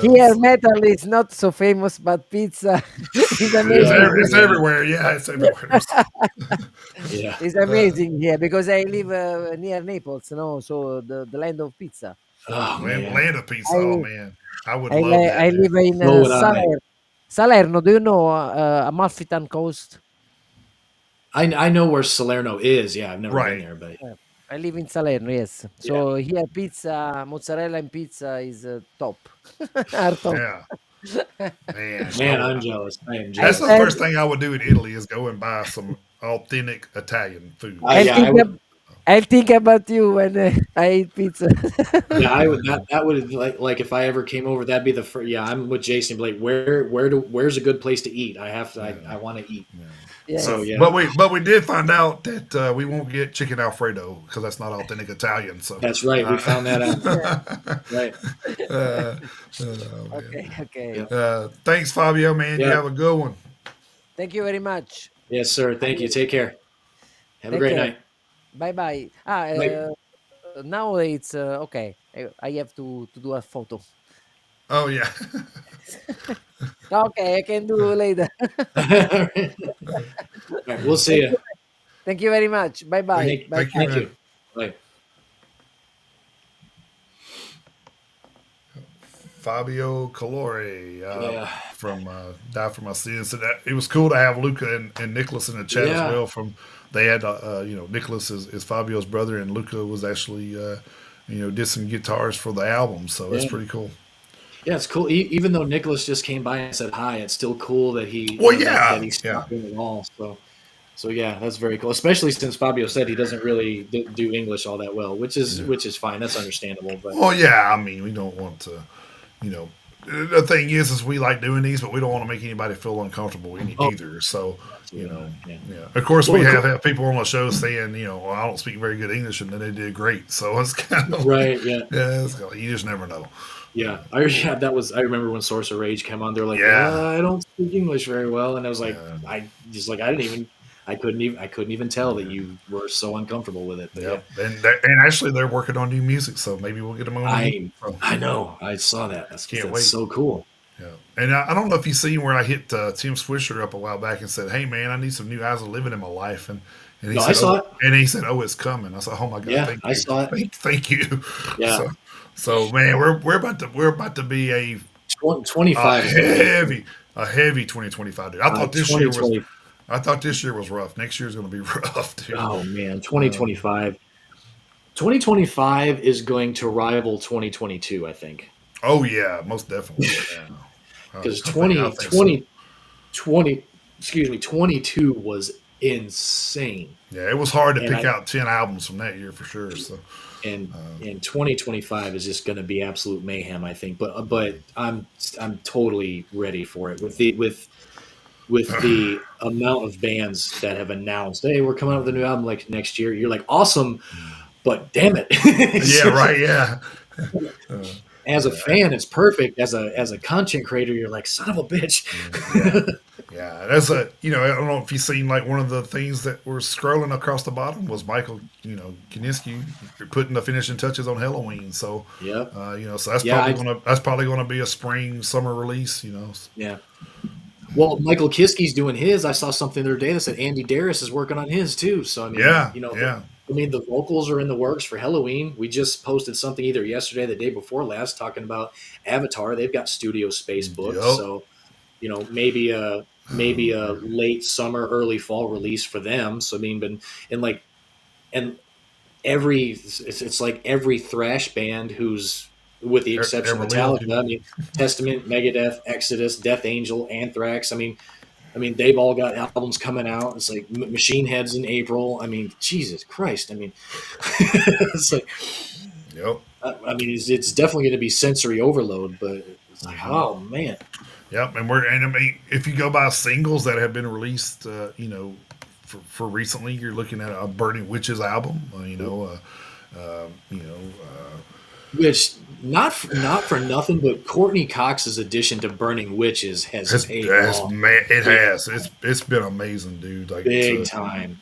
here so metal is not so famous, but pizza is Yeah, amazing. it's yeah, everywhere. Yeah, it's everywhere. So, yeah. It's uh, amazing here because I live near Naples, no, so the land of pizza. So Oh man. land of pizza. Oh I man, I would love that, I dude. live in So would I. Salerno. Do you know Amalfitan Coast? I know where Salerno is. Yeah, I've never been Right. there, but Yeah. I live in Salerno, yes. yeah. So here pizza, mozzarella and pizza is top. Are top. Yeah. Man, Man, I'm jealous. I am I that's the jealous. and first thing I would do in Italy is go and buy some authentic Italian food. I'll Yeah, I think would. I'll think about you when I eat pizza. Yeah, I would. That would like if I ever came over, that'd be the first. Yeah, I'm with Jason. Like, where's a good place to eat? I have to. Yeah, I want to eat. yeah. So Yes. yeah, But we did find out that we won't get chicken Alfredo because that's not authentic Italian. So, that's right. We uh, found that out. Yeah. Right. oh man. Okay, okay. Yep. Thanks, Fabio. Man, you Yeah. have a good one. Thank you very much. Yes, sir. I Thank you. will Take care. Have a take great care. night. Bye bye. Bye. Now it's okay. I have to do a photo. Oh yeah. Okay, I can do later. All right. We'll see Thank you. you. Thank you very much. Bye bye. Thank, Bye Thank you, bye. thank man. you. Bye. Fabio Calore Yeah. from Die for My Sins. So it was cool to have Luca and Nicholas in the chat as Yeah. well. They had Nicholas is Fabio's brother, and Luca was actually did some guitars for the album. So it's Yeah. pretty cool. Yeah. It's cool. Even though Nicholas just came by and said hi, it's still cool that he, Well, that yeah, he yeah, stopped in at all. So yeah, that's very cool. Especially since Fabio said he doesn't really do English all that well, which is yeah. which is fine. That's understandable. But Well, yeah. I mean, we don't want to, you know, the thing is we like doing these, but we don't want to make anybody feel uncomfortable Oh, either. So, you absolutely know, not. Yeah. yeah. Of course, Well, we the have cool, had people on the show saying, well, I don't speak very good English, and then they did great. So it's kind of like, right. Yeah. yeah, it's kind of, you just never know. Yeah. Yeah. That was. I remember when Source of Rage came on. They're like, Yeah, I don't speak English very well, and I was like, yeah, I just like I didn't even. I couldn't even tell that yeah. you were so uncomfortable with it. But yeah, Yep, and actually they're working on new music, so maybe we'll get them on again. I So I know. I saw that. can't That's wait. so cool. Yeah, and I don't know if you've seen where I hit Tim Swisher up a while back and said, "Hey man, I need some new hours of living in my life," and he No, I said, saw "Oh," it. it's coming." I said, "Oh my god, Yeah, thank I you, saw it. thank you." Yeah. So man, we're about to be 25 is going to be a heavy 2025 dude. I thought this year was 2020. rough. Next year's going to be rough, dude. Oh man, Uh, 2025. 2025 is going to rival 2022, I think. oh yeah, most definitely. Yeah, Because I 20 think so. 20 20 excuse me, 22 was insane. Yeah, it was hard to And pick I out 10 albums from that year for sure. So, and um, and 2025 is just going to be absolute mayhem, I think. But I'm totally ready for it with the amount of bands that have announced, hey, we're coming out with a new album like next year. You're like, awesome, but damn it. yeah, right. Yeah, uh, As a yeah, fan, it's perfect. As a content creator, you're like, son of a bitch. yeah, yeah. That's a I don't know if you've seen like one of the things that were scrolling across the bottom was Michael Kiniski putting the finishing touches on Halloween. So, Yep. so that's Yeah. probably gonna be a spring summer release. Yeah. Well, Michael Kiskey's doing his. I saw something the other day that said Andy Darius is working on his too. So I mean, Yeah, yeah. the vocals are in the works for Halloween. We just posted something either yesterday or the day before last talking about Avatar. They've got studio space booked. Yup. So maybe a late summer, early fall release for them. So I mean, but and like and it's like every thrash band who's, with the exception Ever of lived, Metallica. I mean, Testament, Megadeth, Exodus, Death Angel, Anthrax. I mean, they've all got albums coming out. It's like Machine Heads in April. I mean, Jesus Christ. I mean, it's like, Yep. I mean, it's definitely going to be sensory overload, but it's like, Hmm. oh man, Yep, and I mean, if you go by singles that have been released, for recently, you're looking at a Burning Witches album. which not for nothing, but Courtney Cox's addition to Burning Witches has paid off It big, has it's been amazing, dude. Like big to time.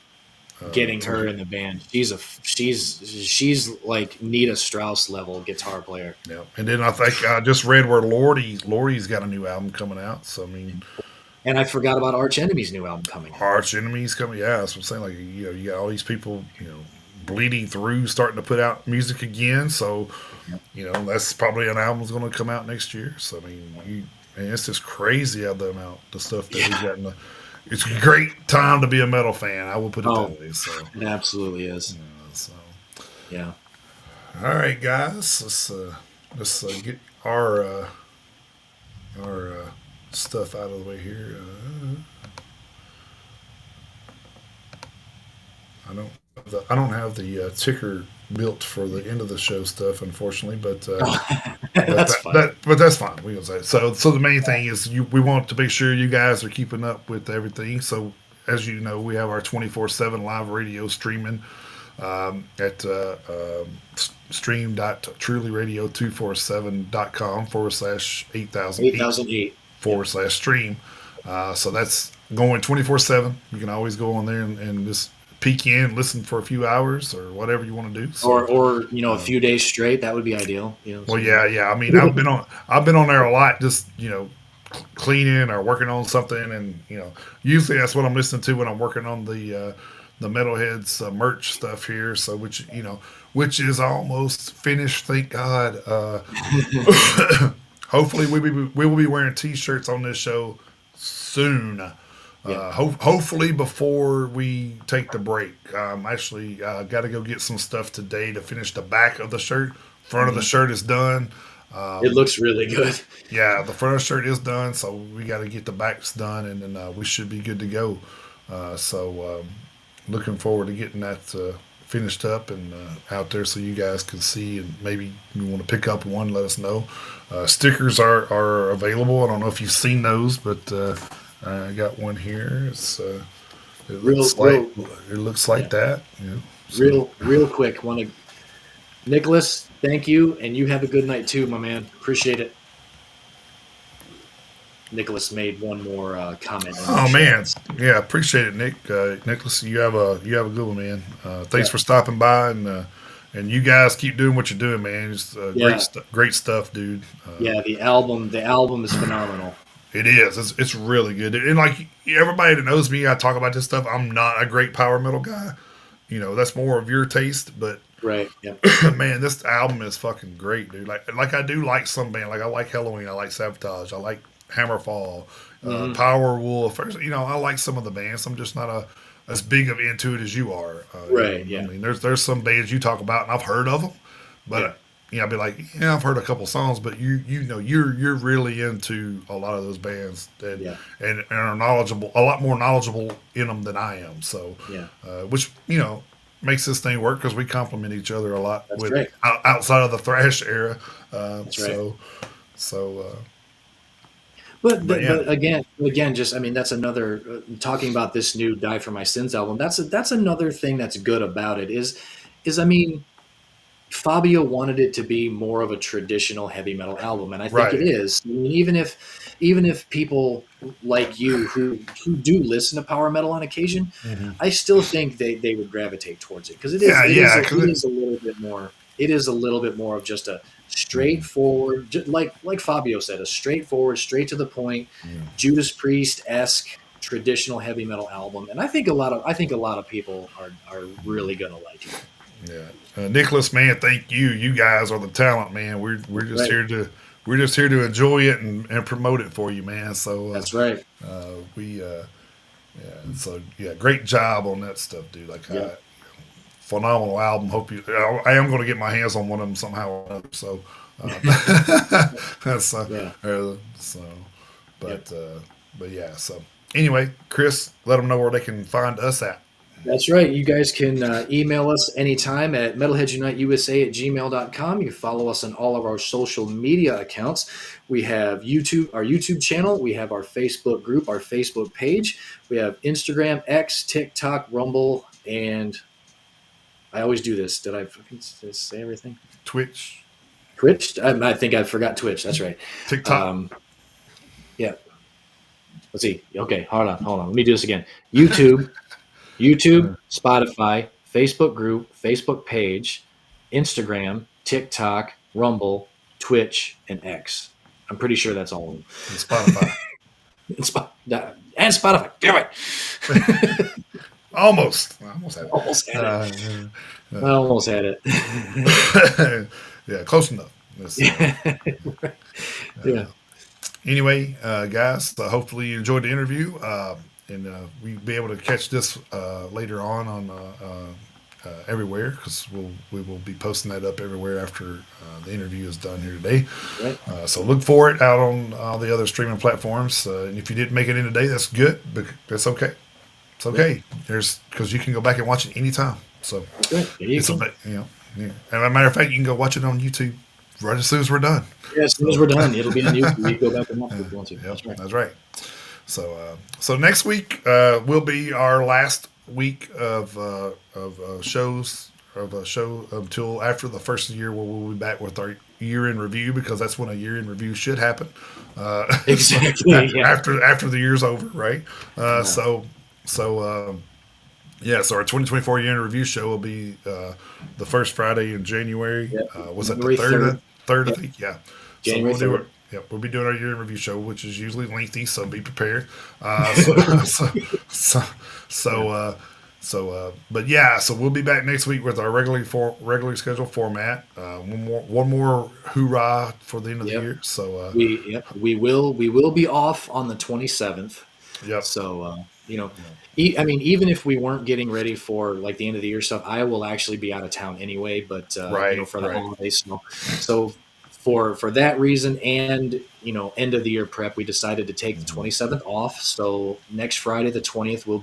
Getting her in the band, she's like Nita Strauss level guitar player. yeah. And then I think I just read where Lori's got a new album coming out. So I mean, And I forgot about Arch Enemy's new album coming. Arch Enemies coming. Yeah, that's what I'm saying. Like you got all these people bleeding through, starting to put out music again. So that's probably an album's going to come out next year. So I mean, man, it's just crazy how the stuff that we Yeah. got in the. It's a great time to be a metal fan. I will put it that Oh, way. So, it absolutely is. so Yeah. all right, guys, let's get our stuff out of the way here. I don't have the ticker built for the end of the show stuff, unfortunately, but That's fine. that's fine. We can say so. The main thing is we want to make sure you guys are keeping up with everything. So as you know, we have our 24/7 live radio streaming at stream.trulyradio247.com /8008 8008. Yep. /stream. So that's going 24/7. You can always go on there and just peek in, listen for a few hours or whatever you want to do. So, Or a few days straight. That would be ideal. well, yeah, yeah. I mean, I've been on there a lot, just cleaning or working on something, and usually that's what I'm listening to when I'm working on the Metalheads merch stuff here. So which is almost finished, thank God. Hopefully we will be wearing T-shirts on this show soon. Yeah. Hopefully before we take the break. Actually, got to go get some stuff today to finish the back of the shirt. Front of the Mhm. shirt is done. It looks really good. Yeah, the front of the shirt is done, so we got to get the backs done, and then we should be good to go. So looking forward to getting that finished up and out there so you guys can see, and maybe you want to pick up one, let us know. Stickers are available. I don't know if you've seen those, but I got one here. It Real, looks like real, yeah, that. Yeah. So real quick. Want to Nicholas? Thank you, and you have a good night too, my man. Appreciate it. Nicholas made one more comment in our oh man, chats. yeah, appreciate it, Nick. Nicholas, you have a good one, man. Thanks Yeah, for stopping by, and you guys keep doing what you're doing, man. It's yeah, great stuff, dude. yeah. The album is phenomenal. It is. It's really good, and like everybody that knows me, I talk about this stuff. I'm not a great power metal guy. You know, that's more of your taste, but Right. Yeah. man, this album is fucking great, dude. Like I do like some band. Like I like Halloween. I like Sabotage. I like Hammerfall, Hmm. Power Wolf. You know, I like some of the bands. I'm just not as big of into it as you are. You Right. know, I Yeah. mean, there's some bands you talk about, and I've heard of them, Yeah. but you know, I'd be like, yeah, I've heard a couple songs, but you know, you're really into a lot of those bands Yeah. and are knowledgeable, a lot more knowledgeable in them than I am. So, Yeah. which you know makes this thing work because we complement each other a lot That's with right. outside of the thrash era. That's right. So so But but th- yeah, but again, just I mean, that's another talking about this new "Die for My Sins" album. That's another thing that's good about it is I mean, Fabio wanted it to be more of a traditional heavy metal album, and I think it right. is. I mean, even if people like you who do listen to power metal on occasion, Hmm. I still think they would gravitate towards it because it is Yeah, it is yeah, a, because it is a little bit more it is a little bit more of just a straightforward, like Fabio said, a straightforward, straight to the point, Judas Priest esque traditional heavy metal album, and I think a lot of people are really gonna like it. yeah. Nicholas, man, thank you. You guys are the talent, man. That's right. We're just here to enjoy it and promote it for you, man. So That's right. we yeah, so yeah, great job on that stuff, dude. Like Yeah. phenomenal album. Hope you. I am going to get my hands on one of them somehow or another. So that's Yeah. so, Yep. but yeah. So anyway, Chris, let them know where they can find us at. That's right. You guys can email us anytime at metalheadsuniteusa@gmail.com. You follow us on all of our social media accounts. We have our YouTube channel. We have our Facebook group, our Facebook page. We have Instagram, X, TikTok, Rumble, and I always do this. Did I fucking say everything? Twitch, Twitch? I think I forgot Twitch. That's right. TikTok. Um, yeah. Let's see. Okay, hold on. Let me do this again. YouTube, Spotify, Facebook group, Facebook page, Instagram, TikTok, Rumble, Twitch, and X. I'm pretty sure that's all of them. And Spotify. And Spotify. Damn it. Almost. I almost had Almost it. had it. I almost had it. Yeah, close enough. Yeah. Anyway, guys, hopefully you enjoyed the interview, and we'll be able to catch this later on everywhere because we will be posting that up everywhere after the interview is done here today. Right. So look for it out on all the other streaming platforms. And if you didn't make it in today, that's good, but that's okay. It's okay. There's because you can go back and watch it anytime. So That's right. There you it's go. you know. Yeah. And as a matter of fact, you can go watch it on YouTube right as soon as we're done. Yeah, as soon as So we're done, it'll be on YouTube. You can go back and watch it if you want to. yep, That's right. that's right. So so next week will be our last week of shows of a show until after the first of the year, where we'll be back with our year in review because that's when a year in review should happen. So Exactly. Yeah. after the year's over, right? Yeah. So yeah, so our 2024 year in review show will be the first Friday in January. Yep. Was that the January third? 3rd. Third, I Yep. think. Yeah. So January we'll do it. 3rd. Yep, we'll be doing our year in review show, which is usually lengthy, so be prepared. So, so, so, Yeah. but yeah, so we'll be back next week with our regularly scheduled format. One more hoorah for the end of the Yep. year. So, We will be off on the 27th. yep, So I mean, even if we weren't getting ready for like the end of the year stuff, I will actually be out of town anyway. But right, for the right. holidays, so for that reason, and end of the year prep, we decided to take the 27th off. So next Friday, the 20th, will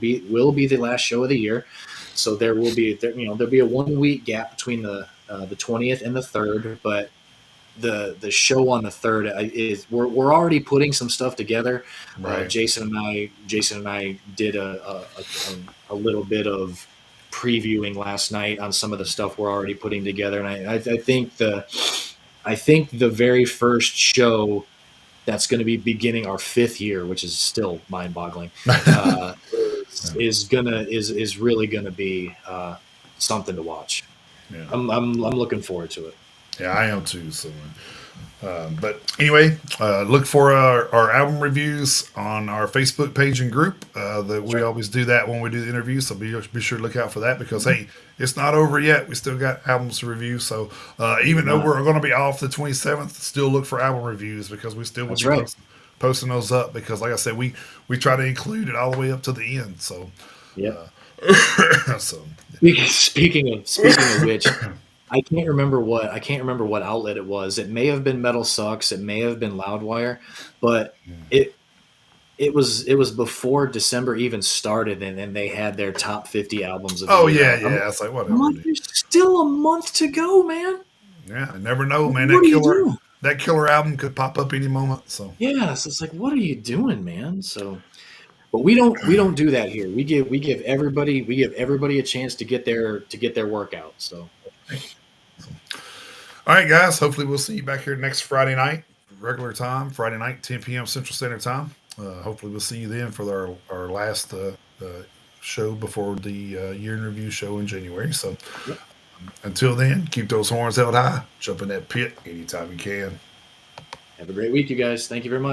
be the last show of the year. So there'll be a 1 week gap between the 20th and the 3rd, but the show on the 3rd is we're already putting some stuff together. Right. Jason and I did a little bit of previewing last night on some of the stuff we're already putting together, and I think the very first show that's going to be beginning our 5th year, which is still mind-boggling, is really gonna be something to watch. Yeah. I'm looking forward to it. Yeah, I am too. So, but anyway, look for our album reviews on our Facebook page and group. That That's we right. always do that when we do the interviews. So be sure to look out for that because hey, it's not over yet. We still got albums to review. So It is even though not. we're going to be off the 27th, still look for album reviews because we still will That's be right. posting those up because like I said, we try to include it all the way up to the end. So Yep. so Speaking of which, I can't remember what outlet it was. It may have been Metal Sucks. It may have been Loudwire, but it it was before December even started, and they had their top 50 albums of the oh year yeah, out. I'm yeah. It's like I'm whatever, like, dude. there's still a month to go, man. Yeah, I never know, man. What are you doing? That killer album could pop up any moment. So Yeah, so it's like, what are you doing, man? So, but we don't do that here. We give everybody a chance to get their workout. So, all right, guys. Hopefully, we'll see you back here next Friday night, regular time, Friday night, 10 p.m. Central Standard Time. Hopefully, we'll see you then for our last show before the year in review show in January. So, yep. until then, keep those horns held high. Jump in that pit anytime you can. Have a great week, you guys. Thank you very much.